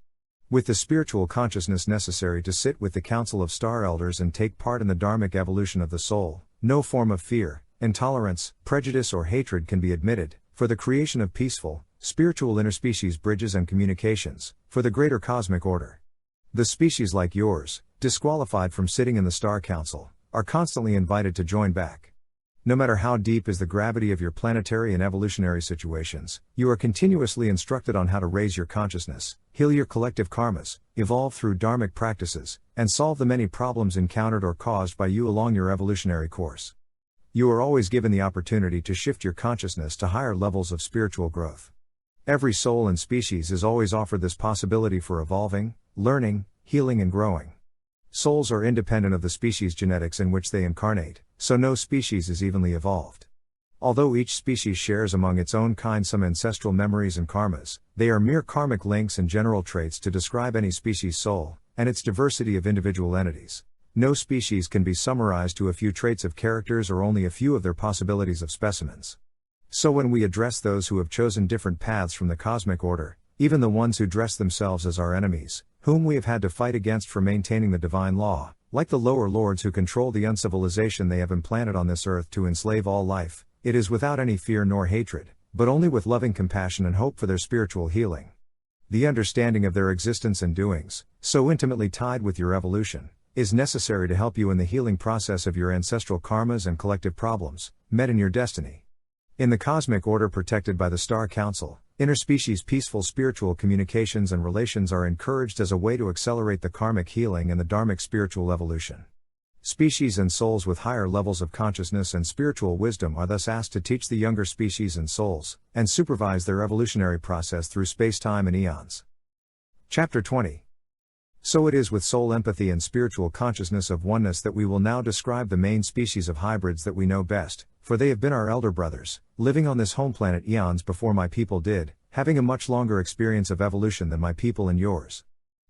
With the spiritual consciousness necessary to sit with the Council of Star Elders and take part in the dharmic evolution of the soul, no form of fear, intolerance, prejudice or hatred can be admitted, for the creation of peaceful, spiritual interspecies bridges and communications, for the greater cosmic order. The species like yours, disqualified from sitting in the Star Council, are constantly invited to join back. No matter how deep is the gravity of your planetary and evolutionary situations, you are continuously instructed on how to raise your consciousness, heal your collective karmas, evolve through dharmic practices, and solve the many problems encountered or caused by you along your evolutionary course. You are always given the opportunity to shift your consciousness to higher levels of spiritual growth. Every soul and species is always offered this possibility for evolving, learning, healing and growing. Souls are independent of the species genetics in which they incarnate, so no species is evenly evolved. Although each species shares among its own kind some ancestral memories and karmas, they are mere karmic links and general traits to describe any species' soul, and its diversity of individual entities. No species can be summarized to a few traits of characters or only a few of their possibilities of specimens. So when we address those who have chosen different paths from the cosmic order, even the ones who dress themselves as our enemies, whom we have had to fight against for maintaining the divine law, like the lower lords who control the uncivilization they have implanted on this earth to enslave all life, it is without any fear nor hatred, but only with loving compassion and hope for their spiritual healing. The understanding of their existence and doings, so intimately tied with your evolution, is necessary to help you in the healing process of your ancestral karmas and collective problems, met in your destiny. In the cosmic order protected by the Star Council, interspecies peaceful spiritual communications and relations are encouraged as a way to accelerate the karmic healing and the dharmic spiritual evolution. Species and souls with higher levels of consciousness and spiritual wisdom are thus asked to teach the younger species and souls, and supervise their evolutionary process through space-time and eons. Chapter 20. So it is with soul empathy and spiritual consciousness of oneness that we will now describe the main species of hybrids that we know best, for they have been our elder brothers, living on this home planet eons before my people did, having a much longer experience of evolution than my people and yours.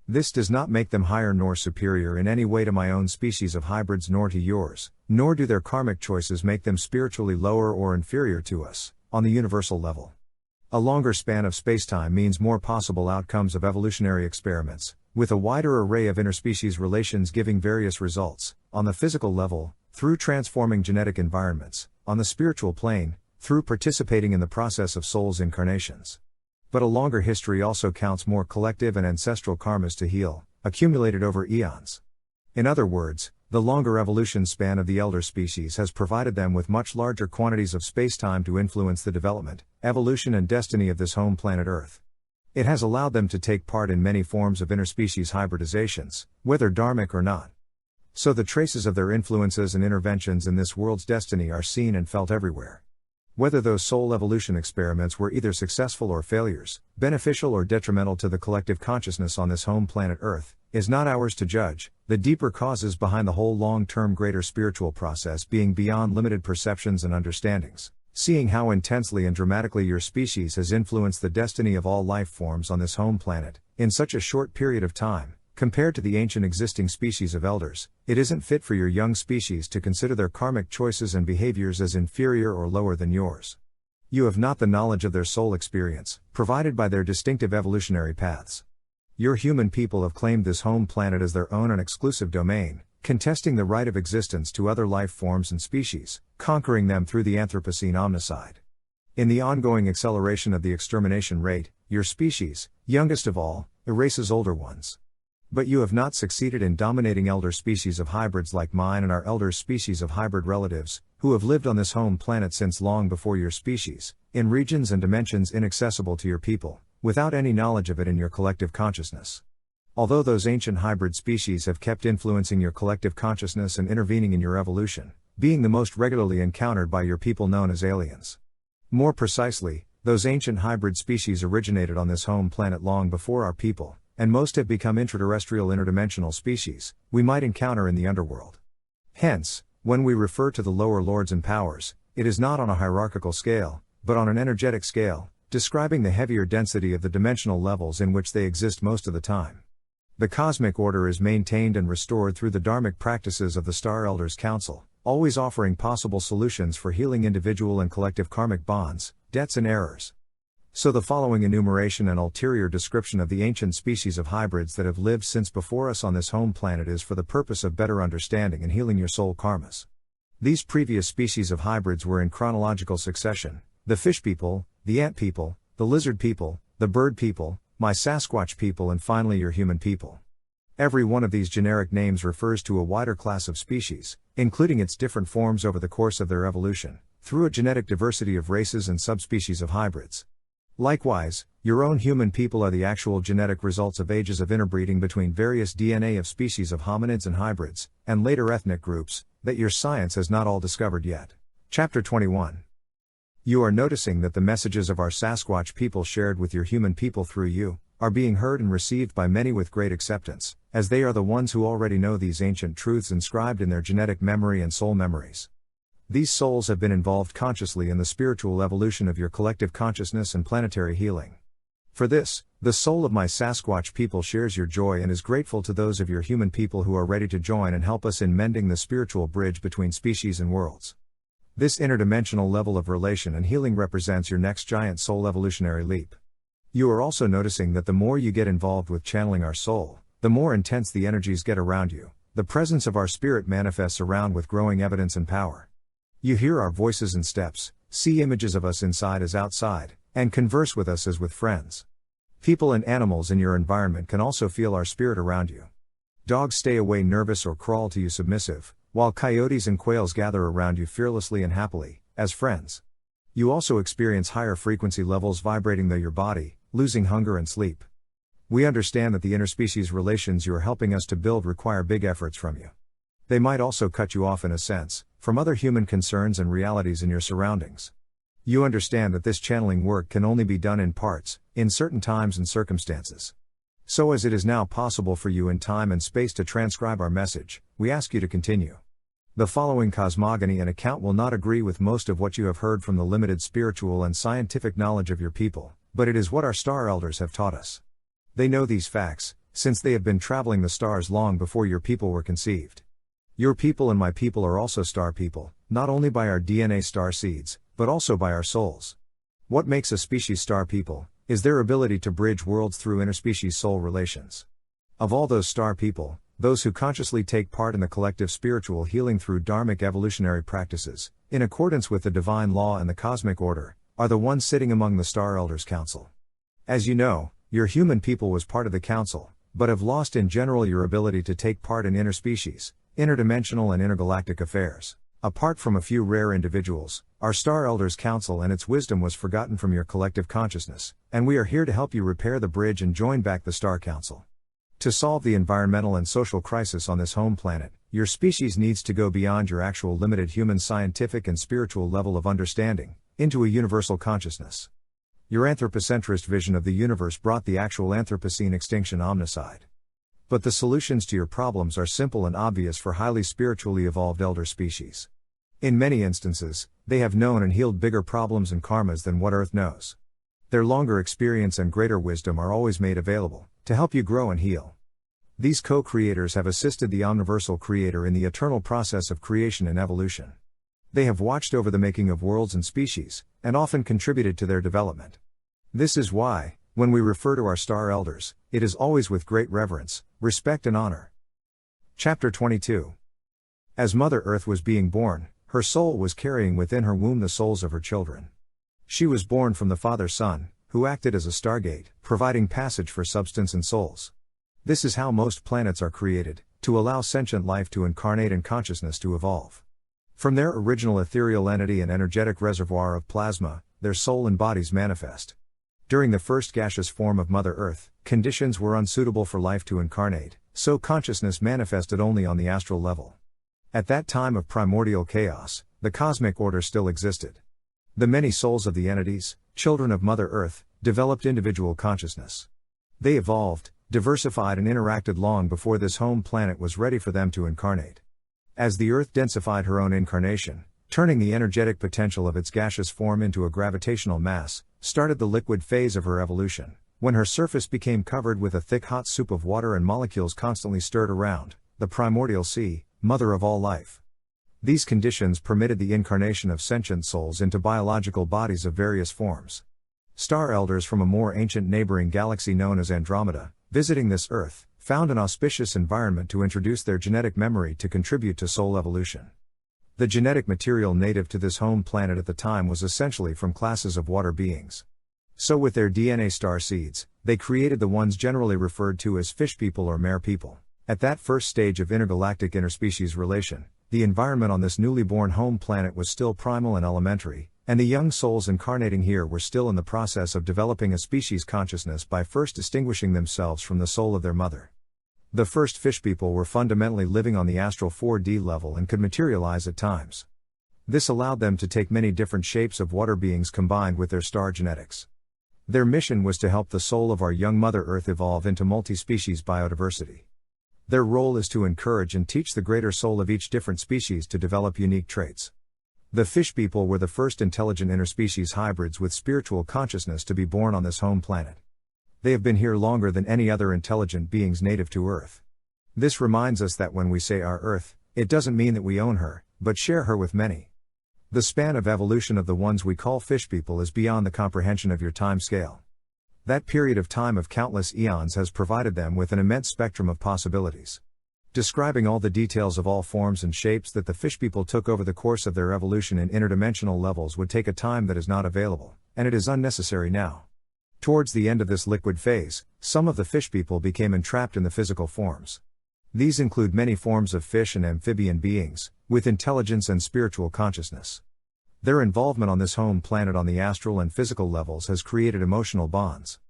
This does not make them higher nor superior in any way to my own species of hybrids nor to yours, nor do their karmic choices make them spiritually lower or inferior to us, on the universal level. A longer span of spacetime means more possible outcomes of evolutionary experiments, with a wider array of interspecies relations giving various results, on the physical level, through transforming genetic environments, on the spiritual plane, through participating in the process of souls' incarnations. But a longer history also counts more collective and ancestral karmas to heal, accumulated over eons. In other words, the longer evolution span of the elder species has provided them with much larger quantities of spacetime to influence the development, evolution and destiny of this home planet Earth. It has allowed them to take part in many forms of interspecies hybridizations, whether dharmic or not. So the traces of their influences and interventions in this world's destiny are seen and felt everywhere. Whether those soul evolution experiments were either successful or failures, beneficial or detrimental to the collective consciousness on this home planet Earth, is not ours to judge, the deeper causes behind the whole long-term greater spiritual process being beyond limited perceptions and understandings. Seeing how intensely and dramatically your species has influenced the destiny of all life forms on this home planet, in such a short period of time, compared to the ancient existing species of elders, it isn't fit for your young species to consider their karmic choices and behaviors as inferior or lower than yours. You have not the knowledge of their soul experience, provided by their distinctive evolutionary paths. Your human people have claimed this home planet as their own and exclusive domain, contesting the right of existence to other life forms and species, conquering them through the Anthropocene omnicide. In the ongoing acceleration of the extermination rate, your species, youngest of all, erases older ones. But you have not succeeded in dominating elder species of hybrids like mine and our elder species of hybrid relatives, who have lived on this home planet since long before your species, in regions and dimensions inaccessible to your people, without any knowledge of it in your collective consciousness. Although those ancient hybrid species have kept influencing your collective consciousness and intervening in your evolution, being the most regularly encountered by your people known as aliens. More precisely, those ancient hybrid species originated on this home planet long before our people, and most have become intraterrestrial interdimensional species we might encounter in the underworld. Hence, when we refer to the lower lords and powers, it is not on a hierarchical scale, but on an energetic scale, describing the heavier density of the dimensional levels in which they exist most of the time. The cosmic order is maintained and restored through the dharmic practices of the Star Elders Council, always offering possible solutions for healing individual and collective karmic bonds, debts and errors. So the following enumeration and ulterior description of the ancient species of hybrids that have lived since before us on this home planet is for the purpose of better understanding and healing your soul karmas. These previous species of hybrids were in chronological succession: the fish people, the ant people, the lizard people, the bird people, my Sasquatch people and finally your human people. Every one of these generic names refers to a wider class of species, including its different forms over the course of their evolution, through a genetic diversity of races and subspecies of hybrids. Likewise, your own human people are the actual genetic results of ages of interbreeding between various DNA of species of hominids and hybrids, and later ethnic groups, that your science has not all discovered yet. Chapter 21. You are noticing that the messages of our Sasquatch people shared with your human people through you, are being heard and received by many with great acceptance, as they are the ones who already know these ancient truths inscribed in their genetic memory and soul memories. These souls have been involved consciously in the spiritual evolution of your collective consciousness and planetary healing. For this, the soul of my Sasquatch people shares your joy and is grateful to those of your human people who are ready to join and help us in mending the spiritual bridge between species and worlds. This interdimensional level of relation and healing represents your next giant soul evolutionary leap. You are also noticing that the more you get involved with channeling our soul, the more intense the energies get around you. The presence of our spirit manifests around with growing evidence and power. You hear our voices and steps, see images of us inside as outside, and converse with us as with friends. People and animals in your environment can also feel our spirit around you. Dogs stay away nervous or crawl to you submissive, while coyotes and quails gather around you fearlessly and happily, as friends. You also experience higher frequency levels vibrating through your body, losing hunger and sleep. We understand that the interspecies relations you are helping us to build require big efforts from you. They might also cut you off in a sense, from other human concerns and realities in your surroundings. You understand that this channeling work can only be done in parts, in certain times and circumstances. So as it is now possible for you in time and space to transcribe our message, we ask you to continue. The following cosmogony and account will not agree with most of what you have heard from the limited spiritual and scientific knowledge of your people, but it is what our star elders have taught us. They know these facts, since they have been traveling the stars long before your people were conceived. Your people and my people are also star people, not only by our DNA star seeds, but also by our souls. What makes a species star people is their ability to bridge worlds through interspecies soul relations. Of all those star people, those who consciously take part in the collective spiritual healing through dharmic evolutionary practices, in accordance with the divine law and the cosmic order, are the ones sitting among the Star Elders Council. As you know, your human people was part of the council, but have lost in general your ability to take part in interspecies, interdimensional and intergalactic affairs. Apart from a few rare individuals, our Star Elders Council and its wisdom was forgotten from your collective consciousness, and we are here to help you repair the bridge and join back the Star Council. To solve the environmental and social crisis on this home planet, your species needs to go beyond your actual limited human scientific and spiritual level of understanding, into a universal consciousness. Your anthropocentrist vision of the universe brought the actual Anthropocene extinction omnicide. But the solutions to your problems are simple and obvious for highly spiritually evolved elder species. In many instances, they have known and healed bigger problems and karmas than what Earth knows. Their longer experience and greater wisdom are always made available, to help you grow and heal. These co-creators have assisted the omniversal creator in the eternal process of creation and evolution. They have watched over the making of worlds and species, and often contributed to their development. This is why, when we refer to our Star Elders, it is always with great reverence, respect and honor. Chapter 22. As Mother Earth was being born, her soul was carrying within her womb the souls of her children. She was born from the Father Sun, who acted as a stargate, providing passage for substance and souls. This is how most planets are created, to allow sentient life to incarnate and consciousness to evolve. From their original ethereal entity and energetic reservoir of plasma, their soul and bodies manifest. During the first gaseous form of Mother Earth, conditions were unsuitable for life to incarnate, so consciousness manifested only on the astral level. At that time of primordial chaos, the cosmic order still existed. The many souls of the entities, children of Mother Earth, developed individual consciousness. They evolved, diversified and interacted long before this home planet was ready for them to incarnate. As the Earth densified her own incarnation, turning the energetic potential of its gaseous form into a gravitational mass, started the liquid phase of her evolution, when her surface became covered with a thick hot soup of water and molecules constantly stirred around, the primordial sea, mother of all life. These conditions permitted the incarnation of sentient souls into biological bodies of various forms. Star Elders from a more ancient neighboring galaxy known as Andromeda, visiting this Earth, found an auspicious environment to introduce their genetic memory to contribute to soul evolution. The genetic material native to this home planet at the time was essentially from classes of water beings. So with their DNA star seeds, they created the ones generally referred to as fish people or mare people. At that first stage of intergalactic interspecies relation, the environment on this newly born home planet was still primal and elementary, and the young souls incarnating here were still in the process of developing a species consciousness by first distinguishing themselves from the soul of their mother. The first fish people were fundamentally living on the astral 4D level and could materialize at times. This allowed them to take many different shapes of water beings combined with their star genetics. Their mission was to help the soul of our young Mother Earth evolve into multi-species biodiversity. Their role is to encourage and teach the greater soul of each different species to develop unique traits. The fish people were the first intelligent interspecies hybrids with spiritual consciousness to be born on this home planet. They have been here longer than any other intelligent beings native to Earth. This reminds us that when we say our Earth, it doesn't mean that we own her, but share her with many. The span of evolution of the ones we call fish people is beyond the comprehension of your time scale. That period of time of countless eons has provided them with an immense spectrum of possibilities. Describing all the details of all forms and shapes that the fish people took over the course of their evolution in interdimensional levels would take a time that is not available, and it is unnecessary now. Towards the end of this liquid phase, some of the fish people became entrapped in the physical forms. These include many forms of fish and amphibian beings, with intelligence and spiritual consciousness. Their involvement on this home planet on the astral and physical levels has created emotional bonds.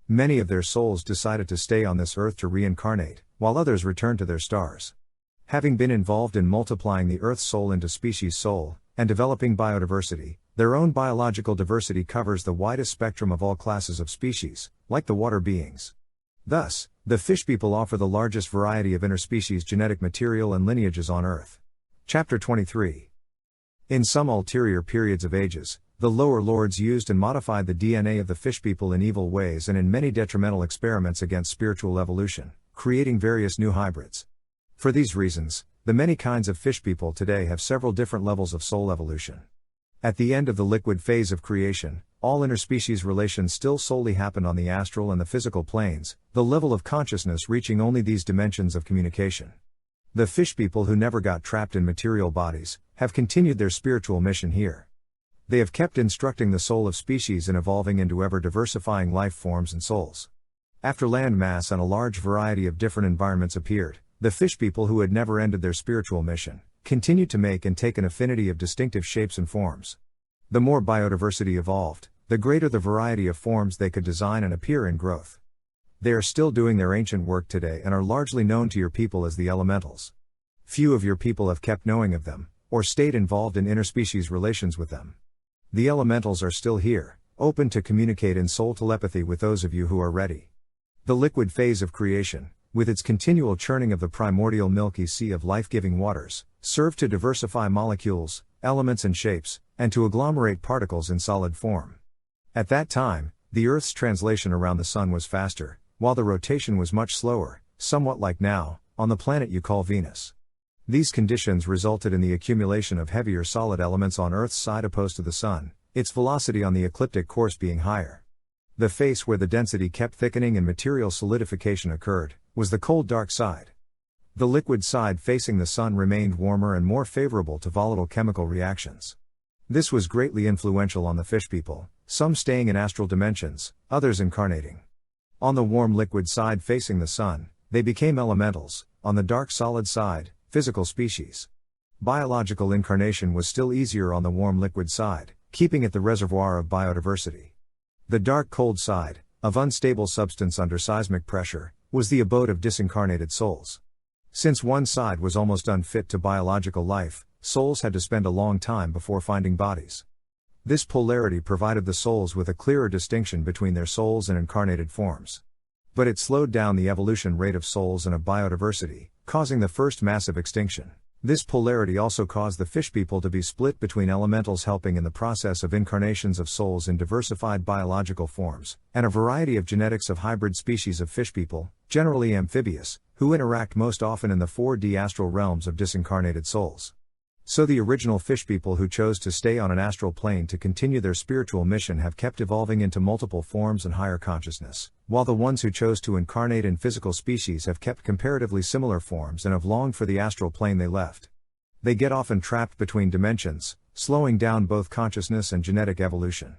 Many of their souls decided to stay on this Earth to reincarnate, while others returned to their stars. Having been involved in multiplying the Earth's soul into species soul, and developing biodiversity, their own biological diversity covers the widest spectrum of all classes of species, like the water beings. Thus, the fish people offer the largest variety of interspecies genetic material and lineages on Earth. Chapter 23. In some ulterior periods of ages, the lower lords used and modified the DNA of the fish people in evil ways and in many detrimental experiments against spiritual evolution, creating various new hybrids. For these reasons, the many kinds of fish people today have several different levels of soul evolution. At the end of the liquid phase of creation, all interspecies relations still solely happened on the astral and the physical planes, the level of consciousness reaching only these dimensions of communication. The fish people who never got trapped in material bodies, have continued their spiritual mission here. They have kept instructing the soul of species in evolving into ever-diversifying life forms and souls. After land mass and a large variety of different environments appeared, the fish people who had never ended their spiritual mission, continued to make and take an affinity of distinctive shapes and forms. The more biodiversity evolved, the greater the variety of forms they could design and appear in growth. They are still doing their ancient work today and are largely known to your people as the elementals. Few of your people have kept knowing of them, or stayed involved in interspecies relations with them. The elementals are still here, open to communicate in soul telepathy with those of you who are ready. The liquid phase of creation, with its continual churning of the primordial milky sea of life-giving waters, served to diversify molecules, elements and shapes, and to agglomerate particles in solid form. At that time, the Earth's translation around the Sun was faster, while the rotation was much slower, somewhat like now, on the planet you call Venus. These conditions resulted in the accumulation of heavier solid elements on Earth's side opposed to the Sun, its velocity on the ecliptic course being higher. The face where the density kept thickening and material solidification occurred, was the cold dark side. The liquid side facing the Sun remained warmer and more favorable to volatile chemical reactions. This was greatly influential on the fish people, some staying in astral dimensions, others incarnating. On the warm liquid side facing the Sun, they became elementals, on the dark solid side, physical species. Biological incarnation was still easier on the warm liquid side, keeping it the reservoir of biodiversity. The dark cold side, of unstable substance under seismic pressure, was the abode of disincarnated souls. Since one side was almost unfit to biological life, souls had to spend a long time before finding bodies. This polarity provided the souls with a clearer distinction between their souls and incarnated forms. But it slowed down the evolution rate of souls and of biodiversity, causing the first massive extinction. This polarity also caused the fish people to be split between elementals helping in the process of incarnations of souls in diversified biological forms, and a variety of genetics of hybrid species of fish people, generally amphibious, who interact most often in the 4D astral realms of disincarnated souls. So the original fish people who chose to stay on an astral plane to continue their spiritual mission have kept evolving into multiple forms and higher consciousness, while the ones who chose to incarnate in physical species have kept comparatively similar forms and have longed for the astral plane they left. They get often trapped between dimensions, slowing down both consciousness and genetic evolution.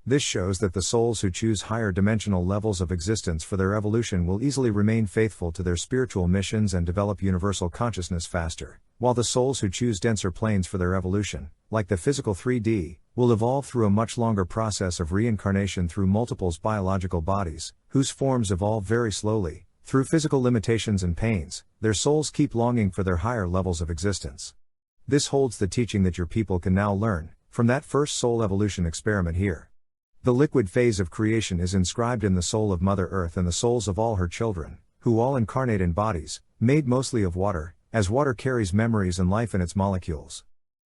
This shows that the souls who choose higher dimensional levels of existence for their evolution will easily remain faithful to their spiritual missions and develop universal consciousness faster, while the souls who choose denser planes for their evolution, like the physical 3D, will evolve through a much longer process of reincarnation through multiples biological bodies, whose forms evolve very slowly. Through physical limitations and pains, their souls keep longing for their higher levels of existence. This holds the teaching that your people can now learn, from that first soul evolution experiment here. The liquid phase of creation is inscribed in the soul of Mother Earth and the souls of all her children, who all incarnate in bodies, made mostly of water, as water carries memories and life in its molecules.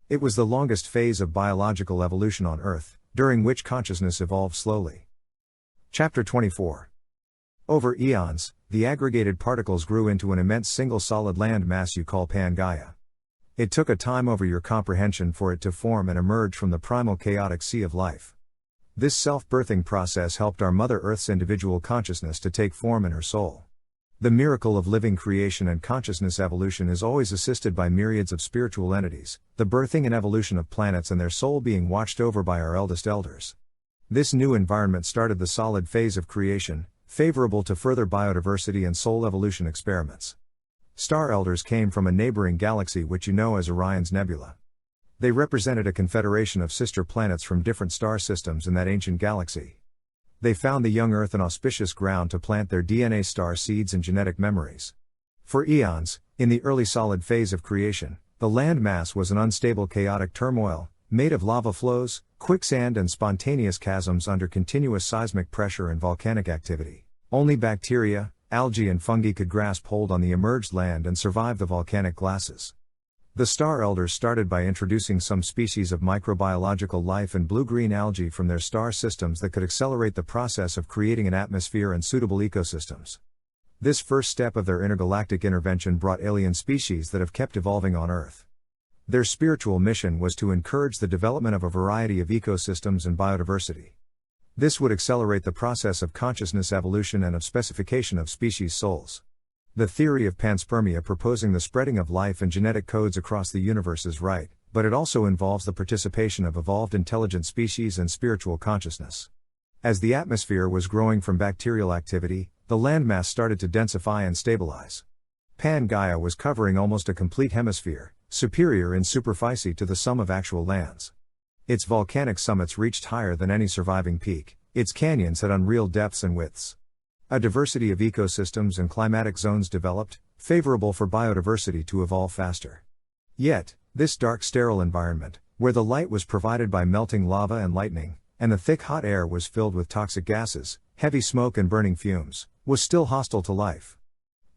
It was the longest phase of biological evolution on Earth, during which consciousness evolved slowly. Chapter 24. Over eons, the aggregated particles grew into an immense single solid land mass you call Pangaea. It took a time over your comprehension for it to form and emerge from the primal chaotic sea of life. This self-birthing process helped our Mother Earth's individual consciousness to take form in her soul. The miracle of living creation and consciousness evolution is always assisted by myriads of spiritual entities, the birthing and evolution of planets and their soul being watched over by our eldest elders. This new environment started the solid phase of creation, favorable to further biodiversity and soul evolution experiments. Star elders came from a neighboring galaxy which you know as Orion's Nebula. They represented a confederation of sister planets from different star systems in that ancient galaxy. They found the young Earth an auspicious ground to plant their DNA star seeds and genetic memories. For eons, in the early solid phase of creation, the land mass was an unstable chaotic turmoil, made of lava flows, quicksand and spontaneous chasms under continuous seismic pressure and volcanic activity. Only bacteria, algae and fungi could grasp hold on the emerged land and survive the volcanic glasses. The Star Elders started by introducing some species of microbiological life and blue-green algae from their star systems that could accelerate the process of creating an atmosphere and suitable ecosystems. This first step of their intergalactic intervention brought alien species that have kept evolving on Earth. Their spiritual mission was to encourage the development of a variety of ecosystems and biodiversity. This would accelerate the process of consciousness evolution and of specification of species souls. The theory of panspermia proposing the spreading of life and genetic codes across the universe is right, but it also involves the participation of evolved intelligent species and spiritual consciousness. As the atmosphere was growing from bacterial activity, the landmass started to densify and stabilize. Pangaea was covering almost a complete hemisphere, superior in superficie to the sum of actual lands. Its volcanic summits reached higher than any surviving peak, its canyons had unreal depths and widths. A diversity of ecosystems and climatic zones developed, favorable for biodiversity to evolve faster. Yet, this dark sterile environment, where the light was provided by melting lava and lightning, and the thick hot air was filled with toxic gases, heavy smoke and burning fumes, was still hostile to life.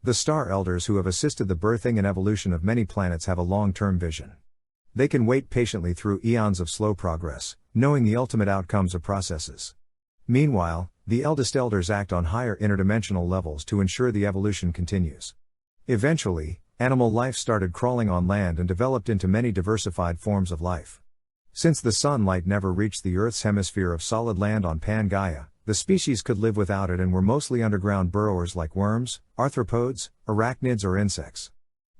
The Star Elders who have assisted the birthing and evolution of many planets have a long-term vision. They can wait patiently through eons of slow progress, knowing the ultimate outcomes of processes. Meanwhile, the eldest Elders act on higher interdimensional levels to ensure the evolution continues. Eventually, animal life started crawling on land and developed into many diversified forms of life. Since the sunlight never reached the Earth's hemisphere of solid land on Pangaea, the species could live without it and were mostly underground burrowers like worms, arthropods, arachnids or insects.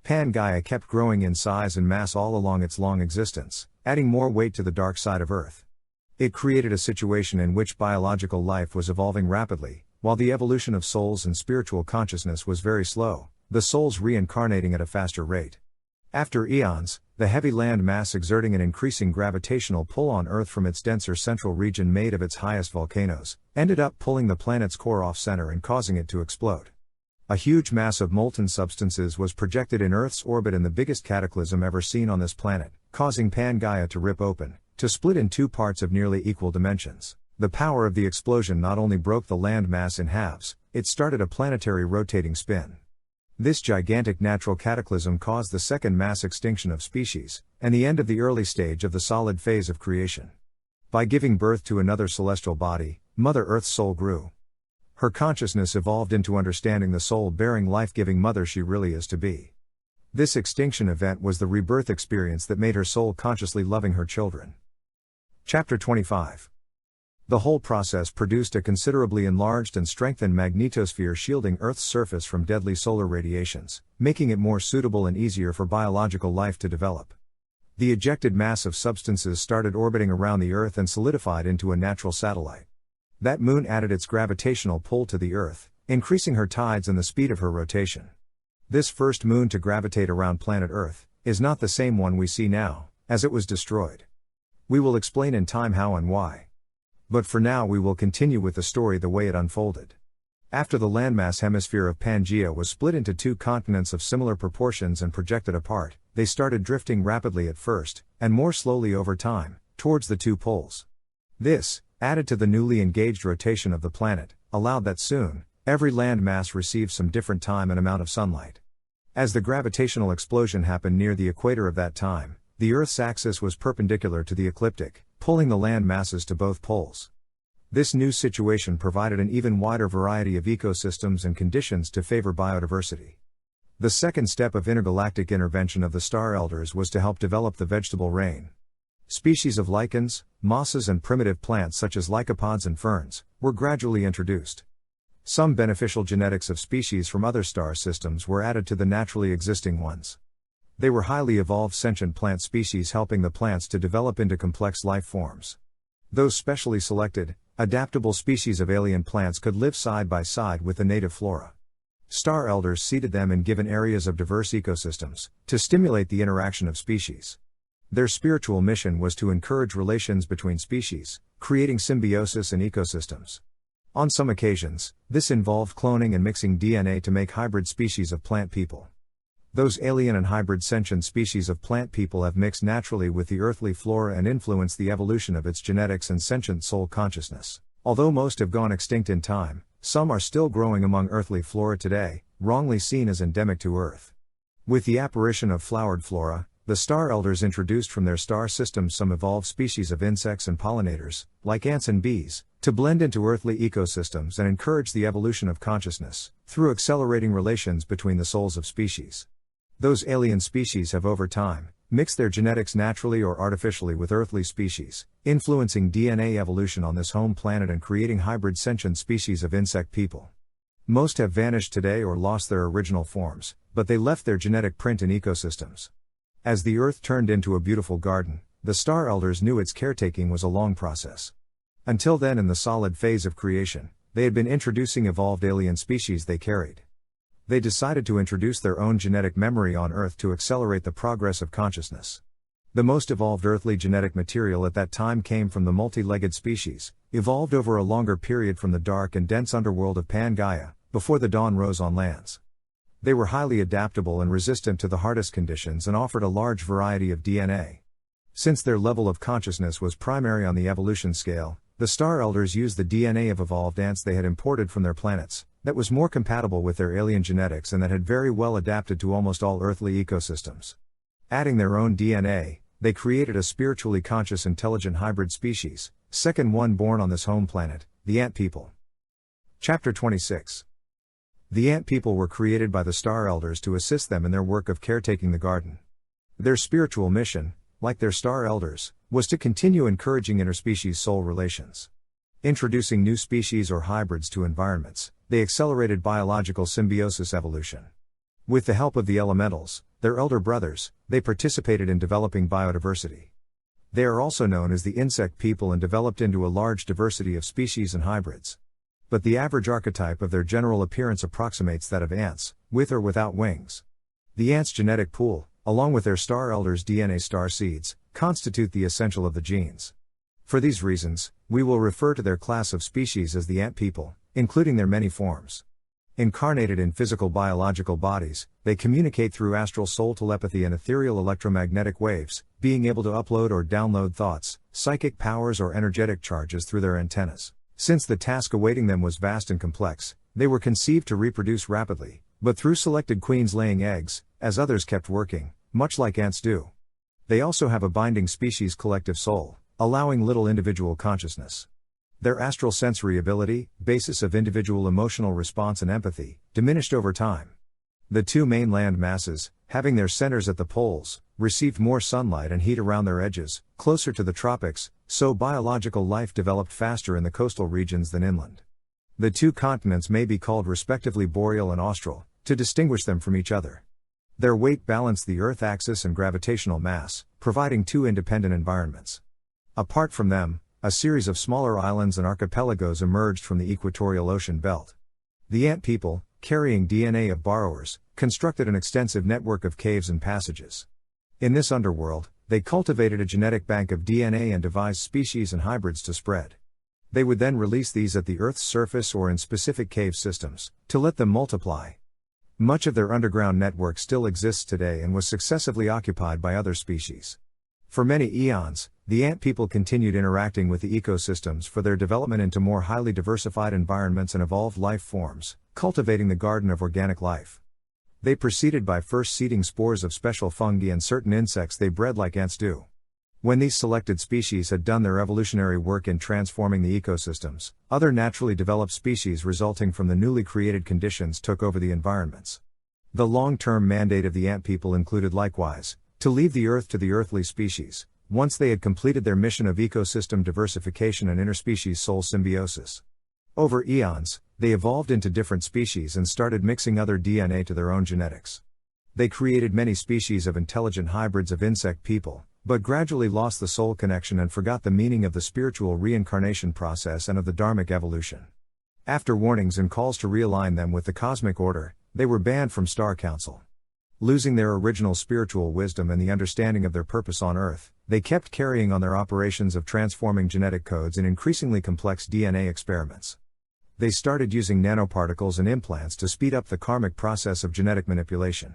Pangaea kept growing in size and mass all along its long existence, adding more weight to the dark side of Earth. It created a situation in which biological life was evolving rapidly, while the evolution of souls and spiritual consciousness was very slow, the souls reincarnating at a faster rate. After eons, the heavy land mass exerting an increasing gravitational pull on Earth from its denser central region made of its highest volcanoes, ended up pulling the planet's core off-center and causing it to explode. A huge mass of molten substances was projected in Earth's orbit in the biggest cataclysm ever seen on this planet, causing Pangaea to rip open, to split in two parts of nearly equal dimensions. The power of the explosion not only broke the land mass in halves, it started a planetary rotating spin. This gigantic natural cataclysm caused the second mass extinction of species, and the end of the early stage of the solid phase of creation. By giving birth to another celestial body, Mother Earth's soul grew. Her consciousness evolved into understanding the soul-bearing life-giving mother she really is to be. This extinction event was the rebirth experience that made her soul consciously loving her children. Chapter 25. The whole process produced a considerably enlarged and strengthened magnetosphere shielding Earth's surface from deadly solar radiations, making it more suitable and easier for biological life to develop. The ejected mass of substances started orbiting around the Earth and solidified into a natural satellite. That moon added its gravitational pull to the Earth, increasing her tides and the speed of her rotation. This first moon to gravitate around planet Earth is not the same one we see now, as it was destroyed. We will explain in time how and why. But for now we will continue with the story the way it unfolded. After the landmass hemisphere of Pangaea was split into two continents of similar proportions and projected apart, they started drifting rapidly at first, and more slowly over time, towards the two poles. This, added to the newly engaged rotation of the planet, allowed that soon, every land mass received some different time and amount of sunlight. As the gravitational explosion happened near the equator of that time, the Earth's axis was perpendicular to the ecliptic, pulling the land masses to both poles. This new situation provided an even wider variety of ecosystems and conditions to favor biodiversity. The second step of intergalactic intervention of the Star Elders was to help develop the vegetable rain. Species of lichens, mosses and primitive plants such as lycopods and ferns were gradually introduced. Some beneficial genetics of species from other star systems were added to the naturally existing ones. They were highly evolved sentient plant species helping the plants to develop into complex life forms. Those specially selected, adaptable species of alien plants could live side by side with the native flora. Star Elders seeded them in given areas of diverse ecosystems, to stimulate the interaction of species. Their spiritual mission was to encourage relations between species, creating symbiosis in ecosystems. On some occasions, this involved cloning and mixing DNA to make hybrid species of plant people. Those alien and hybrid sentient species of plant people have mixed naturally with the earthly flora and influenced the evolution of its genetics and sentient soul consciousness. Although most have gone extinct in time, some are still growing among earthly flora today, wrongly seen as endemic to Earth. With the apparition of flowered flora, the Star Elders introduced from their star systems some evolved species of insects and pollinators, like ants and bees, to blend into earthly ecosystems and encourage the evolution of consciousness, through accelerating relations between the souls of species. Those alien species have over time mixed their genetics naturally or artificially with earthly species, influencing DNA evolution on this home planet and creating hybrid sentient species of insect people. Most have vanished today or lost their original forms, but they left their genetic print in ecosystems. As the Earth turned into a beautiful garden, the Star Elders knew its caretaking was a long process. Until then, in the solid phase of creation, they had been introducing evolved alien species they carried. They decided to introduce their own genetic memory on Earth to accelerate the progress of consciousness. The most evolved earthly genetic material at that time came from the multi-legged species, evolved over a longer period from the dark and dense underworld of Pangaea, before the dawn rose on lands. They were highly adaptable and resistant to the hardest conditions and offered a large variety of DNA. Since their level of consciousness was primary on the evolution scale, the Star Elders used the DNA of evolved ants they had imported from their planets, that was more compatible with their alien genetics and that had very well adapted to almost all earthly ecosystems. Adding their own DNA, they created a spiritually conscious intelligent hybrid species, second one born on this home planet, the Ant People. Chapter 26. The Ant People were created by the Star Elders to assist them in their work of caretaking the garden. Their spiritual mission, like their Star Elders, was to continue encouraging interspecies soul relations. Introducing new species or hybrids to environments, they accelerated biological symbiosis evolution. With the help of the elementals, their elder brothers, they participated in developing biodiversity. They are also known as the insect people and developed into a large diversity of species and hybrids. But the average archetype of their general appearance approximates that of ants, with or without wings. The ants' genetic pool, along with their Star Elders' DNA star seeds, constitute the essential of the genes. For these reasons, we will refer to their class of species as the Ant People, including their many forms. Incarnated in physical biological bodies, they communicate through astral soul telepathy and ethereal electromagnetic waves, being able to upload or download thoughts, psychic powers or energetic charges through their antennas. Since the task awaiting them was vast and complex, they were conceived to reproduce rapidly, but through selected queens laying eggs, as others kept working, much like ants do. They also have a binding species collective soul, allowing little individual consciousness. Their astral sensory ability, basis of individual emotional response and empathy, diminished over time. The two main land masses, having their centers at the poles, received more sunlight and heat around their edges, closer to the tropics, so biological life developed faster in the coastal regions than inland. The two continents may be called respectively boreal and austral, to distinguish them from each other. Their weight balanced the Earth axis and gravitational mass, providing two independent environments. Apart from them, a series of smaller islands and archipelagos emerged from the equatorial ocean belt. The Ant People, carrying DNA of borrowers, constructed an extensive network of caves and passages. In this underworld, they cultivated a genetic bank of DNA and devised species and hybrids to spread. They would then release these at the Earth's surface or in specific cave systems, to let them multiply. Much of their underground network still exists today and was successively occupied by other species. For many eons, the Ant People continued interacting with the ecosystems for their development into more highly diversified environments and evolved life forms, cultivating the garden of organic life. They proceeded by first seeding spores of special fungi and certain insects they bred like ants do. When these selected species had done their evolutionary work in transforming the ecosystems, other naturally developed species resulting from the newly created conditions took over the environments. The long-term mandate of the Ant People included likewise, to leave the Earth to the earthly species, once they had completed their mission of ecosystem diversification and interspecies soul symbiosis. Over eons, they evolved into different species and started mixing other DNA to their own genetics. They created many species of intelligent hybrids of insect people, but gradually lost the soul connection and forgot the meaning of the spiritual reincarnation process and of the dharmic evolution. After warnings and calls to realign them with the cosmic order, they were banned from Star Council. Losing their original spiritual wisdom and the understanding of their purpose on Earth, they kept carrying on their operations of transforming genetic codes in increasingly complex DNA experiments. They started using nanoparticles and implants to speed up the karmic process of genetic manipulation.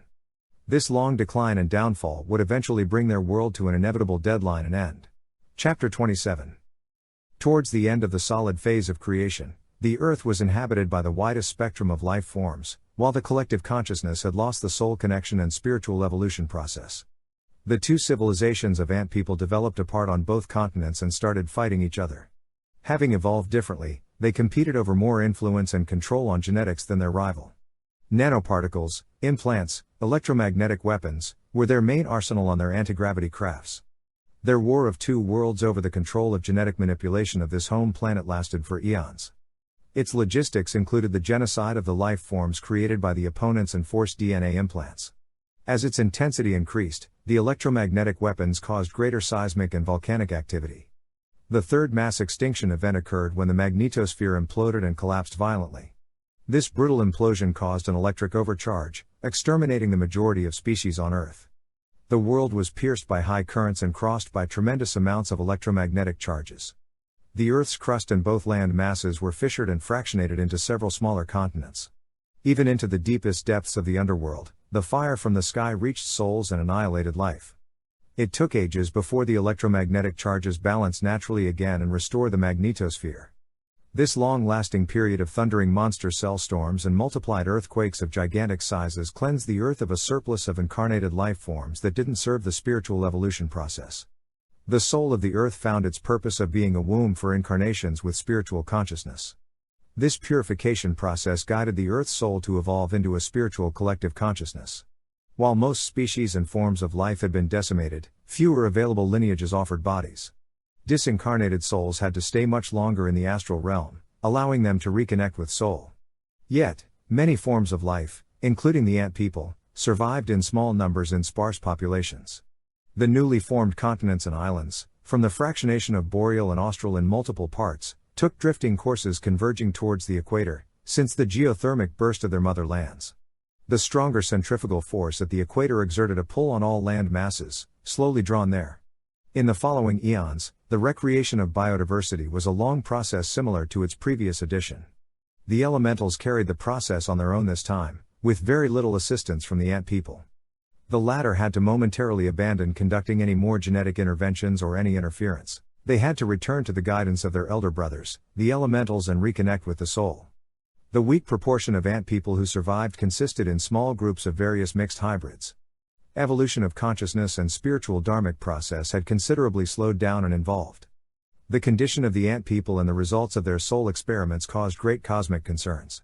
This long decline and downfall would eventually bring their world to an inevitable deadline and end. Chapter 27. Towards the end of the solid phase of creation, the Earth was inhabited by the widest spectrum of life forms, while the collective consciousness had lost the soul connection and spiritual evolution process. The two civilizations of Ant People developed apart on both continents and started fighting each other. Having evolved differently, they competed over more influence and control on genetics than their rival. Nanoparticles, implants, Electromagnetic weapons were their main arsenal on their anti-gravity crafts. Their war of two worlds over the control of genetic manipulation of this home planet lasted for eons. Its logistics included the genocide of the life forms created by the opponents and forced DNA implants. As its intensity increased, the electromagnetic weapons caused greater seismic and volcanic activity. The third mass extinction event occurred when the magnetosphere imploded and collapsed violently. This brutal implosion caused an electric overcharge, exterminating the majority of species on Earth. The world was pierced by high currents and crossed by tremendous amounts of electromagnetic charges. The Earth's crust and both land masses were fissured and fractionated into several smaller continents. Even into the deepest depths of the underworld, the fire from the sky reached souls and annihilated life. It took ages before the electromagnetic charges balanced naturally again and restored the magnetosphere. This long-lasting period of thundering monster cell storms and multiplied earthquakes of gigantic sizes cleansed the Earth of a surplus of incarnated life forms that didn't serve the spiritual evolution process. The soul of the Earth found its purpose of being a womb for incarnations with spiritual consciousness. This purification process guided the Earth's soul to evolve into a spiritual collective consciousness. While most species and forms of life had been decimated, fewer available lineages offered bodies. Disincarnated souls had to stay much longer in the astral realm, allowing them to reconnect with soul. Yet, many forms of life, including the ant people, survived in small numbers in sparse populations. The newly formed continents and islands, from the fractionation of boreal and austral in multiple parts, took drifting courses converging towards the equator, since the geothermic burst of their mother lands. The stronger centrifugal force at the equator exerted a pull on all land masses, slowly drawn there. In the following eons, the recreation of biodiversity was a long process similar to its previous edition. The elementals carried the process on their own this time, with very little assistance from the ant people. The latter had to momentarily abandon conducting any more genetic interventions or any interference. They had to return to the guidance of their elder brothers, the elementals, and reconnect with the soul. The weak proportion of ant people who survived consisted in small groups of various mixed hybrids. Evolution of consciousness and spiritual dharmic process had considerably slowed down and involved. The condition of the ant people and the results of their soul experiments caused great cosmic concerns.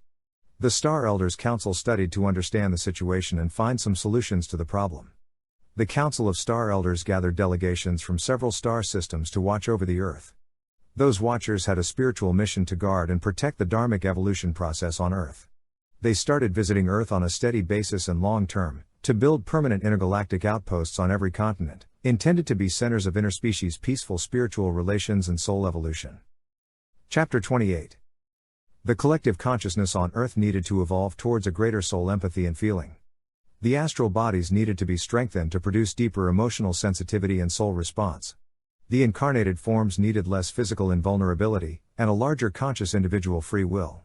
The Star Elders Council studied to understand the situation and find some solutions to the problem. The Council of Star Elders gathered delegations from several star systems to watch over the Earth. Those watchers had a spiritual mission to guard and protect the dharmic evolution process on Earth. They started visiting Earth on a steady basis and long-term, to build permanent intergalactic outposts on every continent, intended to be centers of interspecies peaceful spiritual relations and soul evolution. Chapter 28. The collective consciousness on Earth needed to evolve towards a greater soul empathy and feeling. The astral bodies needed to be strengthened to produce deeper emotional sensitivity and soul response. The incarnated forms needed less physical invulnerability, and a larger conscious individual free will.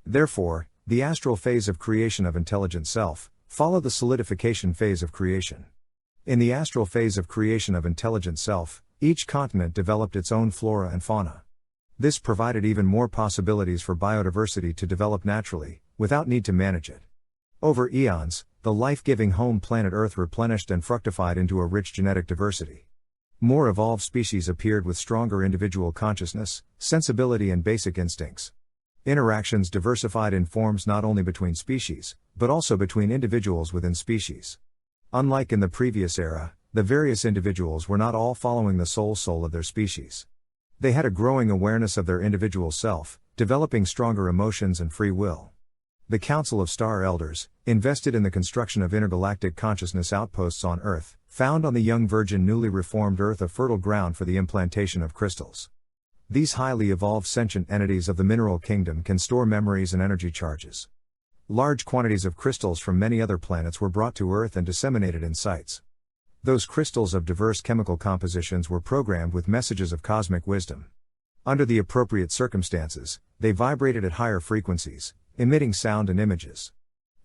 Therefore, the astral phase of creation of intelligent self followed the solidification phase of creation. In the astral phase of creation of intelligent self, each continent developed its own flora and fauna. This provided even more possibilities for biodiversity to develop naturally, without need to manage it. Over eons, the life-giving home planet Earth replenished and fructified into a rich genetic diversity. More evolved species appeared with stronger individual consciousness, sensibility, and basic instincts. Interactions diversified in forms not only between species, but also between individuals within species. Unlike in the previous era, the various individuals were not all following the soul of their species. They had a growing awareness of their individual self, developing stronger emotions and free will. The Council of Star Elders, invested in the construction of intergalactic consciousness outposts on Earth, found on the young virgin newly reformed Earth a fertile ground for the implantation of crystals. These highly evolved sentient entities of the mineral kingdom can store memories and energy charges. Large quantities of crystals from many other planets were brought to Earth and disseminated in sites. Those crystals of diverse chemical compositions were programmed with messages of cosmic wisdom. Under the appropriate circumstances, they vibrated at higher frequencies, emitting sound and images.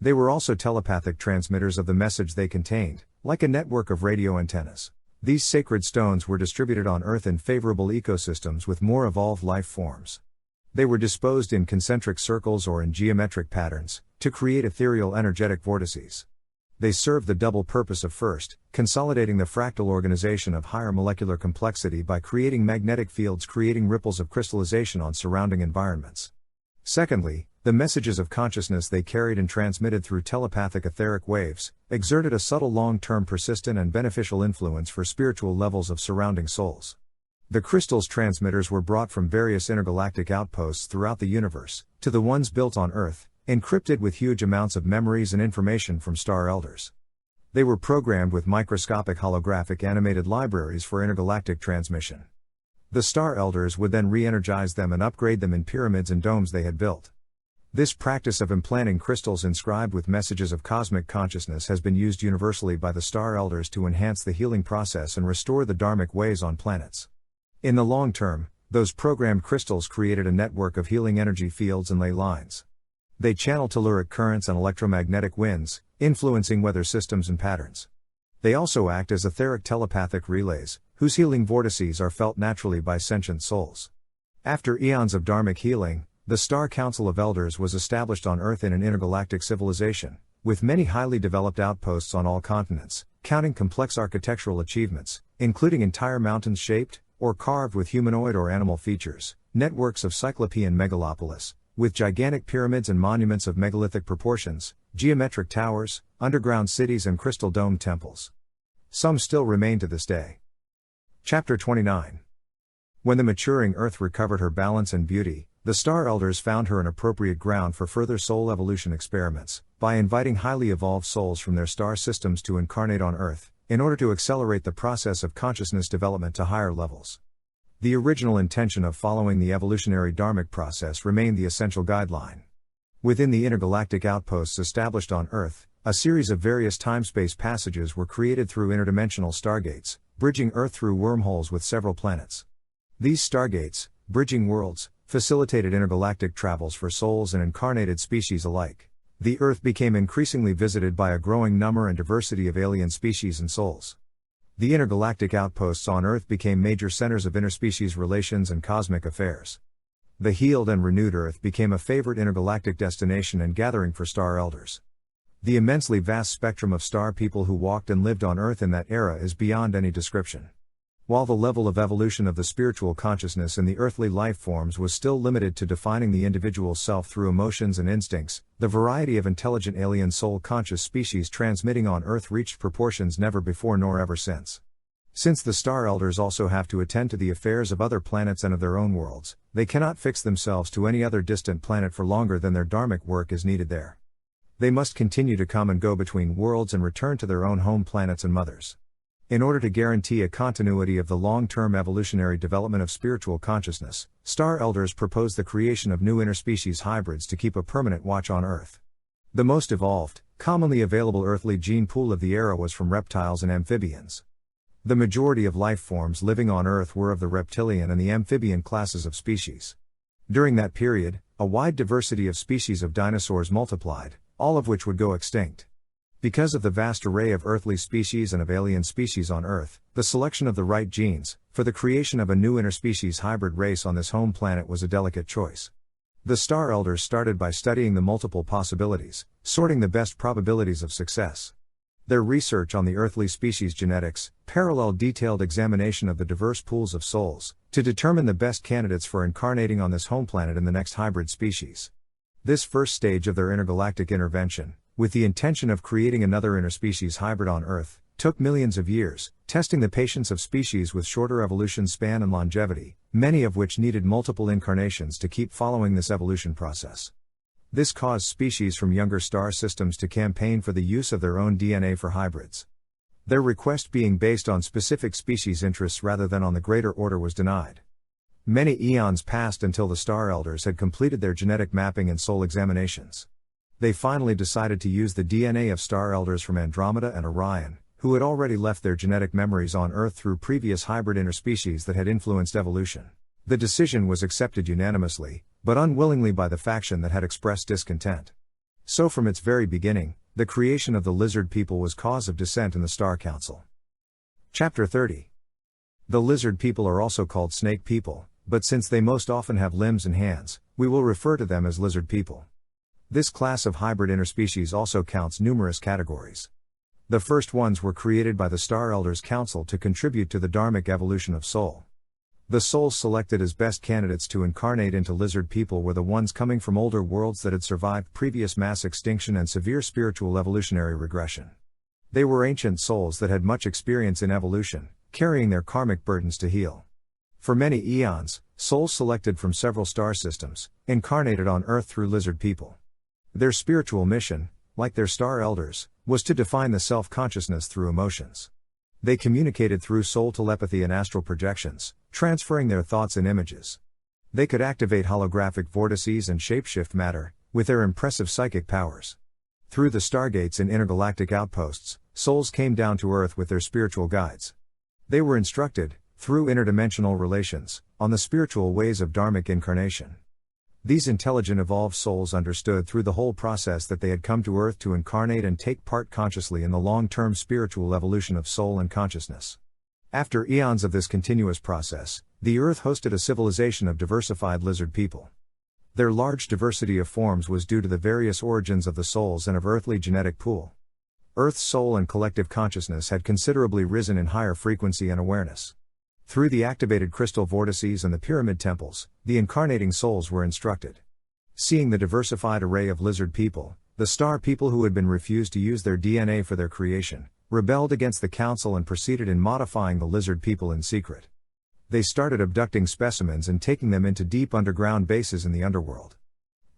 They were also telepathic transmitters of the message they contained, like a network of radio antennas. These sacred stones were distributed on Earth in favorable ecosystems with more evolved life forms. They were disposed in concentric circles or in geometric patterns, to create ethereal energetic vortices. They served the double purpose of first, consolidating the fractal organization of higher molecular complexity by creating magnetic fields creating ripples of crystallization on surrounding environments. Secondly, The messages of consciousness they carried and transmitted through telepathic etheric waves exerted a subtle long-term persistent and beneficial influence for spiritual levels of surrounding souls. The crystal's transmitters were brought from various intergalactic outposts throughout the universe, to the ones built on Earth, encrypted with huge amounts of memories and information from Star Elders. They were programmed with microscopic holographic animated libraries for intergalactic transmission. The Star Elders would then re-energize them and upgrade them in pyramids and domes they had built. This practice of implanting crystals inscribed with messages of cosmic consciousness has been used universally by the Star Elders to enhance the healing process and restore the dharmic ways on planets. In the long term, those programmed crystals created a network of healing energy fields and ley lines. They channel telluric currents and electromagnetic winds, influencing weather systems and patterns. They also act as etheric telepathic relays, whose healing vortices are felt naturally by sentient souls. After eons of dharmic healing, the Star Council of Elders was established on Earth in an intergalactic civilization, with many highly developed outposts on all continents, counting complex architectural achievements, including entire mountains shaped or carved with humanoid or animal features, networks of cyclopean megalopolis, with gigantic pyramids and monuments of megalithic proportions, geometric towers, underground cities and crystal dome temples. Some still remain to this day. Chapter 29. When the maturing Earth recovered her balance and beauty, the Star Elders found her an appropriate ground for further soul evolution experiments, by inviting highly evolved souls from their star systems to incarnate on Earth, in order to accelerate the process of consciousness development to higher levels. The original intention of following the evolutionary dharmic process remained the essential guideline. Within the intergalactic outposts established on Earth, a series of various time-space passages were created through interdimensional stargates, bridging Earth through wormholes with several planets. These stargates, bridging worlds, facilitated intergalactic travels for souls and incarnated species alike. The Earth became increasingly visited by a growing number and diversity of alien species and souls. The intergalactic outposts on Earth became major centers of interspecies relations and cosmic affairs. The healed and renewed Earth became a favorite intergalactic destination and gathering for Star Elders. The immensely vast spectrum of star people who walked and lived on Earth in that era is beyond any description. While the level of evolution of the spiritual consciousness in the earthly life forms was still limited to defining the individual self through emotions and instincts, the variety of intelligent alien soul-conscious species transmitting on Earth reached proportions never before nor ever since. Since the Star Elders also have to attend to the affairs of other planets and of their own worlds, they cannot fix themselves to any other distant planet for longer than their dharmic work is needed there. They must continue to come and go between worlds and return to their own home planets and mothers. In order to guarantee a continuity of the long-term evolutionary development of spiritual consciousness, Star Elders propose the creation of new interspecies hybrids to keep a permanent watch on Earth. The most evolved, commonly available earthly gene pool of the era was from reptiles and amphibians. The majority of life forms living on Earth were of the reptilian and the amphibian classes of species. During that period, a wide diversity of species of dinosaurs multiplied, all of which would go extinct. Because of the vast array of earthly species and of alien species on Earth, the selection of the right genes for the creation of a new interspecies hybrid race on this home planet was a delicate choice. The Star Elders started by studying the multiple possibilities, sorting the best probabilities of success. Their research on the earthly species genetics paralleled detailed examination of the diverse pools of souls to determine the best candidates for incarnating on this home planet in the next hybrid species. This first stage of their intergalactic intervention, with the intention of creating another interspecies hybrid on Earth, took millions of years, testing the patience of species with shorter evolution span and longevity, many of which needed multiple incarnations to keep following this evolution process. This caused species from younger star systems to campaign for the use of their own DNA for hybrids. Their request being based on specific species interests rather than on the greater order was denied. Many eons passed until the Star Elders had completed their genetic mapping and soul examinations. They finally decided to use the DNA of Star Elders from Andromeda and Orion, who had already left their genetic memories on Earth through previous hybrid interspecies that had influenced evolution. The decision was accepted unanimously, but unwillingly by the faction that had expressed discontent. So from its very beginning, the creation of the lizard people was cause of dissent in the Star Council. Chapter 30. The lizard people are also called snake people, but since they most often have limbs and hands, we will refer to them as lizard people. This class of hybrid interspecies also counts numerous categories. The first ones were created by the Star Elders Council to contribute to the dharmic evolution of soul. The souls selected as best candidates to incarnate into lizard people were the ones coming from older worlds that had survived previous mass extinction and severe spiritual evolutionary regression. They were ancient souls that had much experience in evolution, carrying their karmic burdens to heal. For many eons, souls selected from several star systems, incarnated on Earth through lizard people. Their spiritual mission, like their star elders, was to define the self-consciousness through emotions. They communicated through soul telepathy and astral projections, transferring their thoughts and images. They could activate holographic vortices and shapeshift matter, with their impressive psychic powers. Through the stargates and intergalactic outposts, souls came down to Earth with their spiritual guides. They were instructed, through interdimensional relations, on the spiritual ways of dharmic incarnation. These intelligent evolved souls understood through the whole process that they had come to Earth to incarnate and take part consciously in the long-term spiritual evolution of soul and consciousness. After eons of this continuous process, the Earth hosted a civilization of diversified lizard people. Their large diversity of forms was due to the various origins of the souls and of earthly genetic pool. Earth's soul and collective consciousness had considerably risen in higher frequency and awareness. Through the activated crystal vortices and the pyramid temples, the incarnating souls were instructed. Seeing the diversified array of lizard people, the star people who had been refused to use their DNA for their creation, rebelled against the council and proceeded in modifying the lizard people in secret. They started abducting specimens and taking them into deep underground bases in the underworld.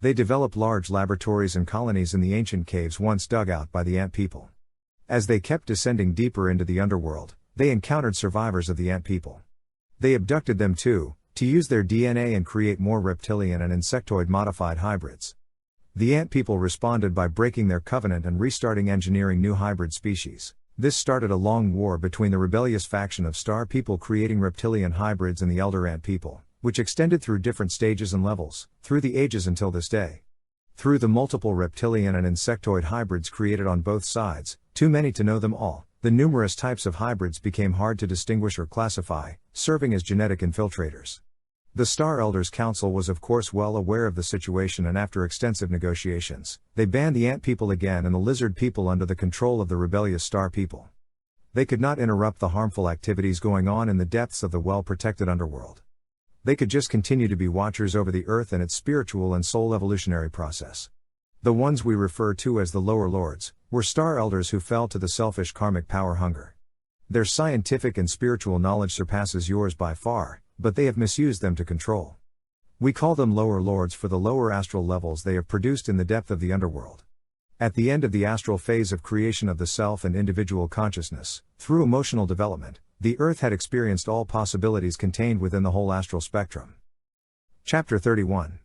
They developed large laboratories and colonies in the ancient caves once dug out by the ant people. As they kept descending deeper into the underworld, they encountered survivors of the ant people. They abducted them too, to use their DNA and create more reptilian and insectoid-modified hybrids. The ant people responded by breaking their covenant and restarting engineering new hybrid species. This started a long war between the rebellious faction of star people creating reptilian hybrids and the elder ant people, which extended through different stages and levels, through the ages until this day. Through the multiple reptilian and insectoid hybrids created on both sides, too many to know them all, the numerous types of hybrids became hard to distinguish or classify, serving as genetic infiltrators. The Star Elders Council was of course well aware of the situation, and after extensive negotiations, they banned the ant people again and the lizard people under the control of the rebellious star people. They could not interrupt the harmful activities going on in the depths of the well-protected underworld. They could just continue to be watchers over the earth and its spiritual and soul evolutionary process. The ones we refer to as the lower lords were star elders who fell to the selfish karmic power hunger. Their scientific and spiritual knowledge surpasses yours by far, but they have misused them to control. We call them lower lords for the lower astral levels they have produced in the depth of the underworld. At the end of the astral phase of creation of the self and individual consciousness, through emotional development, the earth had experienced all possibilities contained within the whole astral spectrum. Chapter 31.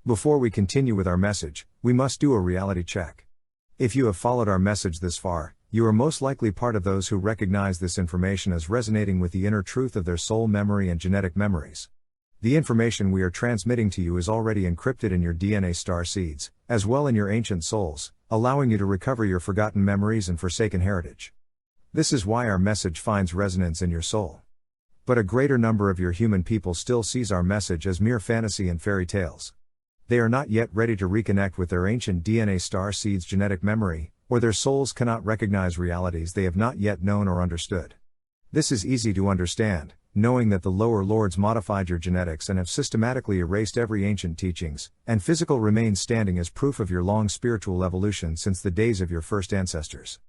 Before we continue with our message, we must do a reality check. If you have followed our message this far, you are most likely part of those who recognize this information as resonating with the inner truth of their soul memory and genetic memories. The information we are transmitting to you is already encrypted in your DNA star seeds, as well in your ancient souls, allowing you to recover your forgotten memories and forsaken heritage. This is why our message finds resonance in your soul. But a greater number of your human people still sees our message as mere fantasy and fairy tales. They are not yet ready to reconnect with their ancient DNA star seeds' genetic memory, or their souls cannot recognize realities they have not yet known or understood. This is easy to understand, knowing that the lower lords modified your genetics and have systematically erased every ancient teachings, and physical remains standing as proof of your long spiritual evolution since the days of your first ancestors.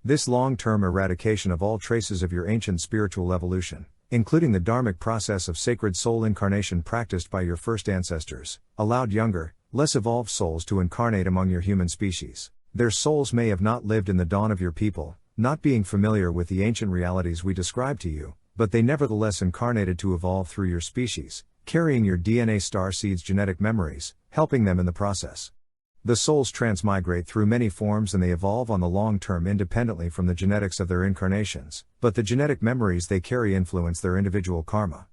This long-term eradication of all traces of your ancient spiritual evolution, including the dharmic process of sacred soul incarnation practiced by your first ancestors, allowed younger, less evolved souls to incarnate among your human species. Their souls may have not lived in the dawn of your people, not being familiar with the ancient realities we describe to you, but they nevertheless incarnated to evolve through your species, carrying your DNA star seeds' genetic memories, helping them in the process. The souls transmigrate through many forms and they evolve on the long term independently from the genetics of their incarnations, but the genetic memories they carry influence their individual karma.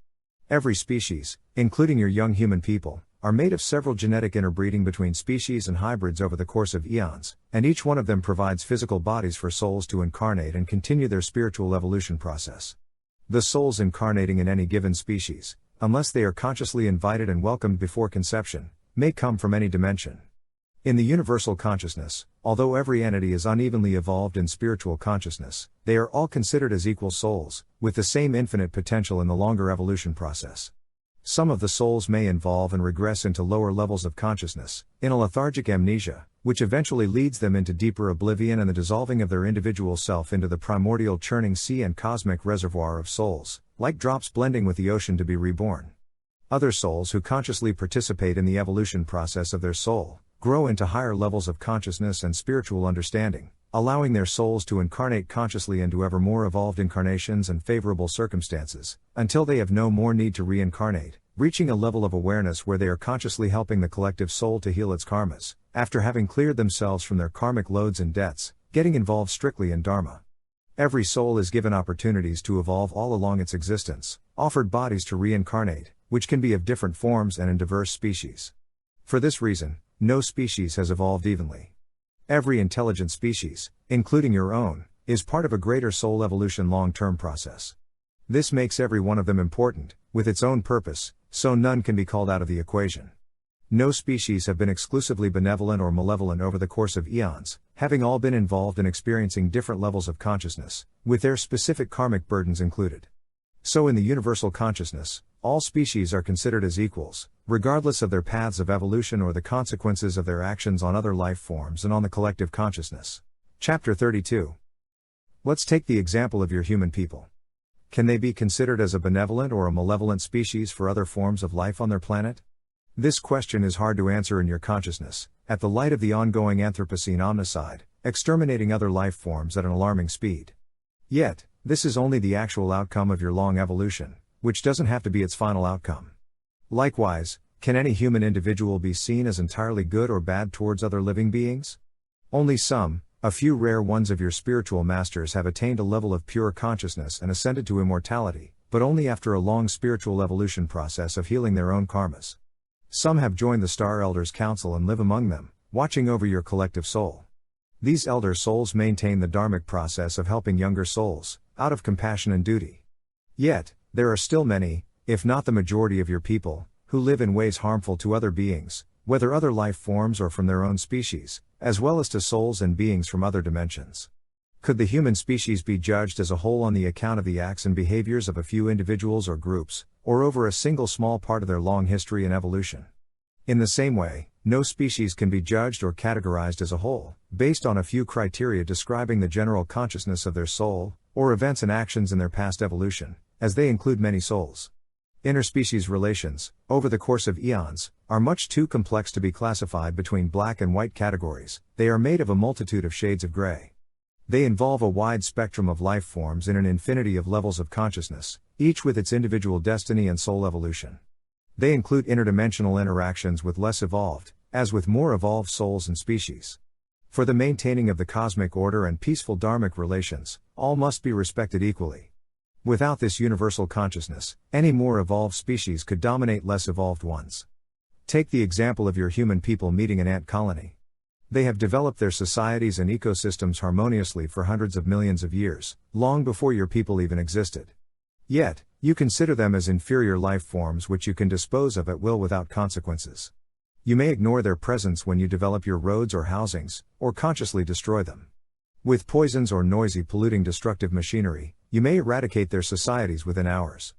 Every species, including your young human people, are made of several genetic interbreeding between species and hybrids over the course of eons, and each one of them provides physical bodies for souls to incarnate and continue their spiritual evolution process. The souls incarnating in any given species, unless they are consciously invited and welcomed before conception, may come from any dimension. In the universal consciousness, although every entity is unevenly evolved in spiritual consciousness, they are all considered as equal souls, with the same infinite potential in the longer evolution process. Some of the souls may evolve and regress into lower levels of consciousness, in a lethargic amnesia, which eventually leads them into deeper oblivion and the dissolving of their individual self into the primordial churning sea and cosmic reservoir of souls, like drops blending with the ocean to be reborn. Other souls who consciously participate in the evolution process of their soul, grow into higher levels of consciousness and spiritual understanding, allowing their souls to incarnate consciously into ever more evolved incarnations and favorable circumstances, until they have no more need to reincarnate, reaching a level of awareness where they are consciously helping the collective soul to heal its karmas, after having cleared themselves from their karmic loads and debts, getting involved strictly in Dharma. Every soul is given opportunities to evolve all along its existence, offered bodies to reincarnate, which can be of different forms and in diverse species. For this reason, no species has evolved evenly. Every intelligent species, including your own, is part of a greater soul evolution long-term process. This makes every one of them important, with its own purpose, so none can be called out of the equation. No species have been exclusively benevolent or malevolent over the course of eons, having all been involved in experiencing different levels of consciousness, with their specific karmic burdens included. So in the universal consciousness, all species are considered as equals, regardless of their paths of evolution or the consequences of their actions on other life forms and on the collective consciousness. Chapter 32. Let's take the example of your human people. Can they be considered as a benevolent or a malevolent species for other forms of life on their planet? This question is hard to answer in your consciousness, at the light of the ongoing Anthropocene omnicide, exterminating other life forms at an alarming speed. Yet, this is only the actual outcome of your long evolution, which doesn't have to be its final outcome. Likewise, can any human individual be seen as entirely good or bad towards other living beings? Only some, a few rare ones of your spiritual masters have attained a level of pure consciousness and ascended to immortality, but only after a long spiritual evolution process of healing their own karmas. Some have joined the Star Elders Council and live among them, watching over your collective soul. These elder souls maintain the dharmic process of helping younger souls, out of compassion and duty. Yet, there are still many, if not the majority of your people, who live in ways harmful to other beings, whether other life forms or from their own species, as well as to souls and beings from other dimensions. Could the human species be judged as a whole on the account of the acts and behaviors of a few individuals or groups, or over a single small part of their long history and evolution? In the same way, no species can be judged or categorized as a whole, based on a few criteria describing the general consciousness of their soul, or events and actions in their past evolution, as they include many souls. Interspecies relations, over the course of eons, are much too complex to be classified between black and white categories. They are made of a multitude of shades of gray. They involve a wide spectrum of life forms in an infinity of levels of consciousness, each with its individual destiny and soul evolution. They include interdimensional interactions with less evolved, as with more evolved souls and species. For the maintaining of the cosmic order and peaceful dharmic relations, all must be respected equally. Without this universal consciousness, any more evolved species could dominate less evolved ones. Take the example of your human people meeting an ant colony. They have developed their societies and ecosystems harmoniously for hundreds of millions of years, long before your people even existed. Yet, you consider them as inferior life forms which you can dispose of at will without consequences. You may ignore their presence when you develop your roads or housings, or consciously destroy them. With poisons or noisy polluting destructive machinery, you may eradicate their societies within hours.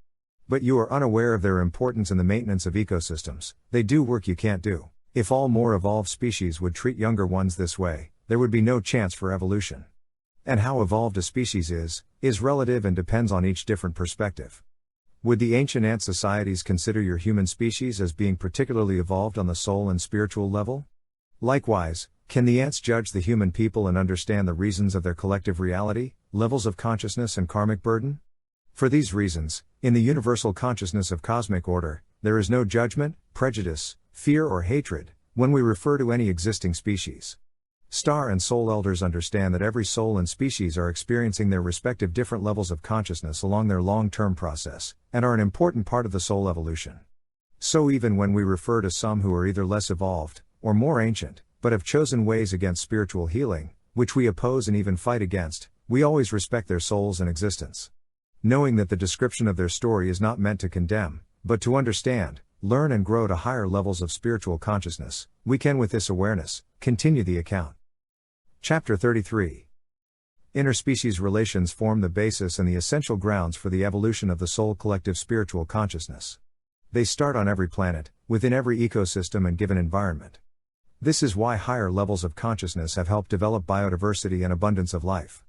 But you are unaware of their importance in the maintenance of ecosystems. They do work you can't do. If all more evolved species would treat younger ones this way, there would be no chance for evolution. And how evolved a species is relative and depends on each different perspective. Would the ancient ant societies consider your human species as being particularly evolved on the soul and spiritual level? Likewise, can the ants judge the human people and understand the reasons of their collective reality, levels of consciousness and karmic burden? For these reasons, in the universal consciousness of cosmic order, there is no judgment, prejudice, fear or hatred, when we refer to any existing species. Star and Soul Elders understand that every soul and species are experiencing their respective different levels of consciousness along their long-term process, and are an important part of the soul evolution. So even when we refer to some who are either less evolved, or more ancient, but have chosen ways against spiritual healing, which we oppose and even fight against, we always respect their souls and existence. Knowing that the description of their story is not meant to condemn, but to understand, learn and grow to higher levels of spiritual consciousness, we can with this awareness, Continue the account. Chapter 33. Interspecies relations form the basis and the essential grounds for the evolution of the soul collective spiritual consciousness. They start on every planet, within every ecosystem and given environment. This is why higher levels of consciousness have helped develop biodiversity and abundance of life.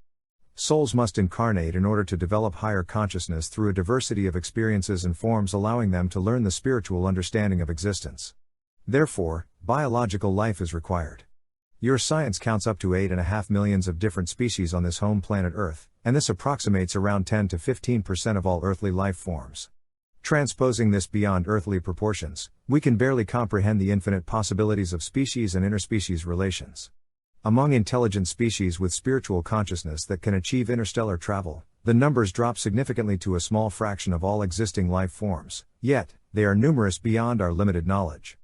Souls must incarnate in order to develop higher consciousness through a diversity of experiences and forms, allowing them to learn the spiritual understanding of existence. Therefore, biological life is required. Your science counts up to 8.5 million of different species on this home planet Earth, and this approximates around 10 to 15% of all earthly life forms. Transposing this beyond earthly proportions, we can barely comprehend the infinite possibilities of species and interspecies relations. Among intelligent species with spiritual consciousness that can achieve interstellar travel, the numbers drop significantly to a small fraction of all existing life forms, yet, they are numerous beyond our limited knowledge.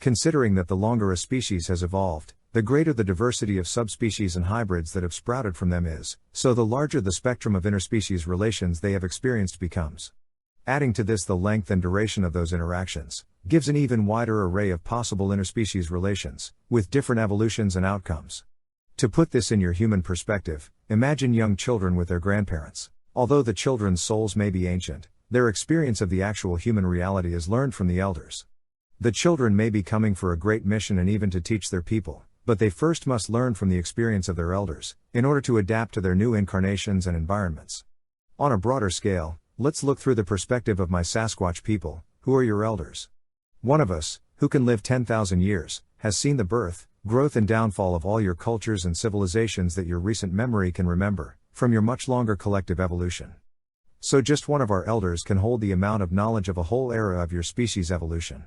Considering that the longer a species has evolved, the greater the diversity of subspecies and hybrids that have sprouted from them is, so the larger the spectrum of interspecies relations they have experienced becomes. Adding to this the length and duration of those interactions, gives an even wider array of possible interspecies relations, with different evolutions and outcomes. To put this in your human perspective, imagine young children with their grandparents. Although the children's souls may be ancient, their experience of the actual human reality is learned from the elders. The children may be coming for a great mission and even to teach their people, but they first must learn from the experience of their elders, in order to adapt to their new incarnations and environments. On a broader scale, let's look through the perspective of my Sasquatch people, who are your elders. One of us, who can live 10,000 years, has seen the birth, growth and downfall of all your cultures and civilizations that your recent memory can remember, from your much longer collective evolution. So just one of our elders can hold the amount of knowledge of a whole era of your species' evolution.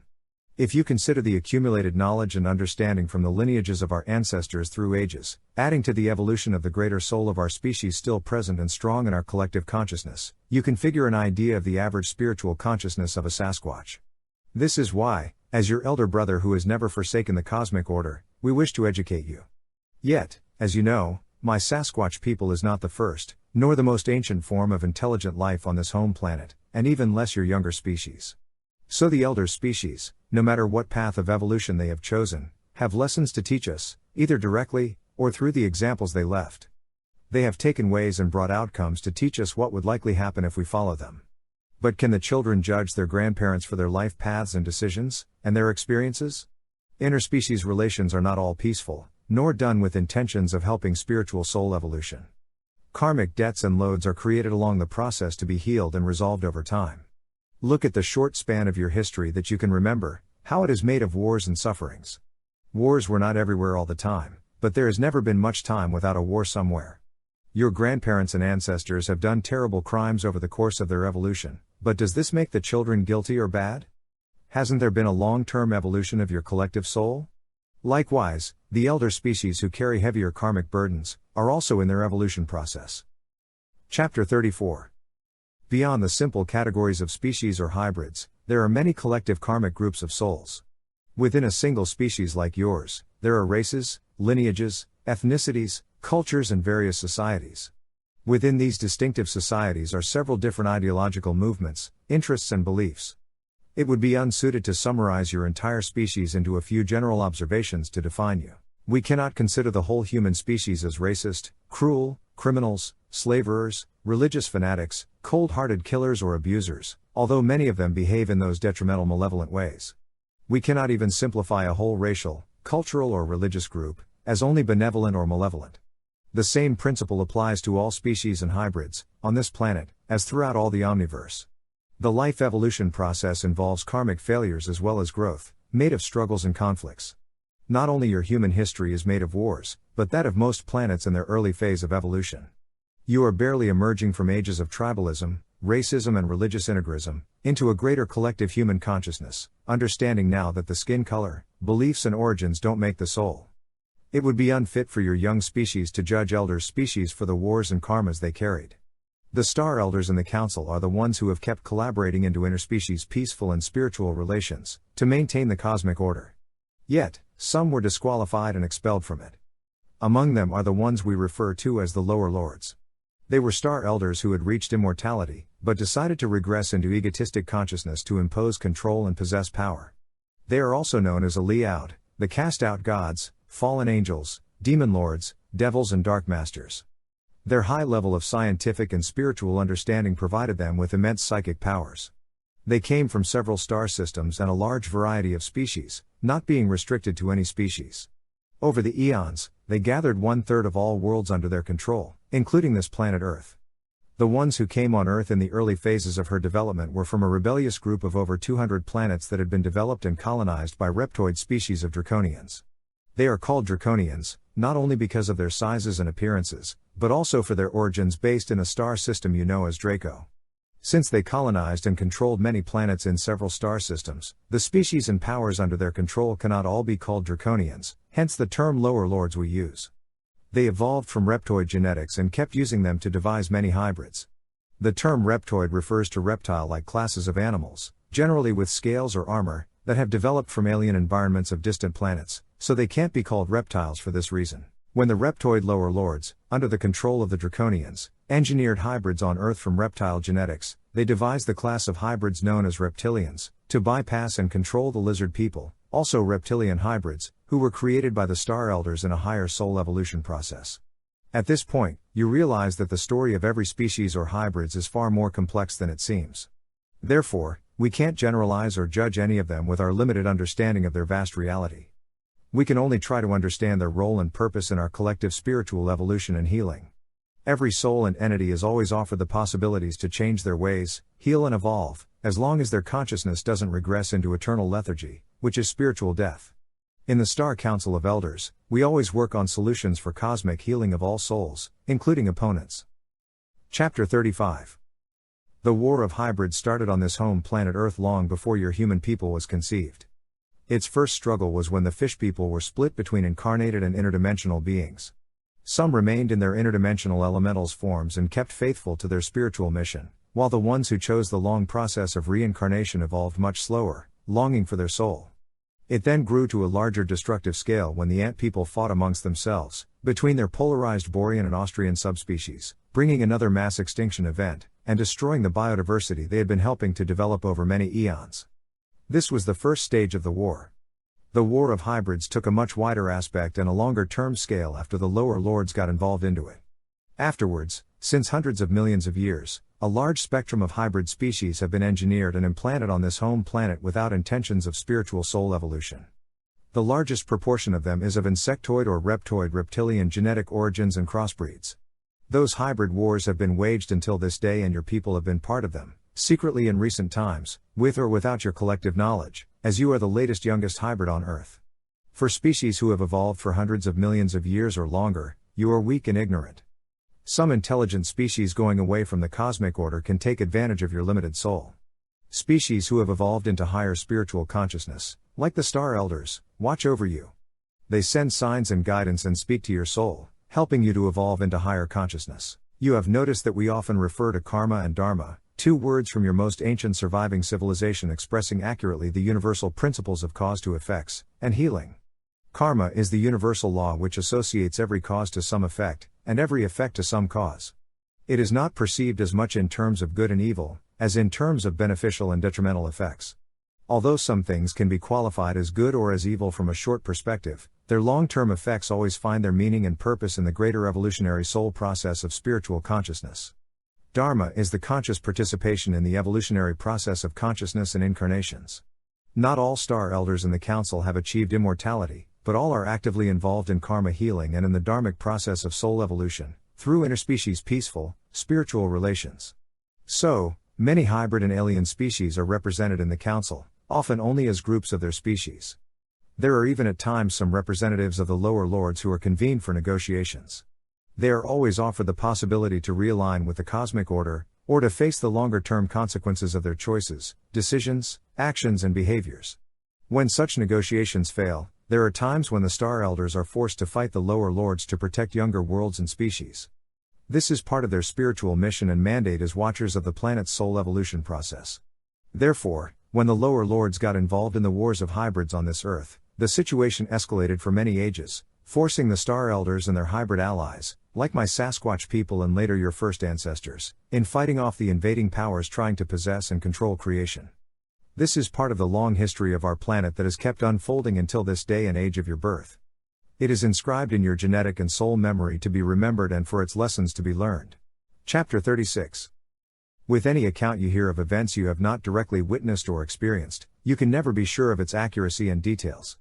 If you consider the accumulated knowledge and understanding from the lineages of our ancestors through ages, adding to the evolution of the greater soul of our species still present and strong in our collective consciousness, you can figure an idea of the average spiritual consciousness of a Sasquatch. This is why, as your elder brother who has never forsaken the cosmic order, we wish to educate you. Yet, as you know, my Sasquatch people is not the first, nor the most ancient form of intelligent life on this home planet, and even less your younger species. So the elder species, no matter what path of evolution they have chosen, have lessons to teach us, either directly, or through the examples they left. They have taken ways and brought outcomes to teach us what would likely happen if we follow them. But can the children judge their grandparents for their life paths and decisions, and their experiences? Interspecies relations are not all peaceful, nor done with intentions of helping spiritual soul evolution. Karmic debts and loads are created along the process to be healed and resolved over time. Look at the short span of your history that you can remember, how it is made of wars and sufferings. Wars were not everywhere all the time, but there has never been much time without a war somewhere. Your grandparents and ancestors have done terrible crimes over the course of their evolution, but does this make the children guilty or bad? Hasn't there been a long-term evolution of your collective soul? Likewise, the elder species who carry heavier karmic burdens, are also in their evolution process. Chapter 34. Beyond the simple categories of species or hybrids, there are many collective karmic groups of souls. Within a single species like yours, there are races, lineages, ethnicities, cultures and various societies. Within these distinctive societies are several different ideological movements, interests and beliefs. It would be unsuited to summarize your entire species into a few general observations to define you. We cannot consider the whole human species as racist, cruel, criminals, slaverers, religious fanatics, cold-hearted killers or abusers, although many of them behave in those detrimental malevolent ways. We cannot even simplify a whole racial, cultural or religious group, as only benevolent or malevolent. The same principle applies to all species and hybrids, on this planet, as throughout all the omniverse. The life evolution process involves karmic failures as well as growth, made of struggles and conflicts. Not only your human history is made of wars, but that of most planets in their early phase of evolution. You are barely emerging from ages of tribalism, racism and religious integrism, into a greater collective human consciousness, understanding now that the skin color, beliefs and origins don't make the soul. It would be unfit for your young species to judge elder species for the wars and karmas they carried. The star elders in the council are the ones who have kept collaborating into interspecies peaceful and spiritual relations, to maintain the cosmic order. Yet, some were disqualified and expelled from it. Among them are the ones we refer to as the lower lords. They were star elders who had reached immortality, but decided to regress into egotistic consciousness to impose control and possess power. They are also known as Aliaud, the cast-out gods, fallen angels, demon lords, devils and dark masters. Their high level of scientific and spiritual understanding provided them with immense psychic powers. They came from several star systems and a large variety of species, not being restricted to any species. Over the eons, they gathered 1/3 of all worlds under their control, including this planet Earth. The ones who came on Earth in the early phases of her development were from a rebellious group of over 200 planets that had been developed and colonized by reptoid species of draconians. They are called draconians, not only because of their sizes and appearances, but also for their origins based in a star system you know as Draco. Since they colonized and controlled many planets in several star systems, the species and powers under their control cannot all be called draconians, hence the term lower lords we use. They evolved from reptoid genetics and kept using them to devise many hybrids. The term reptoid refers to reptile-like classes of animals, generally with scales or armor, that have developed from alien environments of distant planets, so they can't be called reptiles for this reason. When the reptoid lower lords, under the control of the draconians, engineered hybrids on Earth from reptile genetics, they devised the class of hybrids known as reptilians, to bypass and control the lizard people, also reptilian hybrids, who were created by the Star Elders in a higher soul evolution process. At this point, you realize that the story of every species or hybrids is far more complex than it seems. Therefore, we can't generalize or judge any of them with our limited understanding of their vast reality. We can only try to understand their role and purpose in our collective spiritual evolution and healing. Every soul and entity is always offered the possibilities to change their ways, heal and evolve, as long as their consciousness doesn't regress into eternal lethargy, which is spiritual death. In the Star Council of Elders, we always work on solutions for cosmic healing of all souls, including opponents. Chapter 35. The War of Hybrids started on this home planet Earth long before your human people was conceived. Its first struggle was when the fish people were split between incarnated and interdimensional beings. Some remained in their interdimensional elementals forms and kept faithful to their spiritual mission, while the ones who chose the long process of reincarnation evolved much slower, longing for their soul. It then grew to a larger destructive scale when the ant people fought amongst themselves, between their polarized Borean and Austrian subspecies, bringing another mass extinction event, and destroying the biodiversity they had been helping to develop over many eons. This was the first stage of the war. The War of Hybrids took a much wider aspect and a longer-term scale after the lower lords got involved into it. Afterwards, since hundreds of millions of years, a large spectrum of hybrid species have been engineered and implanted on this home planet without intentions of spiritual soul evolution. The largest proportion of them is of insectoid or reptoid reptilian genetic origins and crossbreeds. Those hybrid wars have been waged until this day and your people have been part of them, secretly in recent times, with or without your collective knowledge, as you are the latest youngest hybrid on Earth. For species who have evolved for hundreds of millions of years or longer, you are weak and ignorant. Some intelligent species going away from the cosmic order can take advantage of your limited soul. Species who have evolved into higher spiritual consciousness, like the Star Elders, watch over you. They send signs and guidance and speak to your soul, helping you to evolve into higher consciousness. You have noticed that we often refer to karma and dharma, two words from your most ancient surviving civilization expressing accurately the universal principles of cause to effects, and healing. Karma is the universal law which associates every cause to some effect, and every effect to some cause. It is not perceived as much in terms of good and evil, as in terms of beneficial and detrimental effects. Although some things can be qualified as good or as evil from a short perspective, their long-term effects always find their meaning and purpose in the greater evolutionary soul process of spiritual consciousness. Dharma is the conscious participation in the evolutionary process of consciousness and incarnations. Not all Star Elders in the Council have achieved immortality, but all are actively involved in karma healing and in the dharmic process of soul evolution, through interspecies peaceful, spiritual relations. So, many hybrid and alien species are represented in the Council, often only as groups of their species. There are even at times some representatives of the lower lords who are convened for negotiations. They are always offered the possibility to realign with the cosmic order, or to face the longer-term consequences of their choices, decisions, actions and behaviors. When such negotiations fail, there are times when the Star Elders are forced to fight the lower lords to protect younger worlds and species. This is part of their spiritual mission and mandate as watchers of the planet's soul evolution process. Therefore, when the lower lords got involved in the wars of hybrids on this Earth, the situation escalated for many ages, forcing the Star Elders and their hybrid allies, like my Sasquatch people and later your first ancestors, in fighting off the invading powers trying to possess and control creation. This is part of the long history of our planet that has kept unfolding until this day and age of your birth. It is inscribed in your genetic and soul memory to be remembered and for its lessons to be learned. Chapter 36. With any account you hear of events you have not directly witnessed or experienced, you can never be sure of its accuracy and details.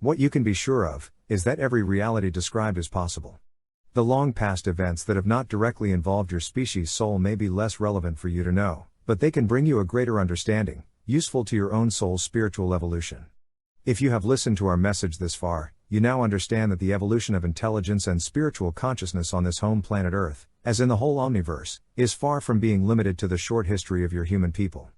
What you can be sure of is that every reality described is possible. The long past events that have not directly involved your species' soul may be less relevant for you to know, but they can bring you a greater understanding, useful to your own soul's spiritual evolution. If you have listened to our message this far, you now understand that the evolution of intelligence and spiritual consciousness on this home planet Earth, as in the whole omniverse, is far from being limited to the short history of your human people.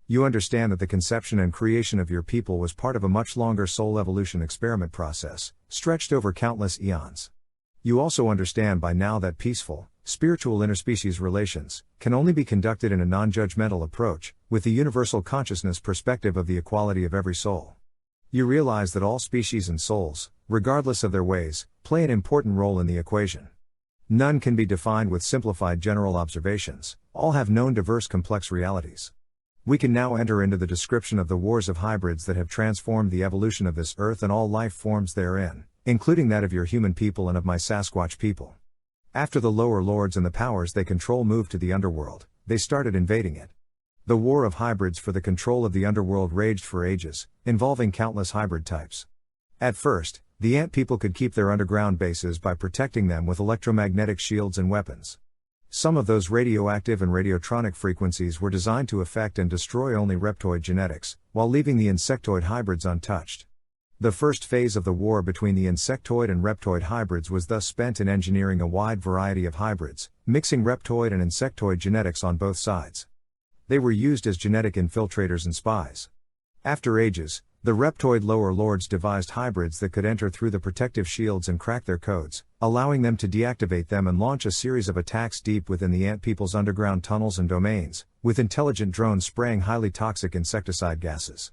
You understand that the conception and creation of your people was part of a much longer soul evolution experiment process, stretched over countless eons. You also understand by now that peaceful, spiritual interspecies relations can only be conducted in a non-judgmental approach, with the universal consciousness perspective of the equality of every soul. You realize that all species and souls, regardless of their ways, play an important role in the equation. None can be defined with simplified general observations, all have known diverse complex realities. We can now enter into the description of the wars of hybrids that have transformed the evolution of this Earth and all life forms therein, including that of your human people and of my Sasquatch people. After the lower lords and the powers they control moved to the underworld, they started invading it. The war of hybrids for the control of the underworld raged for ages, involving countless hybrid types. At first, the ant people could keep their underground bases by protecting them with electromagnetic shields and weapons. Some of those radioactive and radiotronic frequencies were designed to affect and destroy only reptoid genetics, while leaving the insectoid hybrids untouched. The first phase of the war between the insectoid and reptoid hybrids was thus spent in engineering a wide variety of hybrids, mixing reptoid and insectoid genetics on both sides. They were used as genetic infiltrators and spies. After ages, the reptoid lower lords devised hybrids that could enter through the protective shields and crack their codes, allowing them to deactivate them and launch a series of attacks deep within the ant people's underground tunnels and domains, with intelligent drones spraying highly toxic insecticide gases.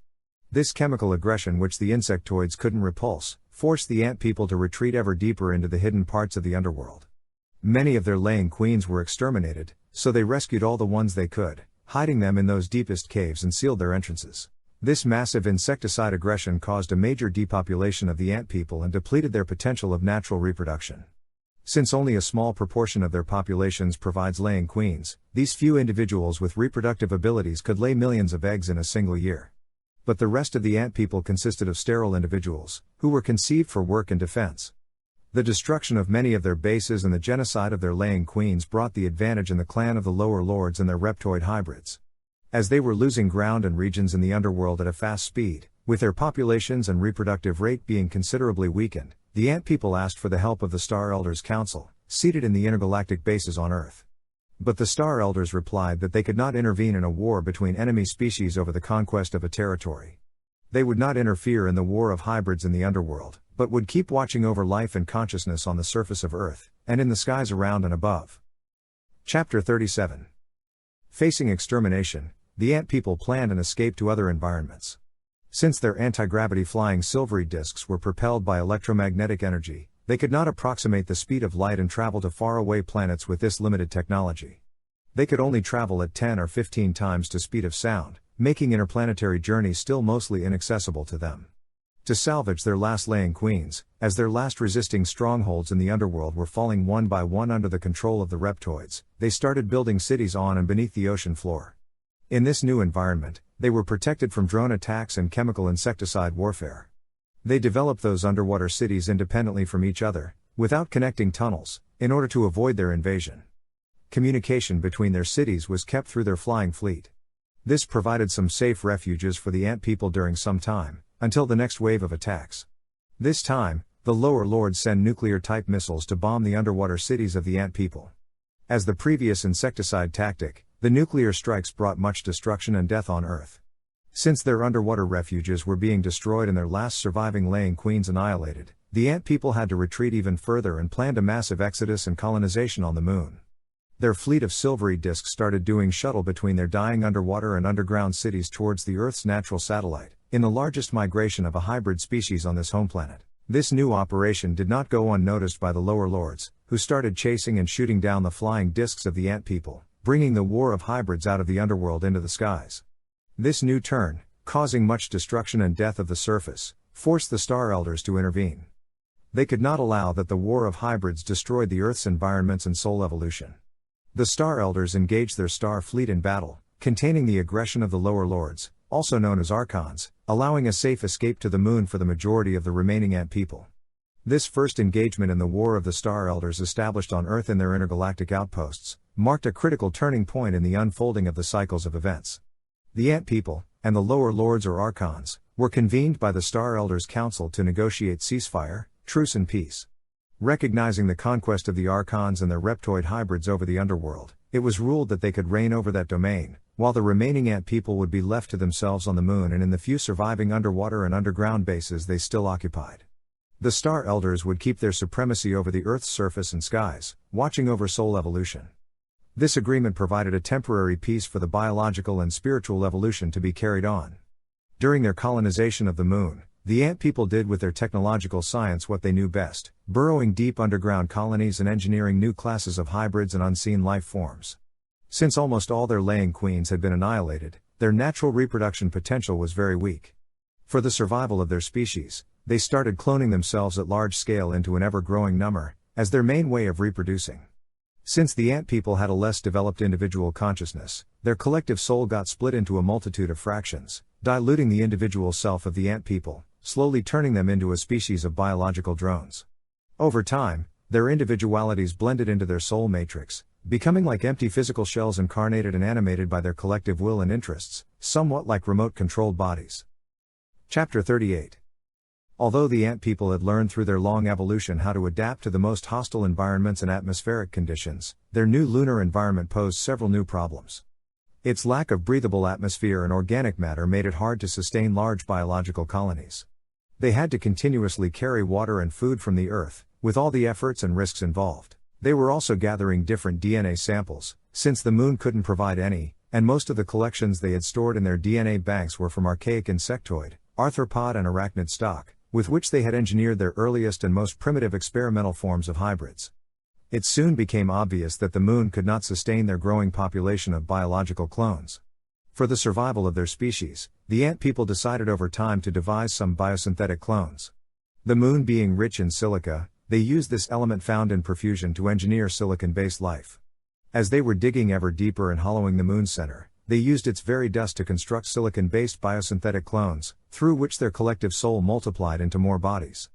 This chemical aggression, which the insectoids couldn't repulse, forced the ant people to retreat ever deeper into the hidden parts of the underworld. Many of their laying queens were exterminated, so they rescued all the ones they could, hiding them in those deepest caves and sealed their entrances. This massive insecticide aggression caused a major depopulation of the ant people and depleted their potential of natural reproduction. Since only a small proportion of their populations provides laying queens, these few individuals with reproductive abilities could lay millions of eggs in a single year. But the rest of the ant people consisted of sterile individuals, who were conceived for work and defense. The destruction of many of their bases and the genocide of their laying queens brought the advantage in the clan of the lower lords and their reptoid hybrids. As they were losing ground and regions in the underworld at a fast speed, with their populations and reproductive rate being considerably weakened, the ant people asked for the help of the Star Elders Council, seated in the intergalactic bases on Earth. But the Star Elders replied that they could not intervene in a war between enemy species over the conquest of a territory. They would not interfere in the war of hybrids in the underworld, but would keep watching over life and consciousness on the surface of Earth, and in the skies around and above. Chapter 37. Facing extermination, the ant people planned an escape to other environments. Since their anti-gravity flying silvery disks were propelled by electromagnetic energy, they could not approximate the speed of light and travel to faraway planets with this limited technology. They could only travel at 10 or 15 times the speed of sound, making interplanetary journeys still mostly inaccessible to them. To salvage their last laying queens, as their last resisting strongholds in the underworld were falling one by one under the control of the reptoids, they started building cities on and beneath the ocean floor. In this new environment, they were protected from drone attacks and chemical insecticide warfare. They developed those underwater cities independently from each other, without connecting tunnels, in order to avoid their invasion. Communication between their cities was kept through their flying fleet. This provided some safe refuges for the ant people during some time, until the next wave of attacks. This time, the lower lords send nuclear-type missiles to bomb the underwater cities of the ant people. As the previous insecticide tactic, the nuclear strikes brought much destruction and death on Earth. Since their underwater refuges were being destroyed and their last surviving laying queens annihilated, the ant people had to retreat even further and planned a massive exodus and colonization on the moon. Their fleet of silvery disks started doing shuttle between their dying underwater and underground cities towards the Earth's natural satellite, in the largest migration of a hybrid species on this home planet. This new operation did not go unnoticed by the lower lords, who started chasing and shooting down the flying disks of the ant people, bringing the war of hybrids out of the underworld into the skies. This new turn, causing much destruction and death of the surface, forced the Star Elders to intervene. They could not allow that the war of hybrids destroyed the Earth's environments and soul evolution. The Star Elders engaged their star fleet in battle, containing the aggression of the lower lords, also known as Archons, allowing a safe escape to the moon for the majority of the remaining Ant people. This first engagement in the War of the Star Elders established on Earth in their intergalactic outposts, marked a critical turning point in the unfolding of the cycles of events. The Ant people, and the lower lords or Archons, were convened by the Star Elders Council to negotiate ceasefire, truce and peace. Recognizing the conquest of the Archons and their reptoid hybrids over the underworld, it was ruled that they could reign over that domain, while the remaining Ant people would be left to themselves on the moon and in the few surviving underwater and underground bases they still occupied. The Star Elders would keep their supremacy over the Earth's surface and skies, watching over soul evolution. This agreement provided a temporary peace for the biological and spiritual evolution to be carried on. During their colonization of the moon, the Ant people did with their technological science what they knew best, burrowing deep underground colonies and engineering new classes of hybrids and unseen life forms. Since almost all their laying queens had been annihilated, their natural reproduction potential was very weak. For the survival of their species, they started cloning themselves at large scale into an ever-growing number, as their main way of reproducing. Since the Ant people had a less developed individual consciousness, their collective soul got split into a multitude of fractions, diluting the individual self of the Ant people, slowly turning them into a species of biological drones. Over time, their individualities blended into their soul matrix, becoming like empty physical shells incarnated and animated by their collective will and interests, somewhat like remote-controlled bodies. Chapter 38. Although the Ant people had learned through their long evolution how to adapt to the most hostile environments and atmospheric conditions, their new lunar environment posed several new problems. Its lack of breathable atmosphere and organic matter made it hard to sustain large biological colonies. They had to continuously carry water and food from the Earth, with all the efforts and risks involved. They were also gathering different DNA samples, since the moon couldn't provide any, and most of the collections they had stored in their DNA banks were from archaic insectoid, arthropod and arachnid stock, with which they had engineered their earliest and most primitive experimental forms of hybrids. It soon became obvious that the moon could not sustain their growing population of biological clones. For the survival of their species, the Ant people decided over time to devise some biosynthetic clones. The moon being rich in silica, they used this element found in profusion to engineer silicon-based life. As they were digging ever deeper and hollowing the moon's center, they used its very dust to construct silicon-based biosynthetic clones, through which their collective soul multiplied into more bodies.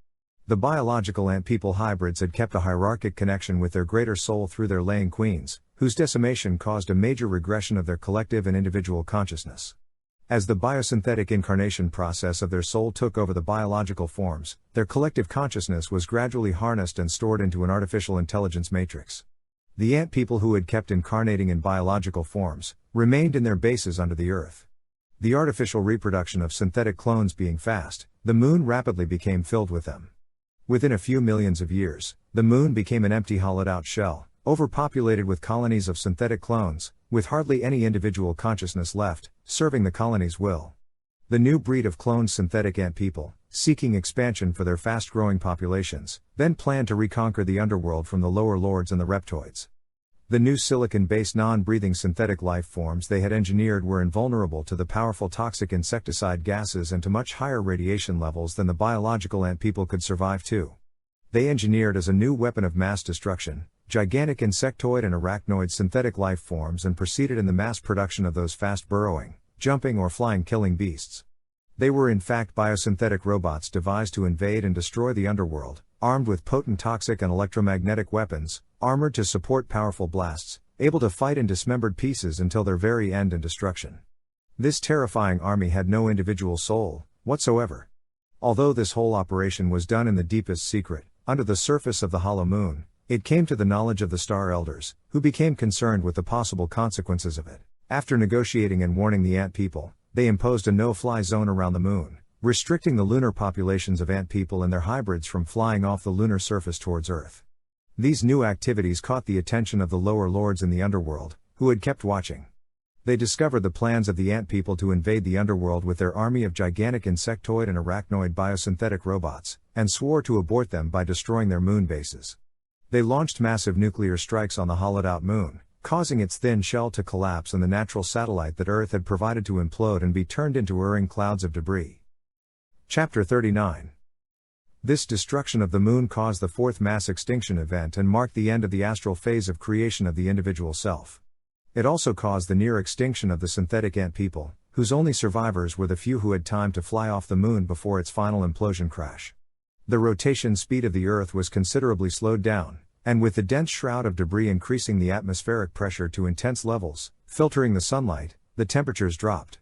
The biological Ant people hybrids had kept a hierarchic connection with their greater soul through their laying queens, whose decimation caused a major regression of their collective and individual consciousness. As the biosynthetic incarnation process of their soul took over the biological forms, their collective consciousness was gradually harnessed and stored into an artificial intelligence matrix. The Ant people who had kept incarnating in biological forms, remained in their bases under the Earth. The artificial reproduction of synthetic clones being fast, the moon rapidly became filled with them. Within a few millions of years, the moon became an empty hollowed-out shell, overpopulated with colonies of synthetic clones, with hardly any individual consciousness left, serving the colony's will. The new breed of cloned synthetic Ant people, seeking expansion for their fast-growing populations, then planned to reconquer the underworld from the lower lords and the reptoids. The new silicon-based non-breathing synthetic life forms they had engineered were invulnerable to the powerful toxic insecticide gases and to much higher radiation levels than the biological Ant people could survive to. They engineered as a new weapon of mass destruction, gigantic insectoid and arachnoid synthetic life forms and proceeded in the mass production of those fast-burrowing, jumping or flying killing beasts. They were in fact biosynthetic robots devised to invade and destroy the underworld, armed with potent toxic and electromagnetic weapons, armored to support powerful blasts, able to fight in dismembered pieces until their very end and destruction. This terrifying army had no individual soul whatsoever. Although this whole operation was done in the deepest secret, under the surface of the hollow moon, it came to the knowledge of the Star Elders, who became concerned with the possible consequences of it. After negotiating and warning the Ant people, they imposed a no-fly zone around the moon, restricting the lunar populations of Ant people and their hybrids from flying off the lunar surface towards Earth. These new activities caught the attention of the lower lords in the underworld, who had kept watching. They discovered the plans of the Ant people to invade the underworld with their army of gigantic insectoid and arachnoid biosynthetic robots, and swore to abort them by destroying their moon bases. They launched massive nuclear strikes on the hollowed-out moon, causing its thin shell to collapse and the natural satellite that Earth had provided to implode and be turned into whirring clouds of debris. Chapter 39. This destruction of the moon caused the fourth mass extinction event and marked the end of the astral phase of creation of the individual self. It also caused the near extinction of the synthetic ant people, whose only survivors were the few who had time to fly off the moon before its final implosion crash. The rotation speed of the Earth was considerably slowed down, and with the dense shroud of debris increasing the atmospheric pressure to intense levels, filtering the sunlight, the temperatures dropped.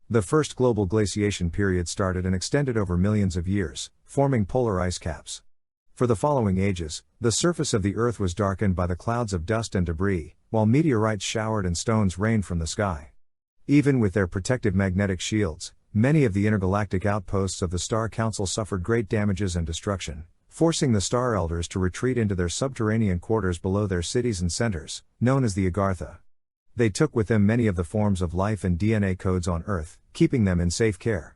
The first global glaciation period started and extended over millions of years, forming polar ice caps. For the following ages, the surface of the Earth was darkened by the clouds of dust and debris, while meteorites showered and stones rained from the sky. Even with their protective magnetic shields, many of the intergalactic outposts of the Star Council suffered great damages and destruction, forcing the Star Elders to retreat into their subterranean quarters below their cities and centers, known as the Agartha. They took with them many of the forms of life and DNA codes on Earth, keeping them in safe care.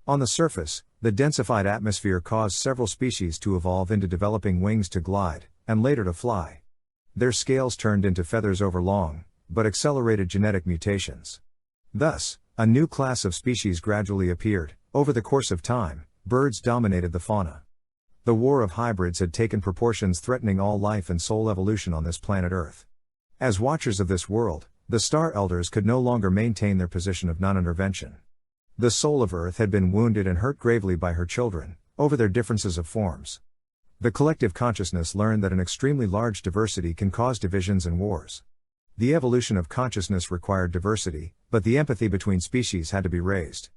On the surface, the densified atmosphere caused several species to evolve into developing wings to glide, and later to fly. Their scales turned into feathers over long, but accelerated genetic mutations. Thus, a new class of species gradually appeared. Over the course of time, birds dominated the fauna. The war of hybrids had taken proportions threatening all life and soul evolution on this planet Earth. As watchers of this world, the Star Elders could no longer maintain their position of non-intervention. The soul of Earth had been wounded and hurt gravely by her children, over their differences of forms. The collective consciousness learned that an extremely large diversity can cause divisions and wars. The evolution of consciousness required diversity, but the empathy between species had to be raised.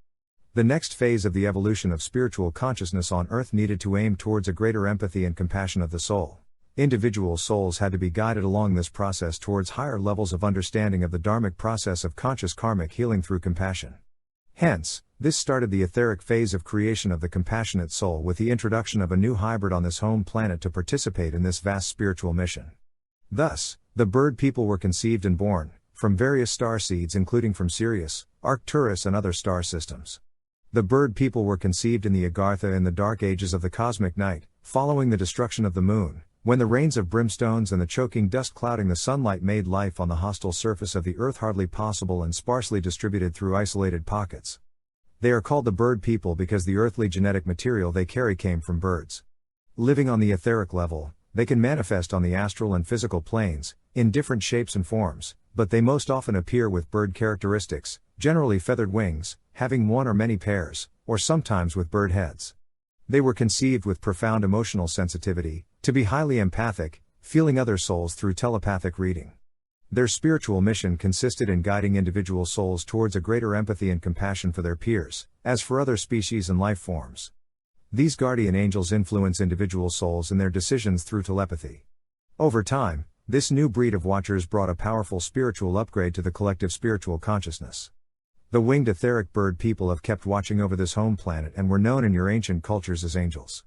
The next phase of the evolution of spiritual consciousness on Earth needed to aim towards a greater empathy and compassion of the soul. Individual souls had to be guided along this process towards higher levels of understanding of the dharmic process of conscious karmic healing through compassion. Hence, this started the etheric phase of creation of the compassionate soul with the introduction of a new hybrid on this home planet to participate in this vast spiritual mission. Thus, the bird people were conceived and born, from various star seeds including from Sirius, Arcturus and other star systems. The bird people were conceived in the Agartha in the dark ages of the cosmic night, following the destruction of the moon, when the rains of brimstones and the choking dust clouding the sunlight made life on the hostile surface of the Earth hardly possible and sparsely distributed through isolated pockets. They are called the bird people because the earthly genetic material they carry came from birds. Living on the etheric level, they can manifest on the astral and physical planes, in different shapes and forms, but they most often appear with bird characteristics, generally feathered wings, having one or many pairs, or sometimes with bird heads. They were conceived with profound emotional sensitivity, to be highly empathic, feeling other souls through telepathic reading. Their spiritual mission consisted in guiding individual souls towards a greater empathy and compassion for their peers, as for other species and life forms. These guardian angels influence individual souls in their decisions through telepathy. Over time, this new breed of watchers brought a powerful spiritual upgrade to the collective spiritual consciousness. The winged etheric bird people have kept watching over this home planet and were known in your ancient cultures as angels.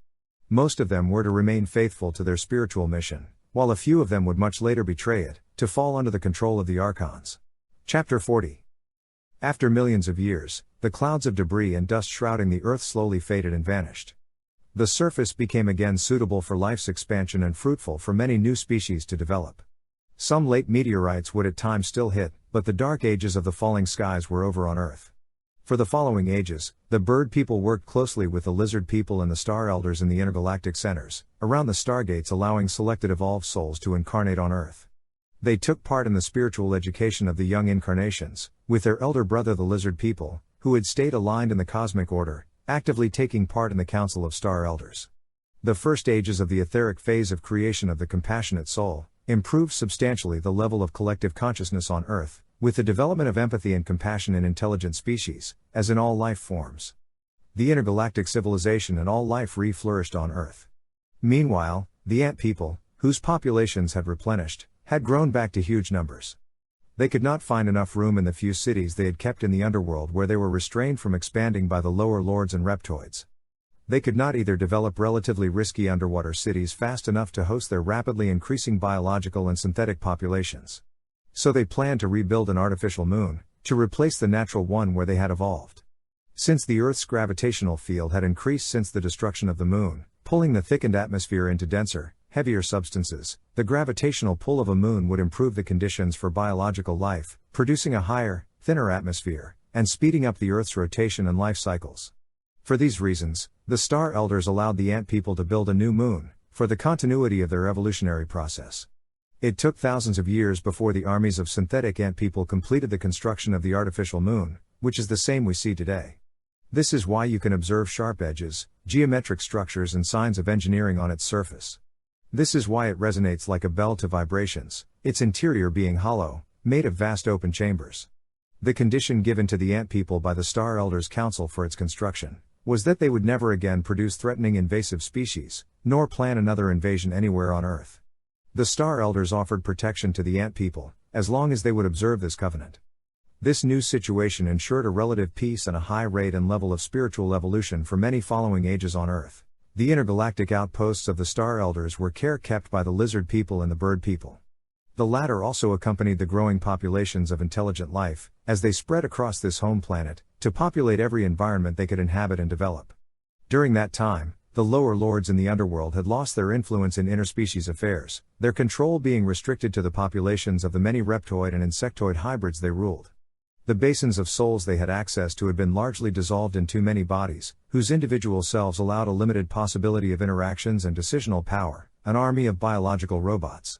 Most of them were to remain faithful to their spiritual mission, while a few of them would much later betray it, to fall under the control of the archons. Chapter 40. After millions of years, the clouds of debris and dust shrouding the Earth slowly faded and vanished. The surface became again suitable for life's expansion and fruitful for many new species to develop. Some late meteorites would at times still hit, but the dark ages of the falling skies were over on Earth. For the following ages, the bird people worked closely with the lizard people and the Star Elders in the intergalactic centers, around the stargates, allowing selected evolved souls to incarnate on Earth. They took part in the spiritual education of the young incarnations, with their elder brother the lizard people, who had stayed aligned in the cosmic order, actively taking part in the Council of Star Elders. The first ages of the etheric phase of creation of the compassionate soul improved substantially the level of collective consciousness on Earth, with the development of empathy and compassion in intelligent species, as in all life forms. The intergalactic civilization and all life re-flourished on Earth. Meanwhile, the ant people, whose populations had replenished, had grown back to huge numbers. They could not find enough room in the few cities they had kept in the underworld, where they were restrained from expanding by the lower lords and reptoids. They could not either develop relatively risky underwater cities fast enough to host their rapidly increasing biological and synthetic populations. So they planned to rebuild an artificial moon, to replace the natural one where they had evolved. Since the Earth's gravitational field had increased since the destruction of the moon, pulling the thickened atmosphere into denser, heavier substances, the gravitational pull of a moon would improve the conditions for biological life, producing a higher, thinner atmosphere, and speeding up the Earth's rotation and life cycles. For these reasons, the Star Elders allowed the Ant People to build a new moon, for the continuity of their evolutionary process. It took thousands of years before the armies of synthetic Ant People completed the construction of the artificial moon, which is the same we see today. This is why you can observe sharp edges, geometric structures and signs of engineering on its surface. This is why it resonates like a bell to vibrations, its interior being hollow, made of vast open chambers. The condition given to the Ant People by the Star Elders Council for its construction was that they would never again produce threatening invasive species, nor plan another invasion anywhere on Earth. The Star Elders offered protection to the Ant People, as long as they would observe this covenant. This new situation ensured a relative peace and a high rate and level of spiritual evolution for many following ages on Earth. The intergalactic outposts of the Star Elders were care kept by the Lizard People and the Bird People. The latter also accompanied the growing populations of intelligent life, as they spread across this home planet, to populate every environment they could inhabit and develop. During that time, the lower lords in the underworld had lost their influence in interspecies affairs, their control being restricted to the populations of the many reptoid and insectoid hybrids they ruled. The basins of souls they had access to had been largely dissolved in too many bodies, whose individual selves allowed a limited possibility of interactions and decisional power, an army of biological robots.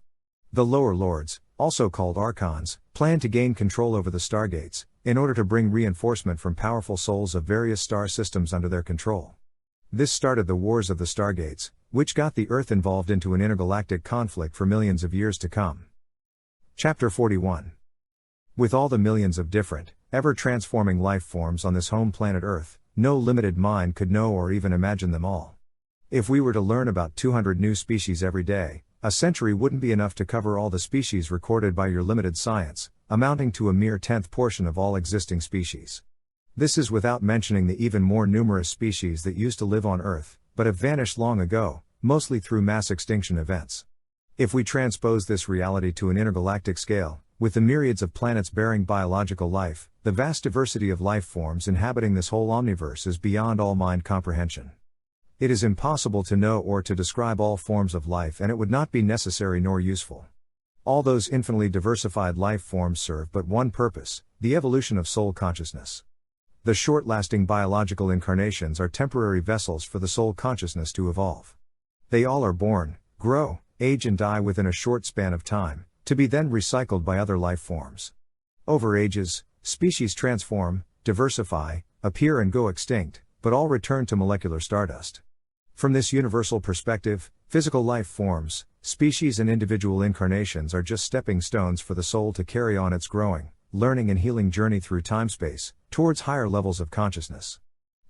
The lower lords, also called archons, planned to gain control over the stargates, in order to bring reinforcement from powerful souls of various star systems under their control. This started the Wars of the Stargates, which got the Earth involved into an intergalactic conflict for millions of years to come. Chapter 41. With all the millions of different, ever-transforming life forms on this home planet Earth, no limited mind could know or even imagine them all. If we were to learn about 200 new species every day, a century wouldn't be enough to cover all the species recorded by your limited science, amounting to a mere 10th portion of all existing species. This is without mentioning the even more numerous species that used to live on Earth, but have vanished long ago, mostly through mass extinction events. If we transpose this reality to an intergalactic scale, with the myriads of planets bearing biological life, the vast diversity of life forms inhabiting this whole omniverse is beyond all mind comprehension. It is impossible to know or to describe all forms of life, and it would not be necessary nor useful. All those infinitely diversified life forms serve but one purpose: the evolution of soul consciousness. The short-lasting biological incarnations are temporary vessels for the soul consciousness to evolve. They all are born, grow, age and die within a short span of time, to be then recycled by other life forms. Over ages, species transform, diversify, appear and go extinct, but all return to molecular stardust. From this universal perspective, physical life forms, species and individual incarnations are just stepping stones for the soul to carry on its growing, learning and healing journey through time-space, towards higher levels of consciousness.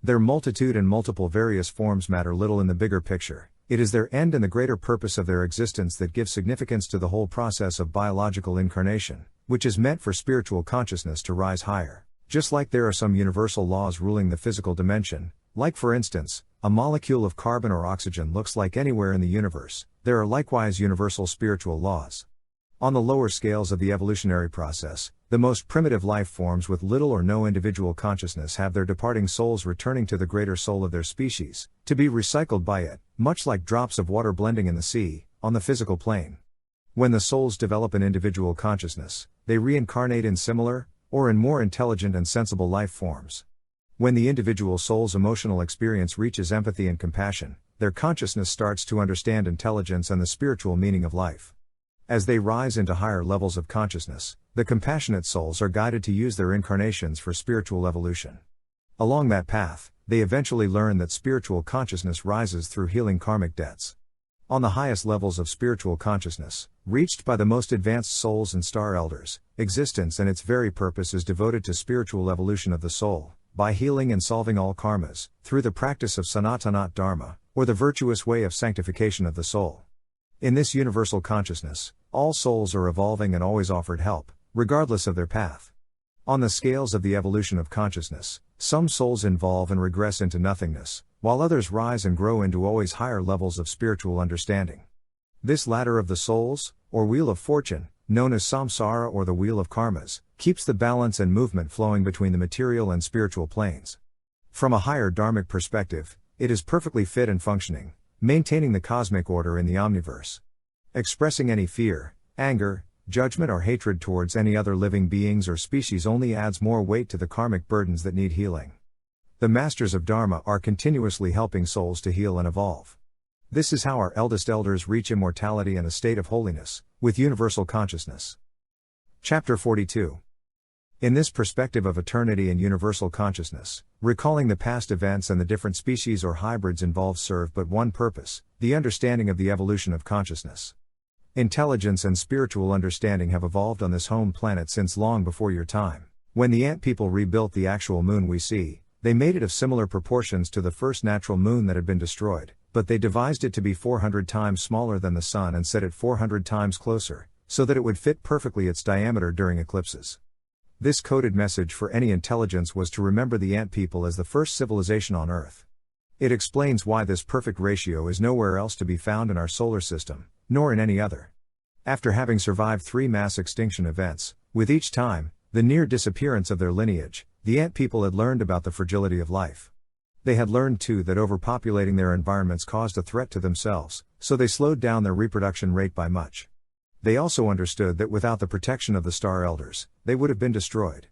Their multitude and multiple various forms matter little in the bigger picture. It is their end and the greater purpose of their existence that gives significance to the whole process of biological incarnation, which is meant for spiritual consciousness to rise higher. Just like there are some universal laws ruling the physical dimension, like for instance, a molecule of carbon or oxygen looks like anywhere in the universe, there are likewise universal spiritual laws. On the lower scales of the evolutionary process, the most primitive life forms with little or no individual consciousness have their departing souls returning to the greater soul of their species, to be recycled by it, much like drops of water blending in the sea, on the physical plane. When the souls develop an individual consciousness, they reincarnate in similar, or in more intelligent and sensible life forms. When the individual soul's emotional experience reaches empathy and compassion, their consciousness starts to understand intelligence and the spiritual meaning of life. As they rise into higher levels of consciousness, the compassionate souls are guided to use their incarnations for spiritual evolution. Along that path, they eventually learn that spiritual consciousness rises through healing karmic debts. On the highest levels of spiritual consciousness, reached by the most advanced souls and star elders, existence and its very purpose is devoted to spiritual evolution of the soul, by healing and solving all karmas, through the practice of Sanatana Dharma, or the virtuous way of sanctification of the soul. In this universal consciousness, all souls are evolving and always offered help, regardless of their path. On the scales of the evolution of consciousness, some souls evolve and regress into nothingness, while others rise and grow into always higher levels of spiritual understanding. This ladder of the souls, or wheel of fortune, known as samsara or the wheel of karmas, keeps the balance and movement flowing between the material and spiritual planes. From a higher dharmic perspective, it is perfectly fit and functioning, maintaining the cosmic order in the omniverse. Expressing any fear, anger, judgment or hatred towards any other living beings or species only adds more weight to the karmic burdens that need healing. The Masters of Dharma are continuously helping souls to heal and evolve. This is how our eldest elders reach immortality and a state of holiness, with universal consciousness. Chapter 42. In this perspective of eternity and universal consciousness, recalling the past events and the different species or hybrids involved serve but one purpose: the understanding of the evolution of consciousness. Intelligence and spiritual understanding have evolved on this home planet since long before your time. When the ant people rebuilt the actual moon we see, they made it of similar proportions to the first natural moon that had been destroyed, but they devised it to be 400 times smaller than the sun and set it 400 times closer, so that it would fit perfectly its diameter during eclipses. This coded message for any intelligence was to remember the ant people as the first civilization on Earth. It explains why this perfect ratio is nowhere else to be found in our solar system, nor in any other. After having survived 3 mass extinction events, with each time, the near disappearance of their lineage, the ant people had learned about the fragility of life. They had learned too that overpopulating their environments caused a threat to themselves, so they slowed down their reproduction rate by much. They also understood that without the protection of the Star Elders, they would have been destroyed.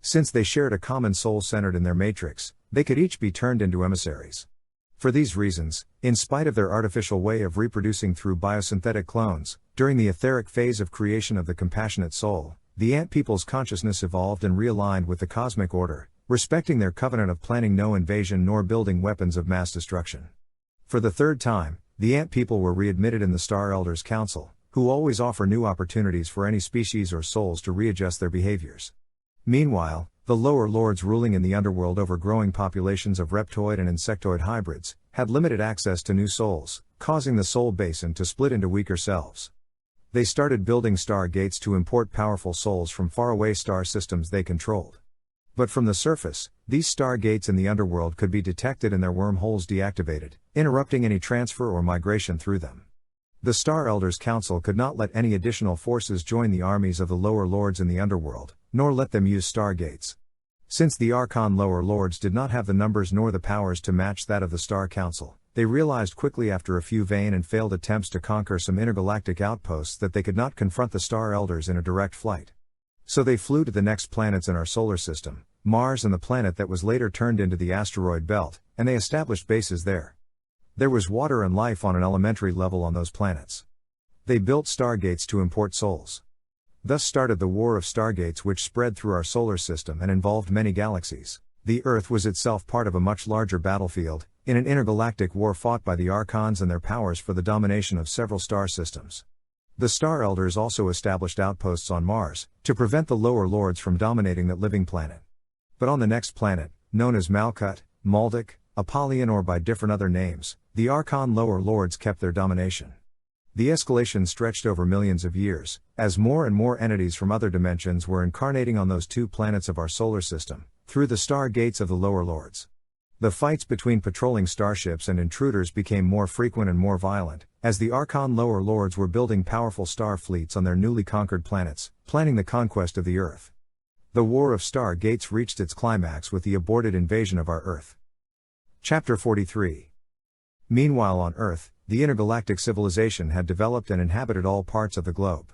Since they shared a common soul centered in their matrix, they could each be turned into emissaries. For these reasons, in spite of their artificial way of reproducing through biosynthetic clones, during the etheric phase of creation of the compassionate soul, the ant people's consciousness evolved and realigned with the cosmic order, respecting their covenant of planning no invasion nor building weapons of mass destruction. For the third time, the ant people were readmitted in the Star Elders Council, who always offer new opportunities for any species or souls to readjust their behaviors. Meanwhile, the lower lords ruling in the underworld over growing populations of reptoid and insectoid hybrids, had limited access to new souls, causing the soul basin to split into weaker selves. They started building star gates to import powerful souls from faraway star systems they controlled. But from the surface, these star gates in the underworld could be detected and their wormholes deactivated, interrupting any transfer or migration through them. The Star Elders Council could not let any additional forces join the armies of the lower lords in the underworld, nor let them use stargates. Since the Archon lower lords did not have the numbers nor the powers to match that of the Star Council, they realized quickly after a few vain and failed attempts to conquer some intergalactic outposts that they could not confront the Star Elders in a direct flight. So they flew to the next planets in our solar system, Mars and the planet that was later turned into the asteroid belt, and they established bases there. There was water and life on an elementary level on those planets. They built stargates to import souls. Thus started the War of Stargates, which spread through our solar system and involved many galaxies. The Earth was itself part of a much larger battlefield, in an intergalactic war fought by the Archons and their powers for the domination of several star systems. The Star Elders also established outposts on Mars, to prevent the lower lords from dominating that living planet. But on the next planet, known as Malkuth, Maldek, Apollyon or by different other names, the Archon lower lords kept their domination. The escalation stretched over millions of years, as more and more entities from other dimensions were incarnating on those 2 planets of our solar system, through the star gates of the lower lords. The fights between patrolling starships and intruders became more frequent and more violent, as the Archon lower lords were building powerful star fleets on their newly conquered planets, planning the conquest of the Earth. The War of Star Gates reached its climax with the aborted invasion of our Earth. Chapter 43. Meanwhile on Earth, the intergalactic civilization had developed and inhabited all parts of the globe.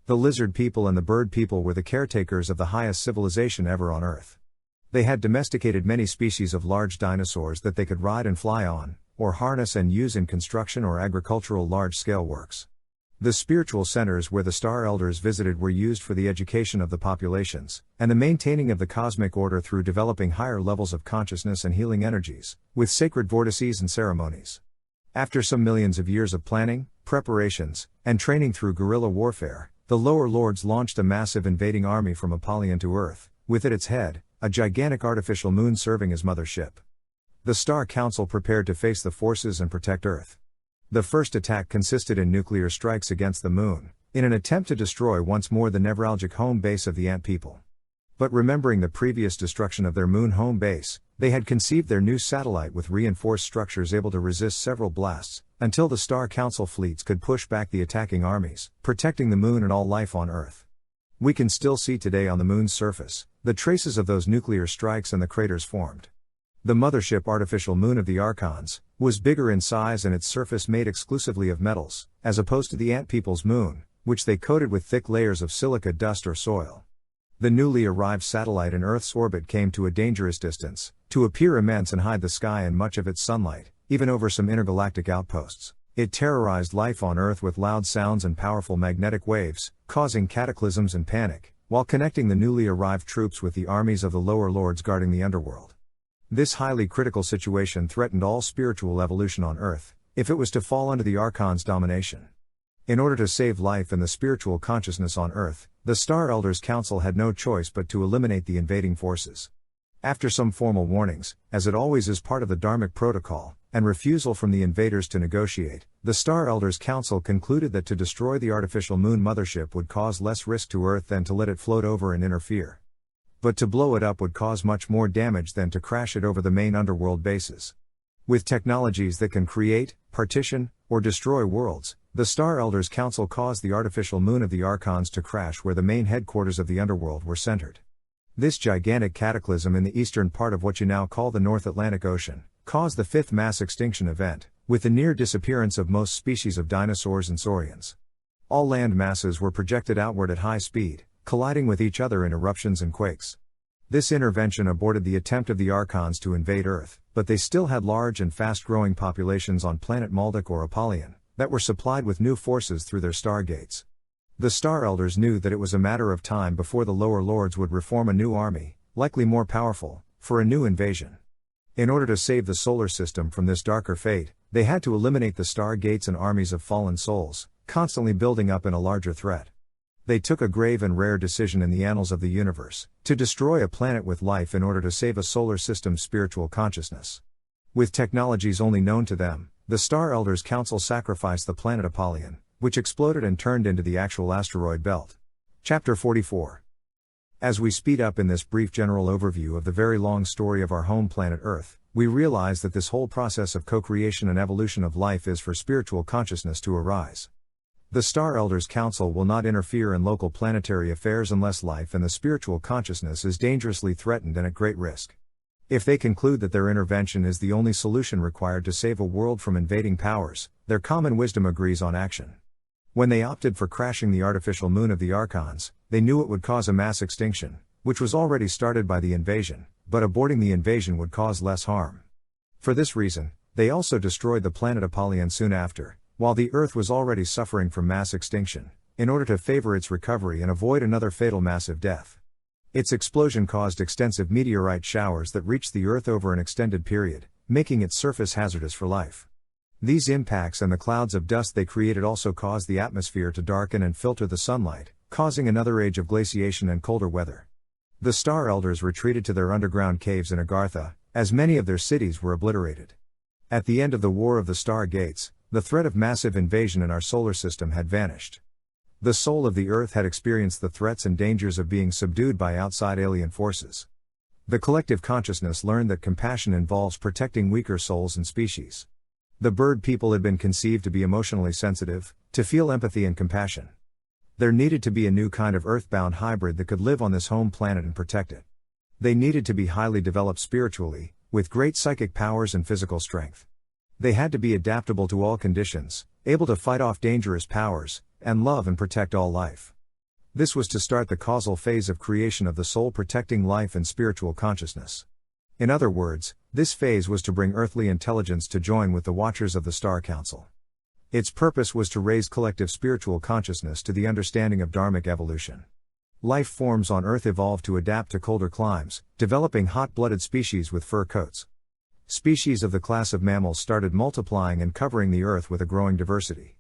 The lizard people and the bird people were the caretakers of the highest civilization ever on Earth. They had domesticated many species of large dinosaurs that they could ride and fly on, or harness and use in construction or agricultural large-scale works. The spiritual centers where the Star Elders visited were used for the education of the populations, and the maintaining of the cosmic order through developing higher levels of consciousness and healing energies, with sacred vortices and ceremonies. After some millions of years of planning, preparations, and training through guerrilla warfare, the lower lords launched a massive invading army from Apollyon to Earth, with at its head, a gigantic artificial moon serving as mother ship. The Star Council prepared to face the forces and protect Earth. The first attack consisted in nuclear strikes against the moon, in an attempt to destroy once more the nevralgic home base of the ant people. But remembering the previous destruction of their moon home base, they had conceived their new satellite with reinforced structures able to resist several blasts, until the Star Council fleets could push back the attacking armies, protecting the moon and all life on Earth. We can still see today on the moon's surface, the traces of those nuclear strikes and the craters formed. The mothership artificial moon of the Archons was bigger in size and its surface made exclusively of metals, as opposed to the ant people's moon, which they coated with thick layers of silica dust or soil. The newly arrived satellite in Earth's orbit came to a dangerous distance, To appear immense and hide the sky and much of its sunlight, even over some intergalactic outposts, it terrorized life on Earth with loud sounds and powerful magnetic waves, causing cataclysms and panic, while connecting the newly arrived troops with the armies of the lower lords guarding the underworld. This highly critical situation threatened all spiritual evolution on Earth, if it was to fall under the Archon's domination. In order to save life and the spiritual consciousness on Earth, the Star Elders Council had no choice but to eliminate the invading forces. After some formal warnings, as it always is part of the Dharmic protocol, and refusal from the invaders to negotiate, the Star Elders Council concluded that to destroy the artificial moon mothership would cause less risk to Earth than to let it float over and interfere. But to blow it up would cause much more damage than to crash it over the main underworld bases. With technologies that can create, partition, or destroy worlds, the Star Elders Council caused the artificial moon of the Archons to crash where the main headquarters of the underworld were centered. This gigantic cataclysm in the eastern part of what you now call the North Atlantic Ocean caused the fifth mass extinction event, with the near disappearance of most species of dinosaurs and saurians. All land masses were projected outward at high speed, colliding with each other in eruptions and quakes. This intervention aborted the attempt of the Archons to invade Earth, but they still had large and fast-growing populations on planet Maldek or Apollyon, that were supplied with new forces through their stargates. The Star Elders knew that it was a matter of time before the lower lords would reform a new army, likely more powerful, for a new invasion. In order to save the solar system from this darker fate, they had to eliminate the stargates and armies of fallen souls, constantly building up in a larger threat. They took a grave and rare decision in the annals of the universe, to destroy a planet with life in order to save a solar system's spiritual consciousness. With technologies only known to them, the Star Elders Council sacrificed the planet Apollyon, which exploded and turned into the actual asteroid belt. Chapter 44. As we speed up in this brief general overview of the very long story of our home planet Earth, we realize that this whole process of co-creation and evolution of life is for spiritual consciousness to arise. The Star Elders Council will not interfere in local planetary affairs unless life and the spiritual consciousness is dangerously threatened and at great risk. If they conclude that their intervention is the only solution required to save a world from invading powers, their common wisdom agrees on action. When they opted for crashing the artificial moon of the Archons, they knew it would cause a mass extinction, which was already started by the invasion, but aborting the invasion would cause less harm. For this reason, they also destroyed the planet Apollyon soon after, while the Earth was already suffering from mass extinction, in order to favor its recovery and avoid another fatal massive death. Its explosion caused extensive meteorite showers that reached the Earth over an extended period, making its surface hazardous for life. These impacts and the clouds of dust they created also caused the atmosphere to darken and filter the sunlight, causing another age of glaciation and colder weather. The Star Elders retreated to their underground caves in Agartha, as many of their cities were obliterated. At the end of the War of the Star Gates, the threat of massive invasion in our solar system had vanished. The soul of the Earth had experienced the threats and dangers of being subdued by outside alien forces. The collective consciousness learned that compassion involves protecting weaker souls and species. The bird people had been conceived to be emotionally sensitive, to feel empathy and compassion. There needed to be a new kind of earthbound hybrid that could live on this home planet and protect it. They needed to be highly developed spiritually, with great psychic powers and physical strength. They had to be adaptable to all conditions, able to fight off dangerous powers, and love and protect all life. This was to start the causal phase of creation of the soul protecting life and spiritual consciousness. In other words, this phase was to bring earthly intelligence to join with the Watchers of the Star Council. Its purpose was to raise collective spiritual consciousness to the understanding of dharmic evolution. Life forms on Earth evolved to adapt to colder climes, developing hot-blooded species with fur coats. Species of the class of mammals started multiplying and covering the Earth with a growing diversity.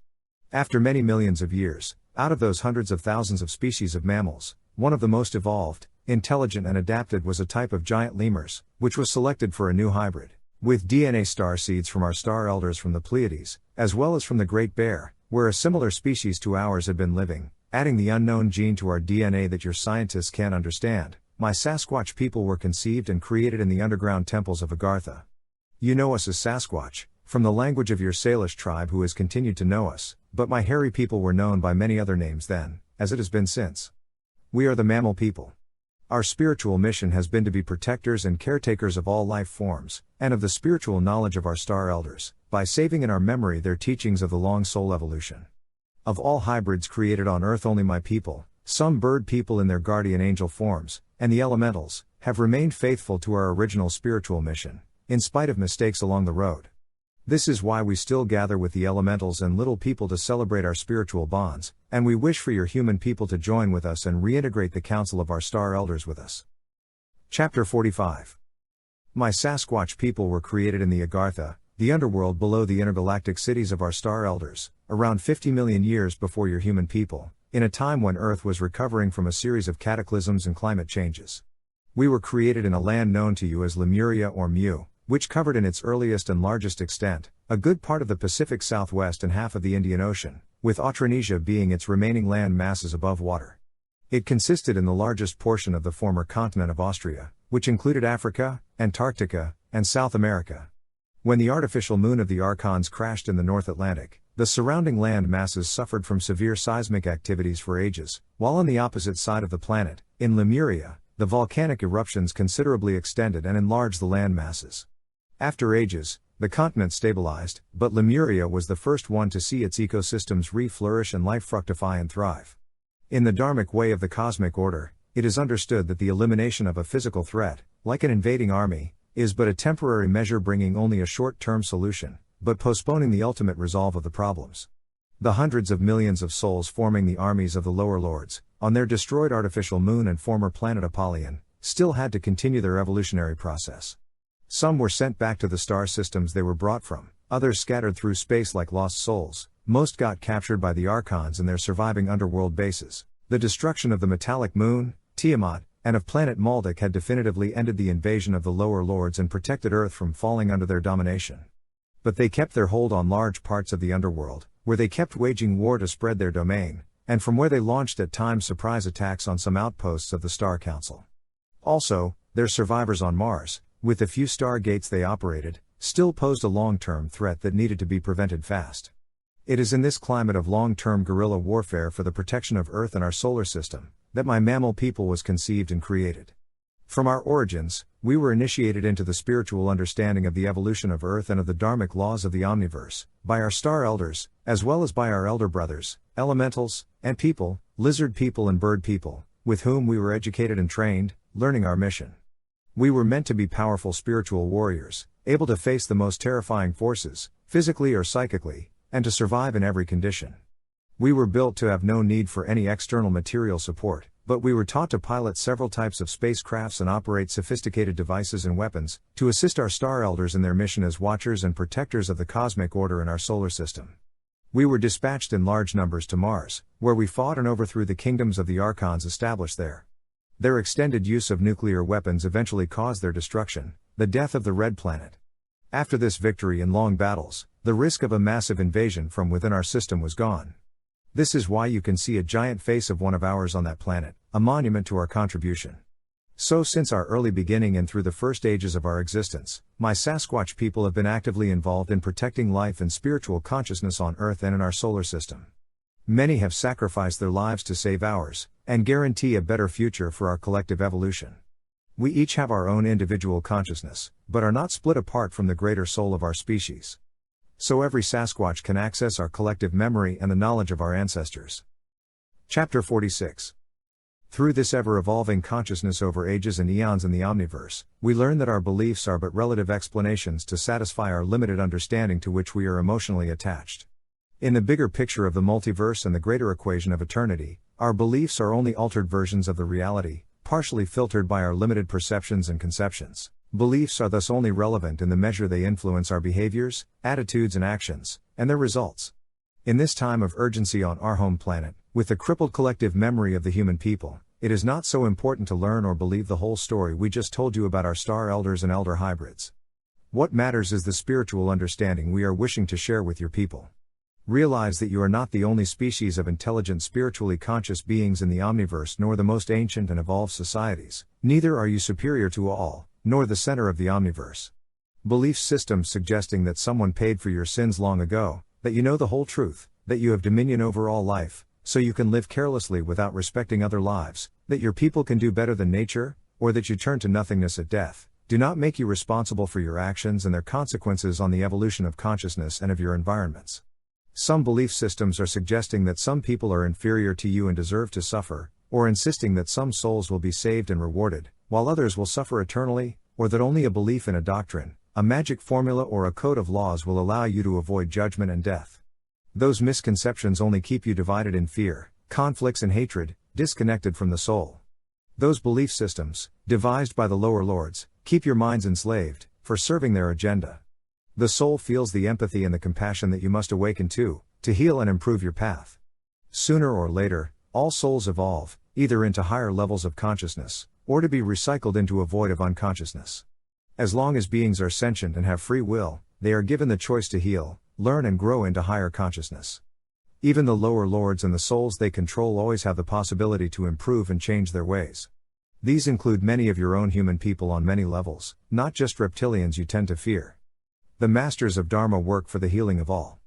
After many millions of years, out of those hundreds of thousands of species of mammals, one of the most evolved, intelligent and adapted was a type of giant lemurs, which was selected for a new hybrid, with DNA starseeds from our Star Elders from the Pleiades, as well as from the Great Bear, where a similar species to ours had been living, adding the unknown gene to our DNA that your scientists can't understand. My Sasquatch people were conceived and created in the underground temples of Agartha. You know us as Sasquatch, from the language of your Salish tribe who has continued to know us, but my hairy people were known by many other names then, as it has been since. We are the mammal people. Our spiritual mission has been to be protectors and caretakers of all life forms, and of the spiritual knowledge of our Star Elders, by saving in our memory their teachings of the long soul evolution. Of all hybrids created on Earth only my people, some bird people in their guardian angel forms, and the elementals, have remained faithful to our original spiritual mission, in spite of mistakes along the road. This is why we still gather with the elementals and little people to celebrate our spiritual bonds, and we wish for your human people to join with us and reintegrate the council of our star elders with us. Chapter 45. My Sasquatch people were created in the Agartha, the underworld below the intergalactic cities of our star elders, around 50 million years before your human people, in a time when Earth was recovering from a series of cataclysms and climate changes. We were created in a land known to you as Lemuria or Mu, which covered in its earliest and largest extent, a good part of the Pacific Southwest and half of the Indian Ocean, with Austranesia being its remaining land masses above water. It consisted in the largest portion of the former continent of Austria, which included Africa, Antarctica, and South America. When the artificial moon of the Archons crashed in the North Atlantic, the surrounding land masses suffered from severe seismic activities for ages, while on the opposite side of the planet, in Lemuria, the volcanic eruptions considerably extended and enlarged the land masses. After ages, the continent stabilized, but Lemuria was the first one to see its ecosystems re-flourish and life fructify and thrive. In the dharmic way of the cosmic order, it is understood that the elimination of a physical threat, like an invading army, is but a temporary measure bringing only a short-term solution, but postponing the ultimate resolve of the problems. The hundreds of millions of souls forming the armies of the lower lords, on their destroyed artificial moon and former planet Apollyon, still had to continue their evolutionary process. Some were sent back to the star systems they were brought from, others scattered through space like lost souls, most got captured by the Archons in their surviving underworld bases. The destruction of the metallic moon, Tiamat, and of planet Maldek had definitively ended the invasion of the lower lords and protected Earth from falling under their domination. But they kept their hold on large parts of the underworld, where they kept waging war to spread their domain, and from where they launched at times surprise attacks on some outposts of the Star Council. Also, their survivors on Mars, with the few stargates they operated, still posed a long-term threat that needed to be prevented fast. It is in this climate of long-term guerrilla warfare for the protection of Earth and our solar system, that my mammal people was conceived and created. From our origins, we were initiated into the spiritual understanding of the evolution of Earth and of the dharmic laws of the omniverse, by our star elders, as well as by our elder brothers, elementals, and people, lizard people and bird people, with whom we were educated and trained, learning our mission. We were meant to be powerful spiritual warriors, able to face the most terrifying forces, physically or psychically, and to survive in every condition. We were built to have no need for any external material support, but we were taught to pilot several types of spacecrafts and operate sophisticated devices and weapons, to assist our star elders in their mission as watchers and protectors of the cosmic order in our solar system. We were dispatched in large numbers to Mars, where we fought and overthrew the kingdoms of the Archons established there. Their extended use of nuclear weapons eventually caused their destruction, the death of the Red Planet. After this victory and long battles, the risk of a massive invasion from within our system was gone. This is why you can see a giant face of one of ours on that planet, a monument to our contribution. So since our early beginning and through the first ages of our existence, my Sasquatch people have been actively involved in protecting life and spiritual consciousness on Earth and in our solar system. Many have sacrificed their lives to save ours, and guarantee a better future for our collective evolution. We each have our own individual consciousness, but are not split apart from the greater soul of our species. So every Sasquatch can access our collective memory and the knowledge of our ancestors. Chapter 46. Through this ever-evolving consciousness over ages and eons in the omniverse, we learn that our beliefs are but relative explanations to satisfy our limited understanding to which we are emotionally attached. In the bigger picture of the multiverse and the greater equation of eternity, our beliefs are only altered versions of the reality, partially filtered by our limited perceptions and conceptions. Beliefs are thus only relevant in the measure they influence our behaviors, attitudes and actions, and their results. In this time of urgency on our home planet, with the crippled collective memory of the human people, it is not so important to learn or believe the whole story we just told you about our star elders and elder hybrids. What matters is the spiritual understanding we are wishing to share with your people. Realize that you are not the only species of intelligent spiritually conscious beings in the omniverse nor the most ancient and evolved societies, neither are you superior to all, nor the center of the omniverse. Belief systems suggesting that someone paid for your sins long ago, that you know the whole truth, that you have dominion over all life, so you can live carelessly without respecting other lives, that your people can do better than nature, or that you turn to nothingness at death, do not make you responsible for your actions and their consequences on the evolution of consciousness and of your environments. Some belief systems are suggesting that some people are inferior to you and deserve to suffer, or insisting that some souls will be saved and rewarded, while others will suffer eternally, or that only a belief in a doctrine, a magic formula or a code of laws will allow you to avoid judgment and death. Those misconceptions only keep you divided in fear, conflicts and hatred, disconnected from the soul. Those belief systems, devised by the lower lords, keep your minds enslaved, for serving their agenda. The soul feels the empathy and the compassion that you must awaken to heal and improve your path. Sooner or later, all souls evolve, either into higher levels of consciousness, or to be recycled into a void of unconsciousness. As long as beings are sentient and have free will, they are given the choice to heal, learn and grow into higher consciousness. Even the lower lords and the souls they control always have the possibility to improve and change their ways. These include many of your own human people on many levels, not just reptilians you tend to fear. The masters of Dharma work for the healing of all.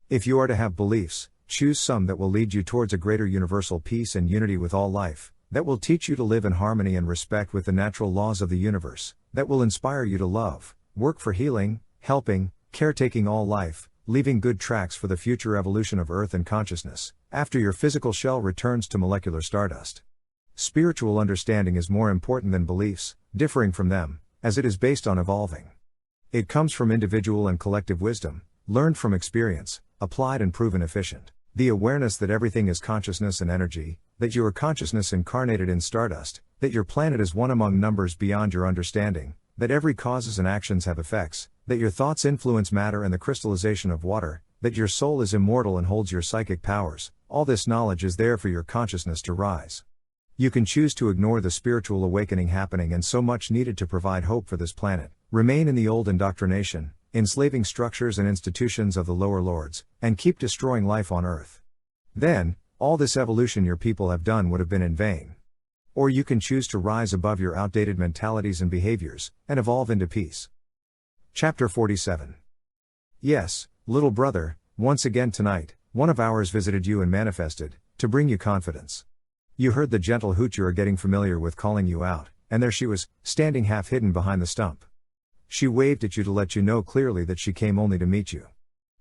If you are to have beliefs, choose some that will lead you towards a greater universal peace and unity with all life, that will teach you to live in harmony and respect with the natural laws of the universe, that will inspire you to love, work for healing, helping, caretaking all life, leaving good tracks for the future evolution of Earth and consciousness, after your physical shell returns to molecular stardust. Spiritual understanding is more important than beliefs, differing from them, as it is based on evolving. It comes from individual and collective wisdom, learned from experience, applied and proven efficient. The awareness that everything is consciousness and energy, that you are consciousness incarnated in stardust, that your planet is one among numbers beyond your understanding, that every causes and actions have effects, that your thoughts influence matter and the crystallization of water, that your soul is immortal and holds your psychic powers, all this knowledge is there for your consciousness to rise. You can choose to ignore the spiritual awakening happening and so much needed to provide hope for this planet, remain in the old indoctrination, enslaving structures and institutions of the lower lords, and keep destroying life on Earth. Then, all this evolution your people have done would have been in vain. Or you can choose to rise above your outdated mentalities and behaviors, and evolve into peace. Chapter 47. Yes, little brother, once again tonight, one of ours visited you and manifested, to bring you confidence. You heard the gentle hoot you are getting familiar with calling you out, and there she was, standing half hidden behind the stump. She waved at you to let you know clearly that she came only to meet you.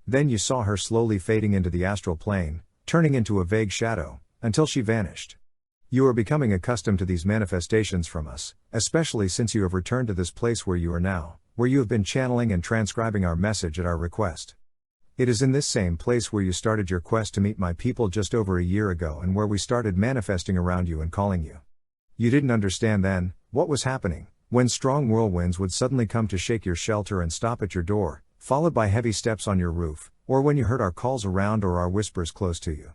Then you saw her slowly fading into the astral plane, turning into a vague shadow, until she vanished. You are becoming accustomed to these manifestations from us, especially since you have returned to this place where you are now, where you have been channeling and transcribing our message at our request. It is in this same place where you started your quest to meet my people just over a year ago and where we started manifesting around you and calling you. You didn't understand then what was happening, when strong whirlwinds would suddenly come to shake your shelter and stop at your door, followed by heavy steps on your roof, or when you heard our calls around or our whispers close to you.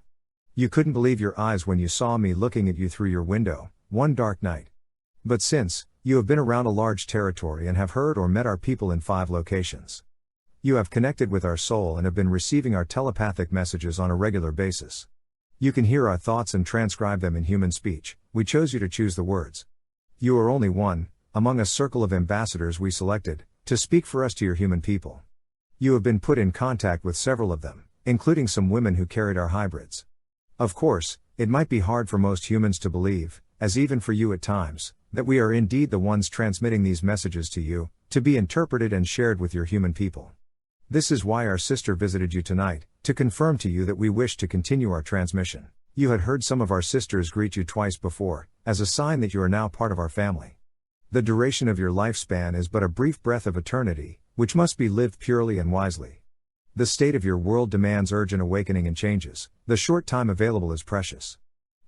You couldn't believe your eyes when you saw me looking at you through your window, one dark night. But since, you have been around a large territory and have heard or met our people in 5 locations. You have connected with our soul and have been receiving our telepathic messages on a regular basis. You can hear our thoughts and transcribe them in human speech. We chose you to choose the words. You are only one, among a circle of ambassadors we selected, to speak for us to your human people. You have been put in contact with several of them, including some women who carried our hybrids. Of course, it might be hard for most humans to believe, as even for you at times, that we are indeed the ones transmitting these messages to you, to be interpreted and shared with your human people. This is why our sister visited you tonight, to confirm to you that we wish to continue our transmission. You had heard some of our sisters greet you twice before, as a sign that you are now part of our family. The duration of your lifespan is but a brief breath of eternity, which must be lived purely and wisely. The state of your world demands urgent awakening and changes. The short time available is precious.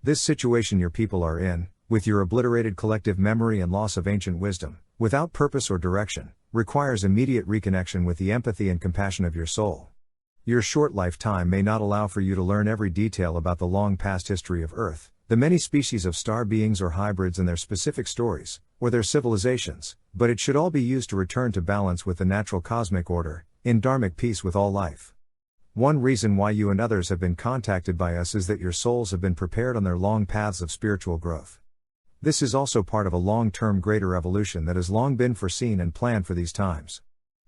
This situation your people are in, with your obliterated collective memory and loss of ancient wisdom, without purpose or direction, requires immediate reconnection with the empathy and compassion of your soul. Your short lifetime may not allow for you to learn every detail about the long past history of Earth, the many species of star beings or hybrids and their specific stories, or their civilizations, but it should all be used to return to balance with the natural cosmic order, in dharmic peace with all life. One reason why you and others have been contacted by us is that your souls have been prepared on their long paths of spiritual growth. This is also part of a long-term greater evolution that has long been foreseen and planned for these times.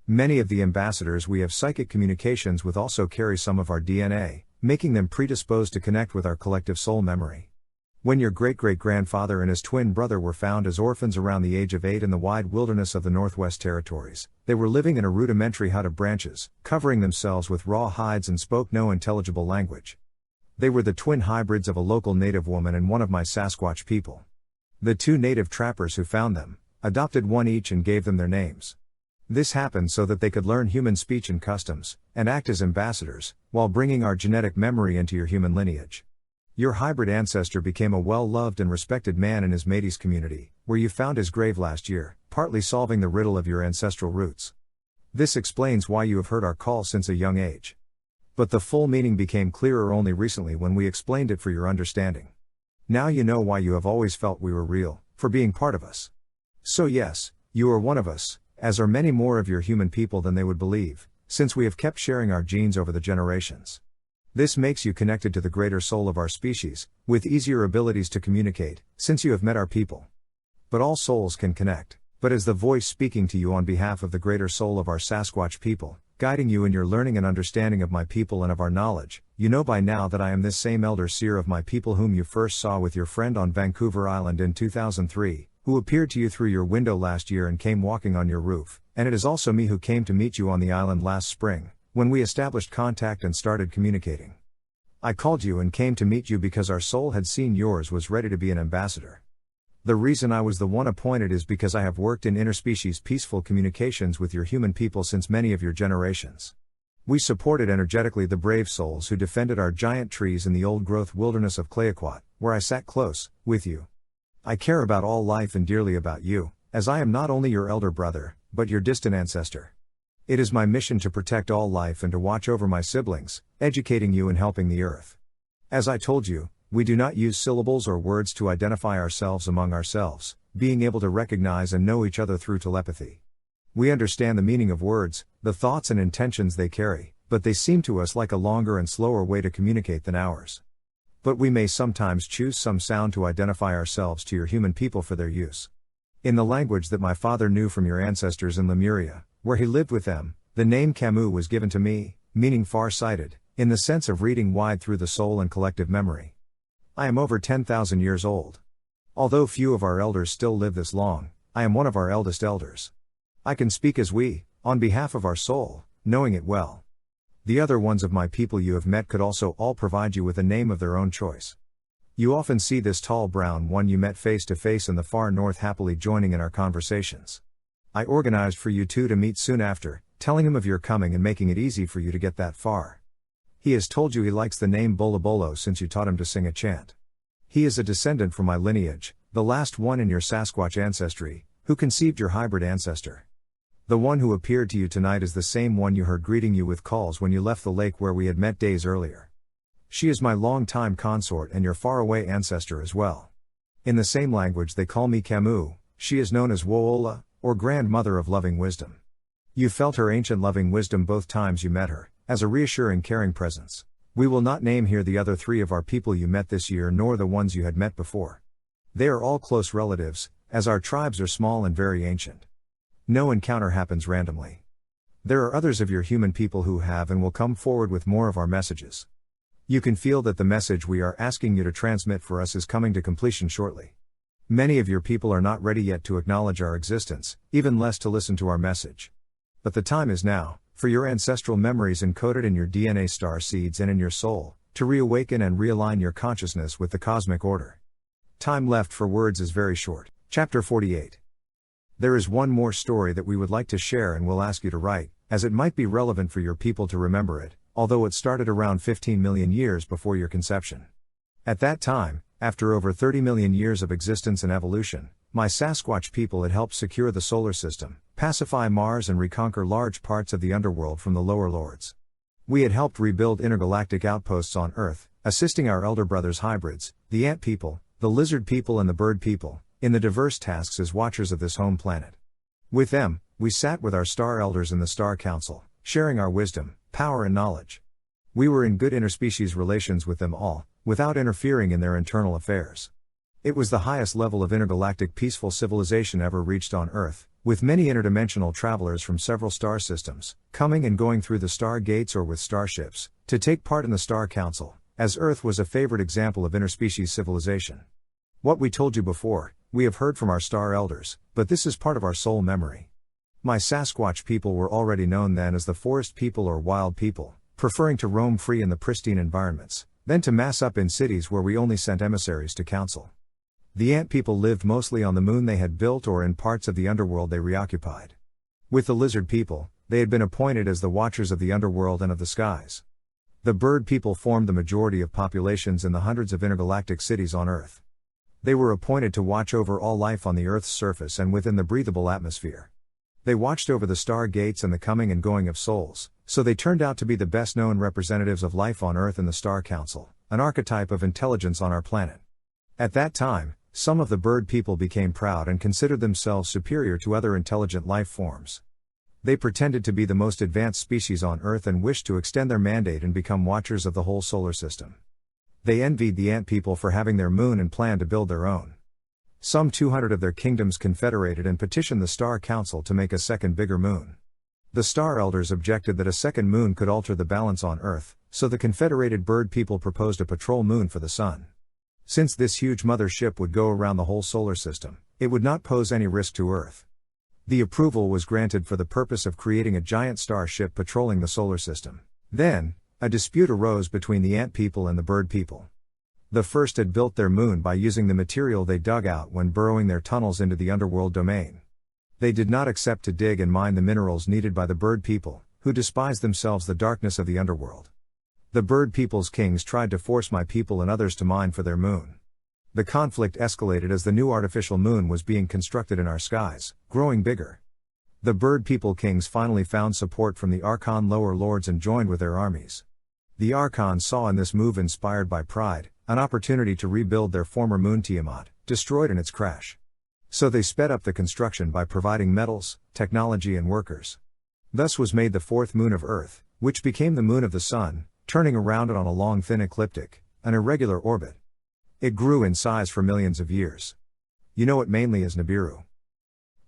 Many of the ambassadors we have psychic communications with also carry some of our DNA, making them predisposed to connect with our collective soul memory. When your great-great-grandfather and his twin brother were found as orphans around the age of 8 in the wide wilderness of the Northwest Territories, they were living in a rudimentary hut of branches, covering themselves with raw hides and spoke no intelligible language. They were the twin hybrids of a local native woman and one of my Sasquatch people. The 2 native trappers who found them, adopted one each and gave them their names. This happened so that they could learn human speech and customs, and act as ambassadors, while bringing our genetic memory into your human lineage. Your hybrid ancestor became a well-loved and respected man in his Métis community, where you found his grave last year, partly solving the riddle of your ancestral roots. This explains why you have heard our call since a young age. But the full meaning became clearer only recently when we explained it for your understanding. Now you know why you have always felt we were real, for being part of us. So yes, you are one of us, as are many more of your human people than they would believe, since we have kept sharing our genes over the generations. This makes you connected to the greater soul of our species, with easier abilities to communicate, since you have met our people. But all souls can connect, but as the voice speaking to you on behalf of the greater soul of our Sasquatch people, guiding you in your learning and understanding of my people and of our knowledge, you know by now that I am this same elder seer of my people whom you first saw with your friend on Vancouver Island in 2003, who appeared to you through your window last year and came walking on your roof, and it is also me who came to meet you on the island last spring, when we established contact and started communicating. I called you and came to meet you because our soul had seen yours was ready to be an ambassador. The reason I was the one appointed is because I have worked in interspecies peaceful communications with your human people since many of your generations. We supported energetically the brave souls who defended our giant trees in the old-growth wilderness of Kewaunee, where I sat close, with you. I care about all life and dearly about you, as I am not only your elder brother, but your distant ancestor. It is my mission to protect all life and to watch over my siblings, educating you and helping the earth. As I told you, we do not use syllables or words to identify ourselves among ourselves, being able to recognize and know each other through telepathy. We understand the meaning of words, the thoughts and intentions they carry, but they seem to us like a longer and slower way to communicate than ours. But we may sometimes choose some sound to identify ourselves to your human people for their use. In the language that my father knew from your ancestors in Lemuria, where he lived with them, the name Kamooh was given to me, meaning far-sighted, in the sense of reading wide through the soul and collective memory. I am over 10,000 years old. Although few of our elders still live this long, I am one of our eldest elders. I can speak as we, on behalf of our soul, knowing it well. The other ones of my people you have met could also all provide you with a name of their own choice. You often see this tall brown one you met face to face in the far north happily joining in our conversations. I organized for you two to meet soon after, telling him of your coming and making it easy for you to get that far. He has told you he likes the name Bolo Bolo since you taught him to sing a chant. He is a descendant from my lineage, the last one in your Sasquatch ancestry, who conceived your hybrid ancestor. The one who appeared to you tonight is the same one you heard greeting you with calls when you left the lake where we had met days earlier. She is my long-time consort and your faraway ancestor as well. In the same language they call me Kamooh, she is known as Woola, or Grandmother of Loving Wisdom. You felt her ancient loving wisdom both times you met her, as a reassuring caring presence. We will not name here the other 3 of our people you met this year nor the ones you had met before. They are all close relatives, as our tribes are small and very ancient. No encounter happens randomly. There are others of your human people who have and will come forward with more of our messages. You can feel that the message we are asking you to transmit for us is coming to completion shortly. Many of your people are not ready yet to acknowledge our existence, even less to listen to our message. But the time is now, for your ancestral memories encoded in your DNA star seeds and in your soul, to reawaken and realign your consciousness with the cosmic order. Time left for words is very short. Chapter 48. There is one more story that we would like to share and will ask you to write, as it might be relevant for your people to remember it, although it started around 15 million years before your conception. At that time, after over 30 million years of existence and evolution, my Sasquatch people had helped secure the solar system, pacify Mars and reconquer large parts of the underworld from the lower lords. We had helped rebuild intergalactic outposts on Earth, assisting our elder brothers hybrids, the ant people, the lizard people and the bird people, in the diverse tasks as watchers of this home planet. With them, we sat with our star elders in the Star Council, sharing our wisdom, power and knowledge. We were in good interspecies relations with them all, without interfering in their internal affairs. It was the highest level of intergalactic peaceful civilization ever reached on Earth, with many interdimensional travelers from several star systems, coming and going through the star gates or with starships, to take part in the Star Council, as Earth was a favorite example of interspecies civilization. What we told you before, we have heard from our star elders, but this is part of our soul memory. My Sasquatch people were already known then as the forest people or wild people, preferring to roam free in the pristine environments, then to mass up in cities where we only sent emissaries to counsel. The ant people lived mostly on the moon they had built or in parts of the underworld they reoccupied. With the lizard people, they had been appointed as the watchers of the underworld and of the skies. The bird people formed the majority of populations in the hundreds of intergalactic cities on Earth. They were appointed to watch over all life on the Earth's surface and within the breathable atmosphere. They watched over the star gates and the coming and going of souls, so they turned out to be the best known representatives of life on Earth in the Star Council, an archetype of intelligence on our planet. At that time, some of the bird people became proud and considered themselves superior to other intelligent life forms. They pretended to be the most advanced species on Earth and wished to extend their mandate and become watchers of the whole solar system. They envied the ant people for having their moon and planned to build their own. Some 200 of their kingdoms confederated and petitioned the Star Council to make a second bigger moon. The Star Elders objected that a second moon could alter the balance on Earth, so the confederated bird people proposed a patrol moon for the Sun. Since this huge mother ship would go around the whole solar system, it would not pose any risk to Earth. The approval was granted for the purpose of creating a giant starship patrolling the solar system. Then, a dispute arose between the ant people and the bird people. The first had built their moon by using the material they dug out when burrowing their tunnels into the underworld domain. They did not accept to dig and mine the minerals needed by the bird people, who despised themselves the darkness of the underworld. The bird people's kings tried to force my people and others to mine for their moon. The conflict escalated as the new artificial moon was being constructed in our skies, growing bigger. The bird people kings finally found support from the Archon lower lords and joined with their armies. The Archons saw in this move, inspired by pride, an opportunity to rebuild their former moon Tiamat, destroyed in its crash. So they sped up the construction by providing metals, technology and workers. Thus was made the fourth moon of Earth, which became the moon of the Sun, turning around it on a long thin ecliptic, an irregular orbit. It grew in size for millions of years. You know it mainly as Nibiru.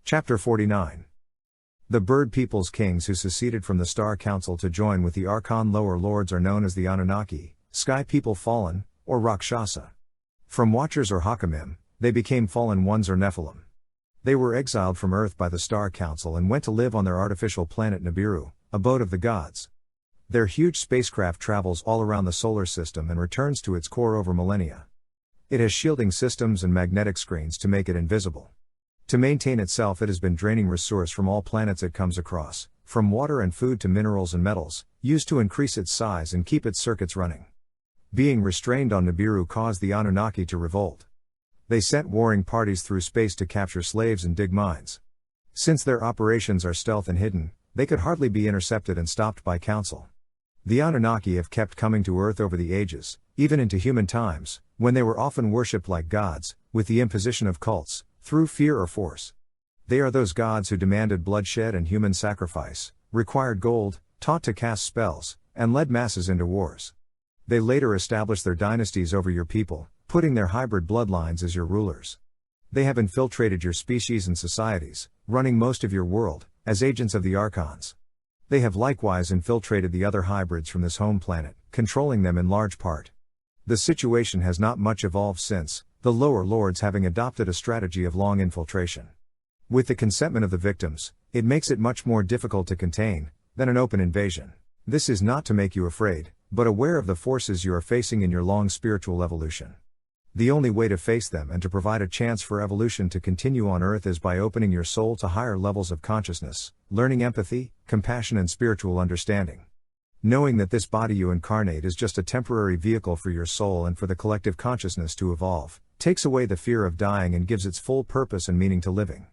Chapter 49. The bird people's kings who seceded from the Star Council to join with the Archon lower lords are known as the Anunnaki, Sky People Fallen, or Rakshasa. From Watchers or Hakamim, they became Fallen Ones or Nephilim. They were exiled from Earth by the Star Council and went to live on their artificial planet Nibiru, abode of the gods. Their huge spacecraft travels all around the solar system and returns to its core over millennia. It has shielding systems and magnetic screens to make it invisible. To maintain itself, it has been draining resource from all planets it comes across, from water and food to minerals and metals, used to increase its size and keep its circuits running. Being restrained on Nibiru caused the Anunnaki to revolt. They sent warring parties through space to capture slaves and dig mines. Since their operations are stealth and hidden, they could hardly be intercepted and stopped by council. The Anunnaki have kept coming to Earth over the ages, even into human times, when they were often worshipped like gods, with the imposition of cults, through fear or force. They are those gods who demanded bloodshed and human sacrifice, required gold, taught to cast spells, and led masses into wars. They later established their dynasties over your people, putting their hybrid bloodlines as your rulers. They have infiltrated your species and societies, running most of your world, as agents of the Archons. They have likewise infiltrated the other hybrids from this home planet, controlling them in large part. The situation has not much evolved since, the lower lords having adopted a strategy of long infiltration. With the consentment of the victims, it makes it much more difficult to contain than an open invasion. This is not to make you afraid, but aware of the forces you are facing in your long spiritual evolution. The only way to face them and to provide a chance for evolution to continue on Earth is by opening your soul to higher levels of consciousness, learning empathy, compassion and spiritual understanding. Knowing that this body you incarnate is just a temporary vehicle for your soul and for the collective consciousness to evolve, takes away the fear of dying and gives its full purpose and meaning to living.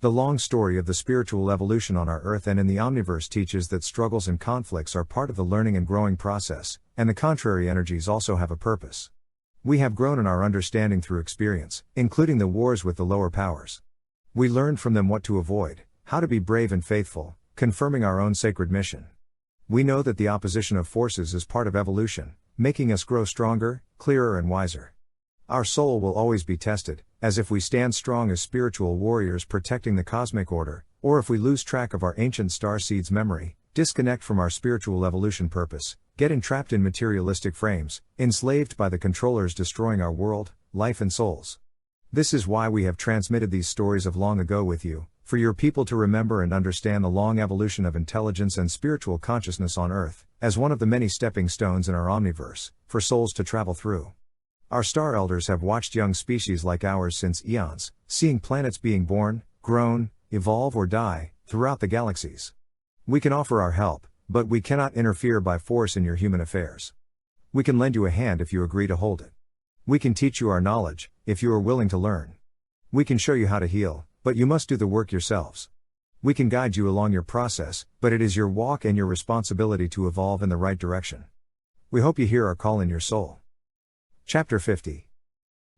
The long story of the spiritual evolution on our Earth and in the Omniverse teaches that struggles and conflicts are part of the learning and growing process, and the contrary energies also have a purpose. We have grown in our understanding through experience, including the wars with the lower powers. We learned from them what to avoid, how to be brave and faithful, confirming our own sacred mission. We know that the opposition of forces is part of evolution, making us grow stronger, clearer and wiser. Our soul will always be tested, as if we stand strong as spiritual warriors protecting the cosmic order, or if we lose track of our ancient starseed's memory, disconnect from our spiritual evolution purpose, get entrapped in materialistic frames, enslaved by the controllers destroying our world, life and souls. This is why we have transmitted these stories of long ago with you, for your people to remember and understand the long evolution of intelligence and spiritual consciousness on Earth, as one of the many stepping stones in our omniverse, for souls to travel through. Our star elders have watched young species like ours since eons, seeing planets being born, grown, evolve or die, throughout the galaxies. We can offer our help, but we cannot interfere by force in your human affairs. We can lend you a hand if you agree to hold it. We can teach you our knowledge, if you are willing to learn. We can show you how to heal, but you must do the work yourselves. We can guide you along your process, but it is your walk and your responsibility to evolve in the right direction. We hope you hear our call in your soul. Chapter 50.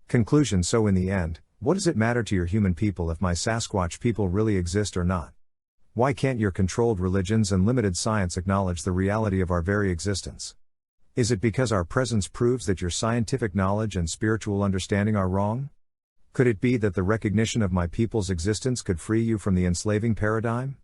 Conclusion. So in the end, what does it matter to your human people if my Sasquatch people really exist or not? Why can't your controlled religions and limited science acknowledge the reality of our very existence? Is it because our presence proves that your scientific knowledge and spiritual understanding are wrong? Could it be that the recognition of my people's existence could free you from the enslaving paradigm?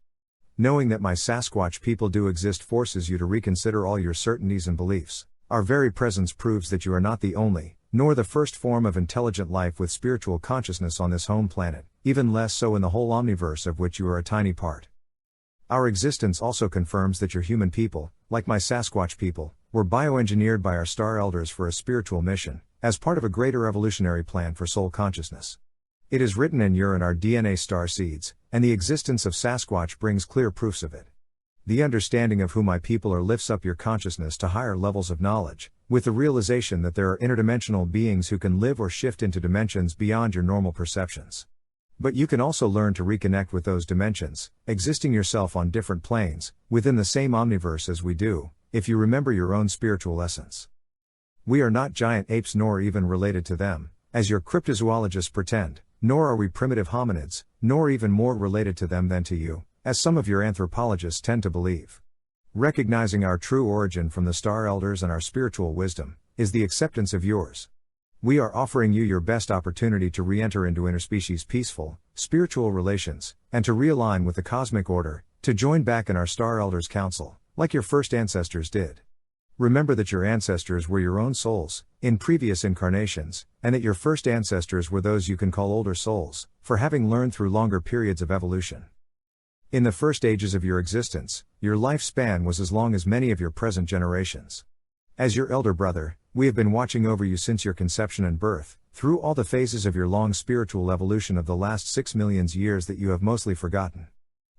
Knowing that my Sasquatch people do exist forces you to reconsider all your certainties and beliefs. Our very presence proves that you are not the only, nor the first form of intelligent life with spiritual consciousness on this home planet, even less so in the whole omniverse of which you are a tiny part. Our existence also confirms that your human people, like my Sasquatch people, were bioengineered by our star elders for a spiritual mission, as part of a greater evolutionary plan for soul consciousness. It is written in your and our DNA star seeds, and the existence of Sasquatch brings clear proofs of it. The understanding of who my people are lifts up your consciousness to higher levels of knowledge, with the realization that there are interdimensional beings who can live or shift into dimensions beyond your normal perceptions. But you can also learn to reconnect with those dimensions, existing yourself on different planes, within the same omniverse as we do, if you remember your own spiritual essence. We are not giant apes nor even related to them, as your cryptozoologists pretend, nor are we primitive hominids, nor even more related to them than to you, as some of your anthropologists tend to believe. Recognizing our true origin from the star elders and our spiritual wisdom, is the acceptance of yours. We are offering you your best opportunity to re-enter into interspecies peaceful, spiritual relations, and to realign with the cosmic order, to join back in our star elders' council, like your first ancestors did. Remember that your ancestors were your own souls, in previous incarnations, and that your first ancestors were those you can call older souls, for having learned through longer periods of evolution. In the first ages of your existence, your lifespan was as long as many of your present generations. As your elder brother, we have been watching over you since your conception and birth, through all the phases of your long spiritual evolution of the last 6 million years that you have mostly forgotten.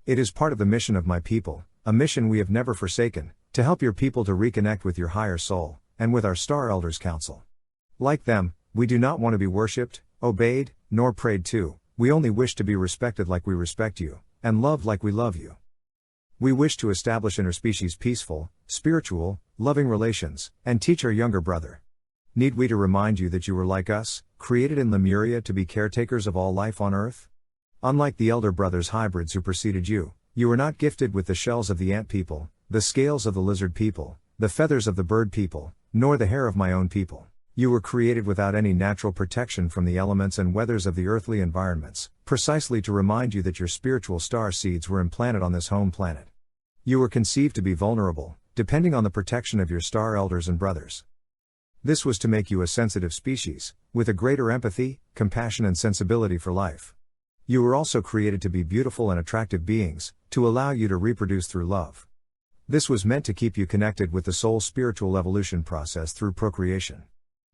It is part of the mission of my people, a mission we have never forsaken, to help your people to reconnect with your higher soul, and with our Star Elders Council. Like them, we do not want to be worshipped, obeyed, nor prayed to, we only wish to be respected like we respect you, and loved like we love you. We wish to establish interspecies peaceful, spiritual, loving relations, and teach our younger brother. Need we to remind you that you were like us, created in Lemuria to be caretakers of all life on Earth? Unlike the elder brothers hybrids who preceded you, you were not gifted with the shells of the ant people, the scales of the lizard people, the feathers of the bird people, nor the hair of my own people. You were created without any natural protection from the elements and weathers of the earthly environments, precisely to remind you that your spiritual star seeds were implanted on this home planet. You were conceived to be vulnerable, depending on the protection of your star elders and brothers. This was to make you a sensitive species, with a greater empathy, compassion and sensibility for life. You were also created to be beautiful and attractive beings, to allow you to reproduce through love. This was meant to keep you connected with the soul's spiritual evolution process through procreation.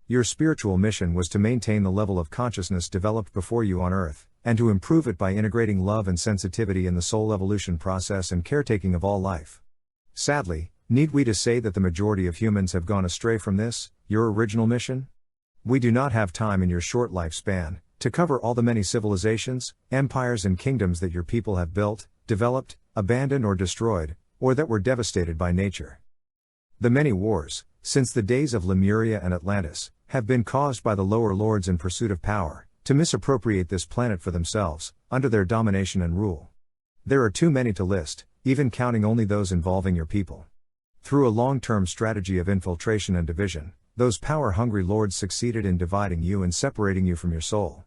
Your spiritual mission was to maintain the level of consciousness developed before you on Earth, and to improve it by integrating love and sensitivity in the soul evolution process and caretaking of all life. Sadly, need we to say that the majority of humans have gone astray from this, your original mission? We do not have time in your short lifespan to cover all the many civilizations, empires and kingdoms that your people have built, developed, abandoned or destroyed, or that were devastated by nature. The many wars, since the days of Lemuria and Atlantis, have been caused by the lower lords in pursuit of power, to misappropriate this planet for themselves, under their domination and rule. There are too many to list, even counting only those involving your people. Through a long-term strategy of infiltration and division, those power-hungry lords succeeded in dividing you and separating you from your soul.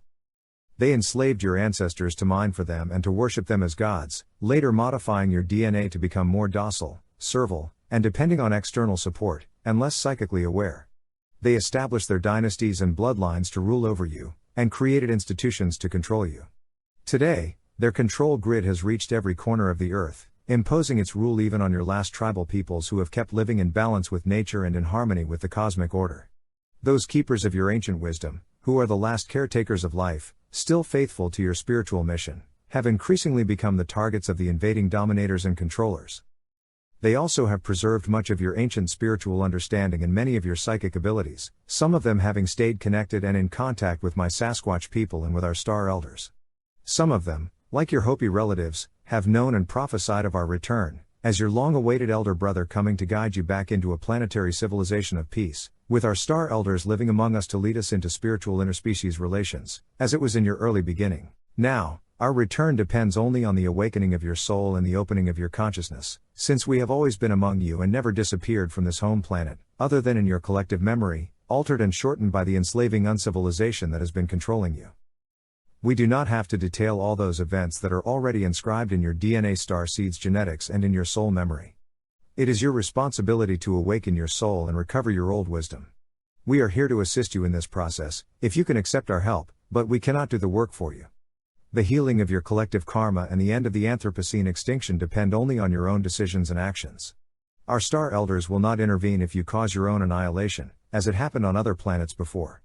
They enslaved your ancestors to mine for them and to worship them as gods, later modifying your DNA to become more docile, servile, and depending on external support, and less psychically aware. They established their dynasties and bloodlines to rule over you, and created institutions to control you. Today, their control grid has reached every corner of the earth, imposing its rule even on your last tribal peoples who have kept living in balance with nature and in harmony with the cosmic order. Those keepers of your ancient wisdom, who are the last caretakers of life, still faithful to your spiritual mission, have increasingly become the targets of the invading dominators and controllers. They also have preserved much of your ancient spiritual understanding and many of your psychic abilities, some of them having stayed connected and in contact with my Sasquatch people and with our star elders. Some of them, like your Hopi relatives, have known and prophesied of our return, as your long-awaited elder brother coming to guide you back into a planetary civilization of peace, with our star elders living among us to lead us into spiritual interspecies relations, as it was in your early beginning. Now, our return depends only on the awakening of your soul and the opening of your consciousness, since we have always been among you and never disappeared from this home planet, other than in your collective memory, altered and shortened by the enslaving uncivilization that has been controlling you. We do not have to detail all those events that are already inscribed in your DNA starseed's genetics and in your soul memory. It is your responsibility to awaken your soul and recover your old wisdom. We are here to assist you in this process, if you can accept our help, but we cannot do the work for you. The healing of your collective karma and the end of the Anthropocene extinction depend only on your own decisions and actions. Our star elders will not intervene if you cause your own annihilation, as it happened on other planets before.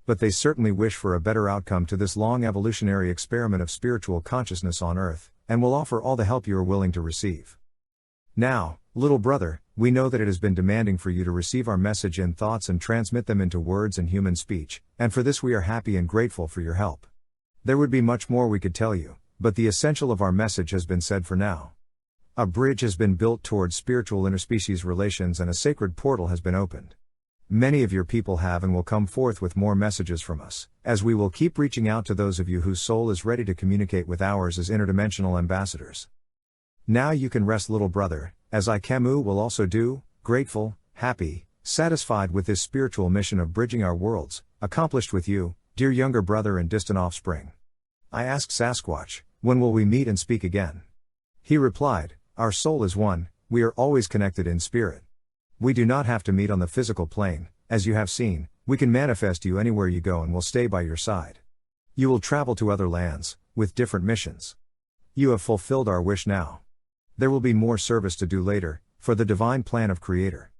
But they certainly wish for a better outcome to this long evolutionary experiment of spiritual consciousness on Earth, and will offer all the help you are willing to receive. Now, little brother, we know that it has been demanding for you to receive our message in thoughts and transmit them into words and human speech, and for this we are happy and grateful for your help. There would be much more we could tell you, but the essential of our message has been said for now. A bridge has been built towards spiritual interspecies relations and a sacred portal has been opened. Many of your people have and will come forth with more messages from us, as we will keep reaching out to those of you whose soul is ready to communicate with ours as interdimensional ambassadors. Now you can rest, little brother, as I Kamooh will also do, grateful, happy, satisfied with this spiritual mission of bridging our worlds, accomplished with you, dear younger brother and distant offspring. I asked Sasquatch, when will we meet and speak again? He replied, our soul is one, we are always connected in spirit. We do not have to meet on the physical plane, as you have seen, we can manifest you anywhere you go and will stay by your side. You will travel to other lands, with different missions. You have fulfilled our wish now. There will be more service to do later, for the divine plan of Creator.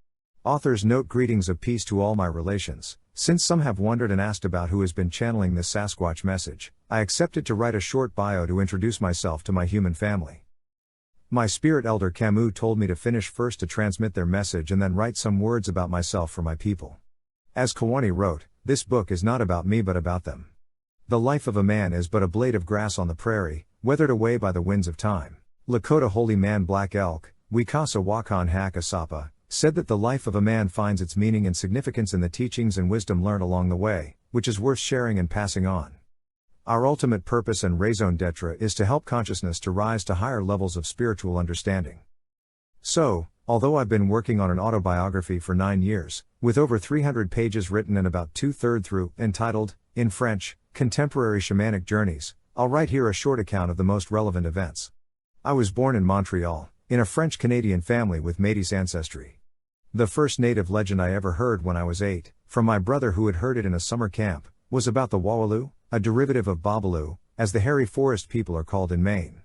Authors note greetings of peace to all my relations. Since some have wondered and asked about who has been channeling this Sasquatch message, I accepted to write a short bio to introduce myself to my human family. My spirit elder Kamooh told me to finish first to transmit their message and then write some words about myself for my people. As Kewaunee wrote, this book is not about me but about them. The life of a man is but a blade of grass on the prairie, weathered away by the winds of time. Lakota holy man Black Elk, Wikasa Wakan Hakasapa, said that the life of a man finds its meaning and significance in the teachings and wisdom learned along the way, which is worth sharing and passing on. Our ultimate purpose and raison d'etre is to help consciousness to rise to higher levels of spiritual understanding. So, although I've been working on an autobiography for 9 years, with over 300 pages written and about 2/3 through, entitled, in French, Contemporary Shamanic Journeys, I'll write here a short account of the most relevant events. I was born in Montreal, in a French-Canadian family with Métis ancestry. The first native legend I ever heard when I was 8, from my brother who had heard it in a summer camp, was about the Wawaloo, a derivative of Babalu, as the hairy forest people are called in Maine.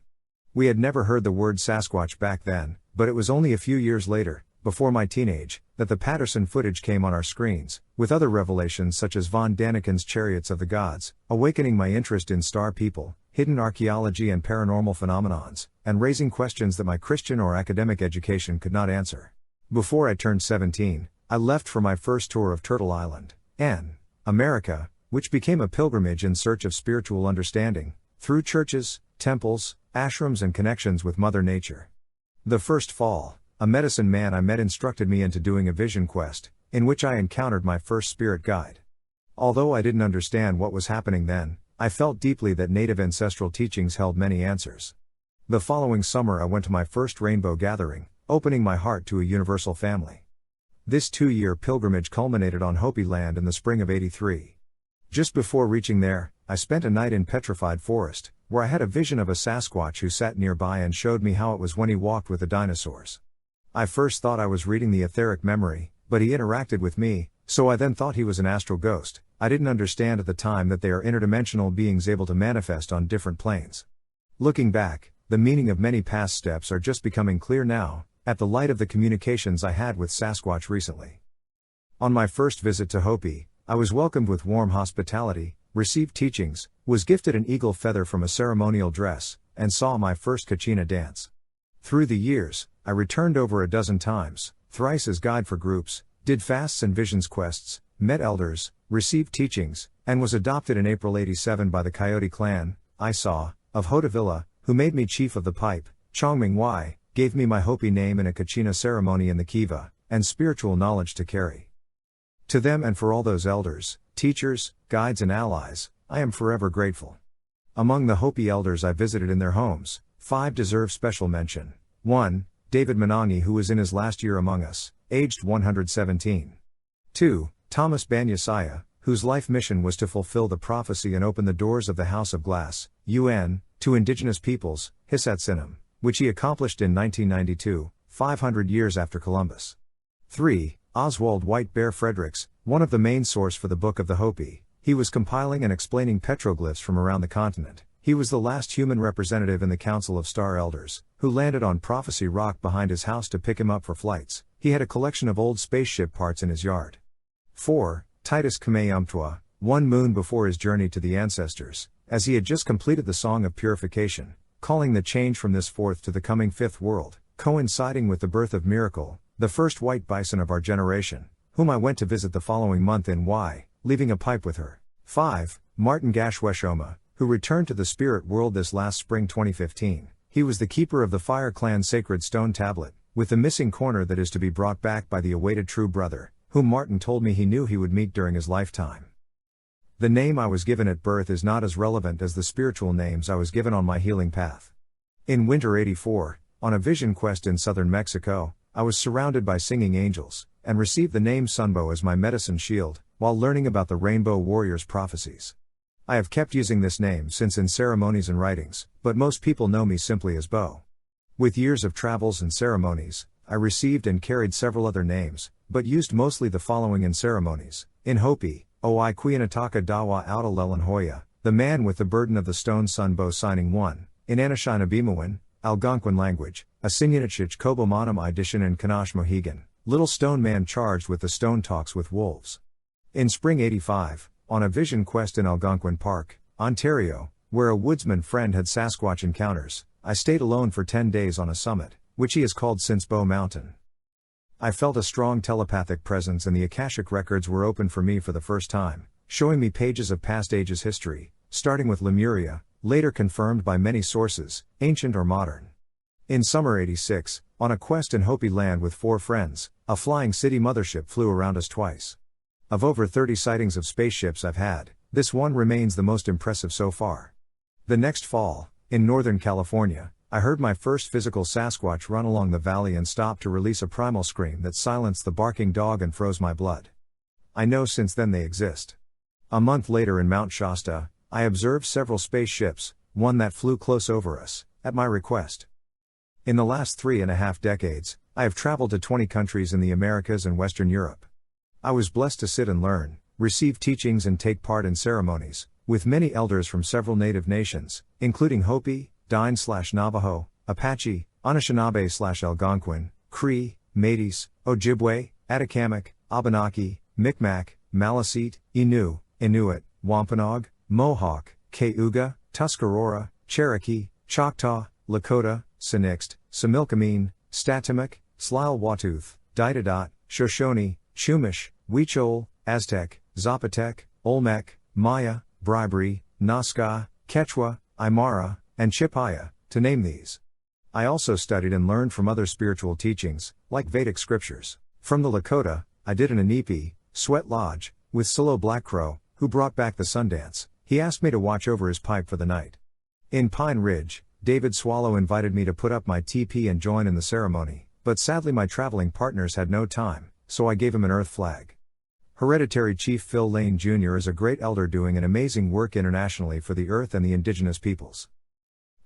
We had never heard the word Sasquatch back then, but it was only a few years later, before my teenage, that the Patterson footage came on our screens, with other revelations such as von Daniken's Chariots of the Gods, awakening my interest in star people, hidden archaeology and paranormal phenomenons, and raising questions that my Christian or academic education could not answer. Before I turned 17, I left for my first tour of Turtle Island, America, which became a pilgrimage in search of spiritual understanding, through churches, temples, ashrams and connections with Mother Nature. The first fall, a medicine man I met instructed me into doing a vision quest, in which I encountered my first spirit guide. Although I didn't understand what was happening then, I felt deeply that native ancestral teachings held many answers. The following summer I went to my first rainbow gathering, opening my heart to a universal family. This 2-year pilgrimage culminated on Hopi land in the spring of '83. Just before reaching there, I spent a night in petrified forest, where I had a vision of a Sasquatch who sat nearby and showed me how it was when he walked with the dinosaurs. I first thought I was reading the etheric memory, but he interacted with me, so I then thought he was an astral ghost. I didn't understand at the time that they are interdimensional beings able to manifest on different planes. Looking back, the meaning of many past steps are just becoming clear now, at the light of the communications I had with Sasquatch recently. On my first visit to Hopi, I was welcomed with warm hospitality, received teachings, was gifted an eagle feather from a ceremonial dress, and saw my first kachina dance. Through the years, I returned over a dozen times, thrice as guide for groups, did fasts and visions quests, met elders, received teachings, and was adopted in April '87 by the Coyote clan, I saw, of Hotavilla, who made me chief of the pipe, Chongming Y, gave me my Hopi name in a kachina ceremony in the Kiva, and spiritual knowledge to carry. To them and for all those elders, teachers, guides and allies, I am forever grateful. Among the Hopi elders I visited in their homes, 5 deserve special mention. 1. David Manangi, who was in his last year among us, aged 117. 2. Thomas Banyasaya, whose life mission was to fulfill the prophecy and open the doors of the House of Glass, UN, to indigenous peoples, Hisatsinam, which he accomplished in 1992, 500 years after Columbus. 3. Oswald White Bear Fredericks, one of the main source for the Book of the Hopi. He was compiling and explaining petroglyphs from around the continent. He was the last human representative in the Council of Star Elders, who landed on Prophecy Rock behind his house to pick him up for flights. He had a collection of old spaceship parts in his yard. 4. Titus Kamooh, 1 moon before his journey to the ancestors, as he had just completed the Song of Purification, calling the change from this fourth to the coming fifth world, coinciding with the birth of Miracle, the first white bison of our generation, whom I went to visit the following month in Y, leaving a pipe with her. 5. Martin Gashweshoma, who returned to the spirit world this last spring 2015. He was the keeper of the Fire Clan sacred stone tablet, with the missing corner that is to be brought back by the awaited true brother, whom Martin told me he knew he would meet during his lifetime. The name I was given at birth is not as relevant as the spiritual names I was given on my healing path. In winter '84, on a vision quest in southern Mexico, I was surrounded by singing angels, and received the name SunBôw as my medicine shield, while learning about the Rainbow Warrior's prophecies. I have kept using this name since in ceremonies and writings, but most people know me simply as Bo. With years of travels and ceremonies, I received and carried several other names, but used mostly the following in ceremonies. In Hopi, Oi Quianataka Dawa Outalelan Hoya, the man with the burden of the stone SunBôw signing 1. In Anishinaabe Algonquin language, Asinyanachich Kobomanam Idishan and Kanash Mohegan, little stone man charged with the stone talks with wolves. In spring '85, on a vision quest in Algonquin Park, Ontario, where a woodsman friend had Sasquatch encounters, I stayed alone for 10 days on a summit, which he has called SunBôw Mountain. I felt a strong telepathic presence and the Akashic records were opened for me for the first time, showing me pages of past ages history, starting with Lemuria, later confirmed by many sources, ancient or modern. In summer '86, on a quest in Hopi land with 4 friends, a flying city mothership flew around us twice. Of over 30 sightings of spaceships I've had, this one remains the most impressive so far. The next fall, in Northern California, I heard my first physical Sasquatch run along the valley and stop to release a primal scream that silenced the barking dog and froze my blood. I know since then they exist. A month later in Mount Shasta, I observed several spaceships, one that flew close over us, at my request. In the last 3.5 decades, I have traveled to 20 countries in the Americas and Western Europe. I was blessed to sit and learn, receive teachings and take part in ceremonies, with many elders from several native nations, including Hopi, Dine/Navajo, Apache, Anishinaabe/Algonquin, Cree, Métis, Ojibwe, Atacamac, Abenaki, Micmac, Maliseet, Innu, Inuit, Wampanoag, Mohawk, Cayuga, Tuscarora, Cherokee, Choctaw, Lakota, Sinixt, Similkameen, Statimac, Tsleil-Waututh, Didadat, Shoshone, Chumash, Huichol, Aztec, Zapotec, Olmec, Maya, Bribri, Nazca, Quechua, Aymara, and Chipaya, to name these. I also studied and learned from other spiritual teachings, like Vedic scriptures. From the Lakota, I did an Inipi, Sweat Lodge, with Silo Blackcrow, who brought back the Sundance. He asked me to watch over his pipe for the night. In Pine Ridge, David Swallow invited me to put up my TP and join in the ceremony, but sadly my traveling partners had no time, so I gave him an earth flag. Hereditary Chief Phil Lane Jr. is a great elder doing an amazing work internationally for the earth and the indigenous peoples.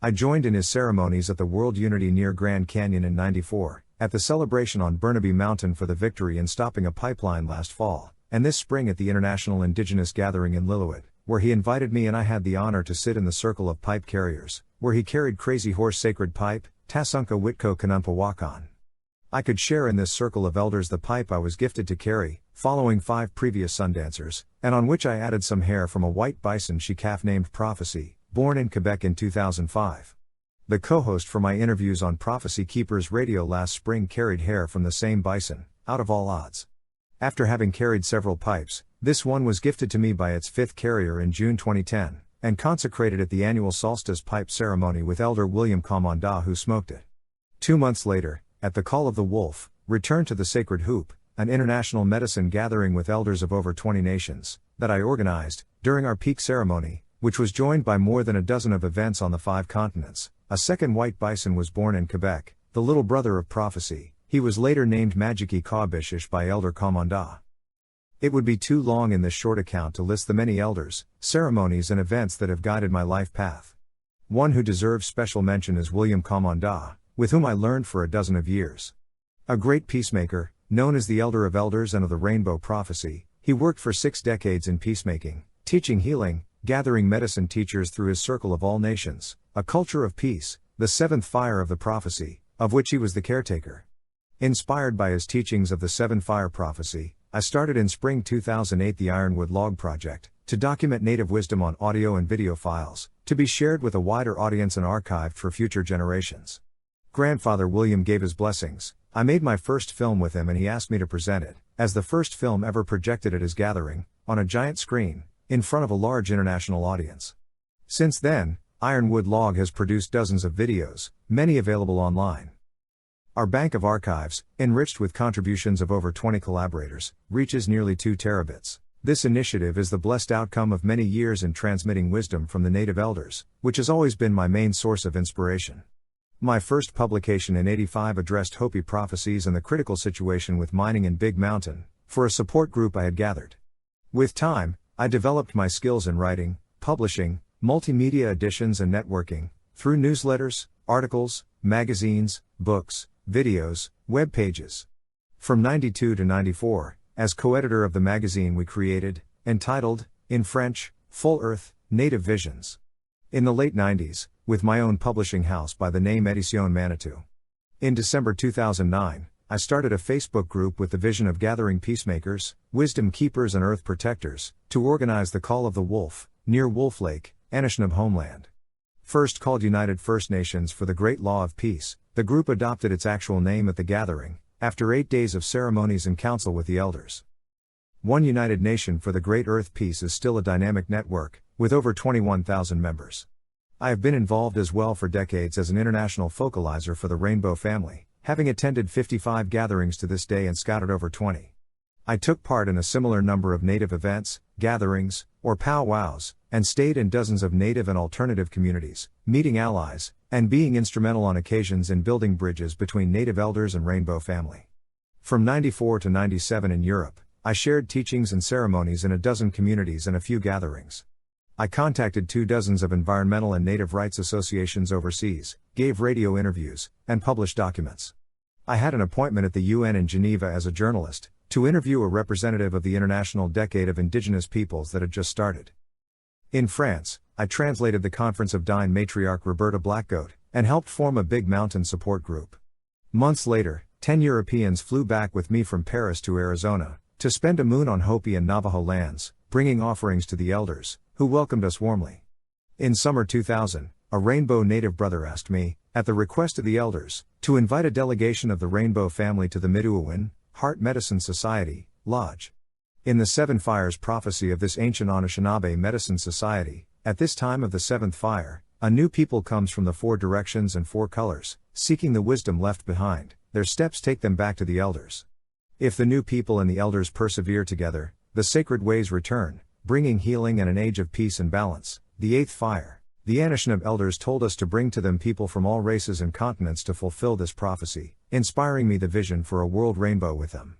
I joined in his ceremonies at the World Unity near Grand Canyon in '94, at the celebration on Burnaby Mountain for the victory in stopping a pipeline last fall, and this spring at the International Indigenous Gathering in Lillooet, where he invited me and I had the honor to sit in the circle of pipe carriers, where he carried Crazy Horse Sacred Pipe, Tasunka Witko Kanunpawakan. I could share in this circle of elders the pipe I was gifted to carry, following 5 previous Sundancers, and on which I added some hair from a white bison she-calf named Prophecy, born in Quebec in 2005. The co-host for my interviews on Prophecy Keepers Radio last spring carried hair from the same bison, out of all odds. After having carried several pipes, this one was gifted to me by its 5th carrier in June 2010, and consecrated at the annual solstice pipe ceremony with Elder William Kamooh, who smoked it. 2 months later, at the Call of the Wolf, returned to the Sacred Hoop, an international medicine gathering with elders of over 20 nations, that I organized, during our peak ceremony, which was joined by more than a dozen of events on the 5 continents, a second white bison was born in Quebec, the little brother of Prophecy. He was later named Magiki Kawbishish by Elder Kamooh. It would be too long in this short account to list the many elders, ceremonies and events that have guided my life path. One who deserves special mention is William Kamooh, with whom I learned for a dozen of years. A great peacemaker, known as the Elder of Elders and of the Rainbow Prophecy, he worked for 6 decades in peacemaking, teaching healing, gathering medicine teachers through his circle of all nations, a culture of peace, the 7th fire of the prophecy, of which he was the caretaker. Inspired by his teachings of the 7 Fire Prophecy, I started in spring 2008 the Ironwood Log Project, to document native wisdom on audio and video files, to be shared with a wider audience and archived for future generations. Grandfather William gave his blessings. I made my first film with him and he asked me to present it, as the first film ever projected at his gathering, on a giant screen, in front of a large international audience. Since then, Ironwood Log has produced dozens of videos, many available online. Our bank of archives, enriched with contributions of over 20 collaborators, reaches nearly 2 terabits. This initiative is the blessed outcome of many years in transmitting wisdom from the native elders, which has always been my main source of inspiration. My first publication in '85 addressed Hopi prophecies and the critical situation with mining in Big Mountain, for a support group I had gathered. With time, I developed my skills in writing, publishing, multimedia editions and networking, through newsletters, articles, magazines, books, videos, web pages. From '92 to '94, as co-editor of the magazine we created, entitled, in French, Full Earth, Native Visions. In the late '90s, with my own publishing house by the name Edition Manitou. In December 2009, I started a Facebook group with the vision of gathering peacemakers, wisdom keepers and earth protectors, to organize the Call of the Wolf, near Wolf Lake, Anishinaabe homeland. First called United First Nations for the Great Law of Peace, the group adopted its actual name at the gathering, after 8 days of ceremonies and council with the elders. One United Nation for the Great Earth Peace is still a dynamic network, with over 21,000 members. I have been involved as well for decades as an international focalizer for the Rainbow family, having attended 55 gatherings to this day and scouted over 20. I took part in a similar number of native events, gatherings, or powwows, and stayed in dozens of native and alternative communities, meeting allies, and being instrumental on occasions in building bridges between native elders and Rainbow family. From '94 to '97 in Europe, I shared teachings and ceremonies in a dozen communities and a few gatherings. I contacted 2 dozens of environmental and native rights associations overseas, gave radio interviews, and published documents. I had an appointment at the UN in Geneva as a journalist, to interview a representative of the International Decade of Indigenous Peoples that had just started. In France, I translated the Conference of Dine matriarch Roberta Blackgoat, and helped form a Big Mountain support group. Months later, 10 Europeans flew back with me from Paris to Arizona, to spend a moon on Hopi and Navajo lands, bringing offerings to the elders, who welcomed us warmly. In summer 2000, a Rainbow native brother asked me, at the request of the elders, to invite a delegation of the Rainbow family to the Midewiwin, Heart Medicine Society, Lodge. In the 7 Fires prophecy of this ancient Anishinaabe medicine society, at this time of the 7th fire, a new people comes from the 4 directions and 4 colors, seeking the wisdom left behind, their steps take them back to the elders. If the new people and the elders persevere together, the sacred ways return, bringing healing and an age of peace and balance. The 8th fire. The Anishinaabe elders told us to bring to them people from all races and continents to fulfill this prophecy, inspiring me the vision for a world rainbow with them.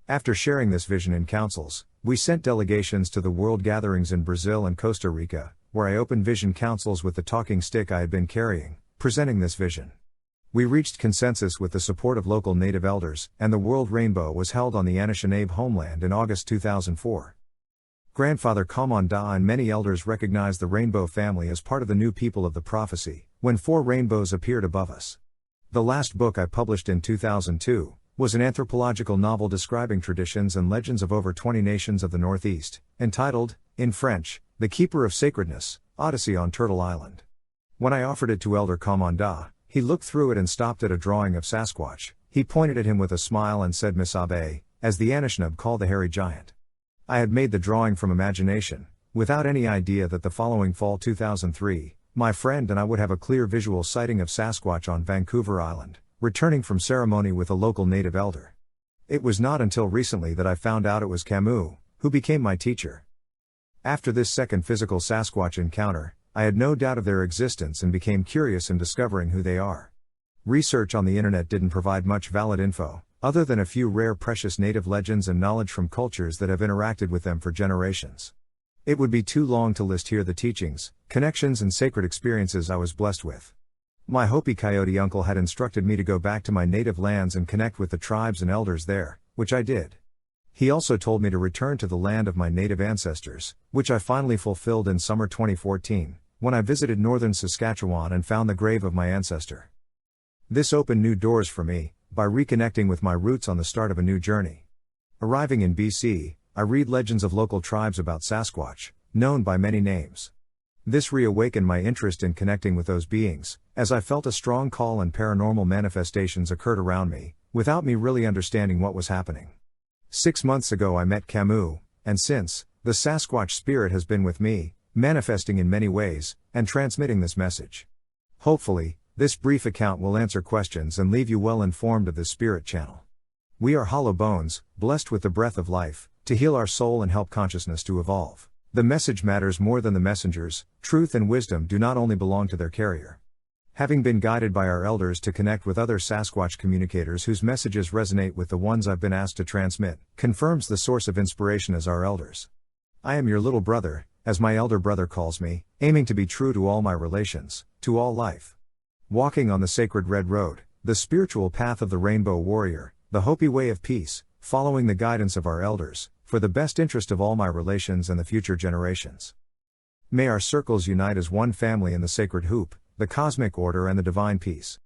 After sharing this vision in councils, we sent delegations to the world gatherings in Brazil and Costa Rica, where I opened vision councils with the talking stick I had been carrying, presenting this vision. We reached consensus with the support of local native elders, and the World Rainbow was held on the Anishinaabe homeland in August 2004. Grandfather Kamooh and many elders recognized the Rainbow family as part of the new people of the prophecy, when 4 rainbows appeared above us. The last book I published in 2002 was an anthropological novel describing traditions and legends of over 20 nations of the Northeast, entitled, in French, The Keeper of Sacredness, Odyssey on Turtle Island. When I offered it to Elder Kamooh, he looked through it and stopped at a drawing of Sasquatch. He pointed at him with a smile and said Misabe, as the Anishinaabe call the hairy giant. I had made the drawing from imagination, without any idea that the following fall 2003, my friend and I would have a clear visual sighting of Sasquatch on Vancouver Island, returning from ceremony with a local native elder. It was not until recently that I found out it was Kamooh, who became my teacher. After this second physical Sasquatch encounter, I had no doubt of their existence and became curious in discovering who they are. Research on the internet didn't provide much valid info, other than a few rare precious native legends and knowledge from cultures that have interacted with them for generations. It would be too long to list here the teachings, connections and sacred experiences I was blessed with. My Hopi Coyote uncle had instructed me to go back to my native lands and connect with the tribes and elders there, which I did. He also told me to return to the land of my native ancestors, which I finally fulfilled in summer 2014, when I visited northern Saskatchewan and found the grave of my ancestor. This opened new doors for me, by reconnecting with my roots on the start of a new journey. Arriving in BC, I read legends of local tribes about Sasquatch, known by many names. This reawakened my interest in connecting with those beings, as I felt a strong call and paranormal manifestations occurred around me, without me really understanding what was happening. 6 months ago I met Kamooh, and since, the Sasquatch spirit has been with me, manifesting in many ways, and transmitting this message. Hopefully, this brief account will answer questions and leave you well informed of this spirit channel. We are hollow bones, blessed with the breath of life, to heal our soul and help consciousness to evolve. The message matters more than the messengers. Truth and wisdom do not only belong to their carrier. Having been guided by our elders to connect with other Sasquatch communicators whose messages resonate with the ones I've been asked to transmit, confirms the source of inspiration as our elders. I am your little brother, as my elder brother calls me, aiming to be true to all my relations, to all life. Walking on the sacred red road, the spiritual path of the Rainbow Warrior, the Hopi way of peace, following the guidance of our elders, for the best interest of all my relations and the future generations. May our circles unite as one family in the sacred hoop, the cosmic order and the divine peace.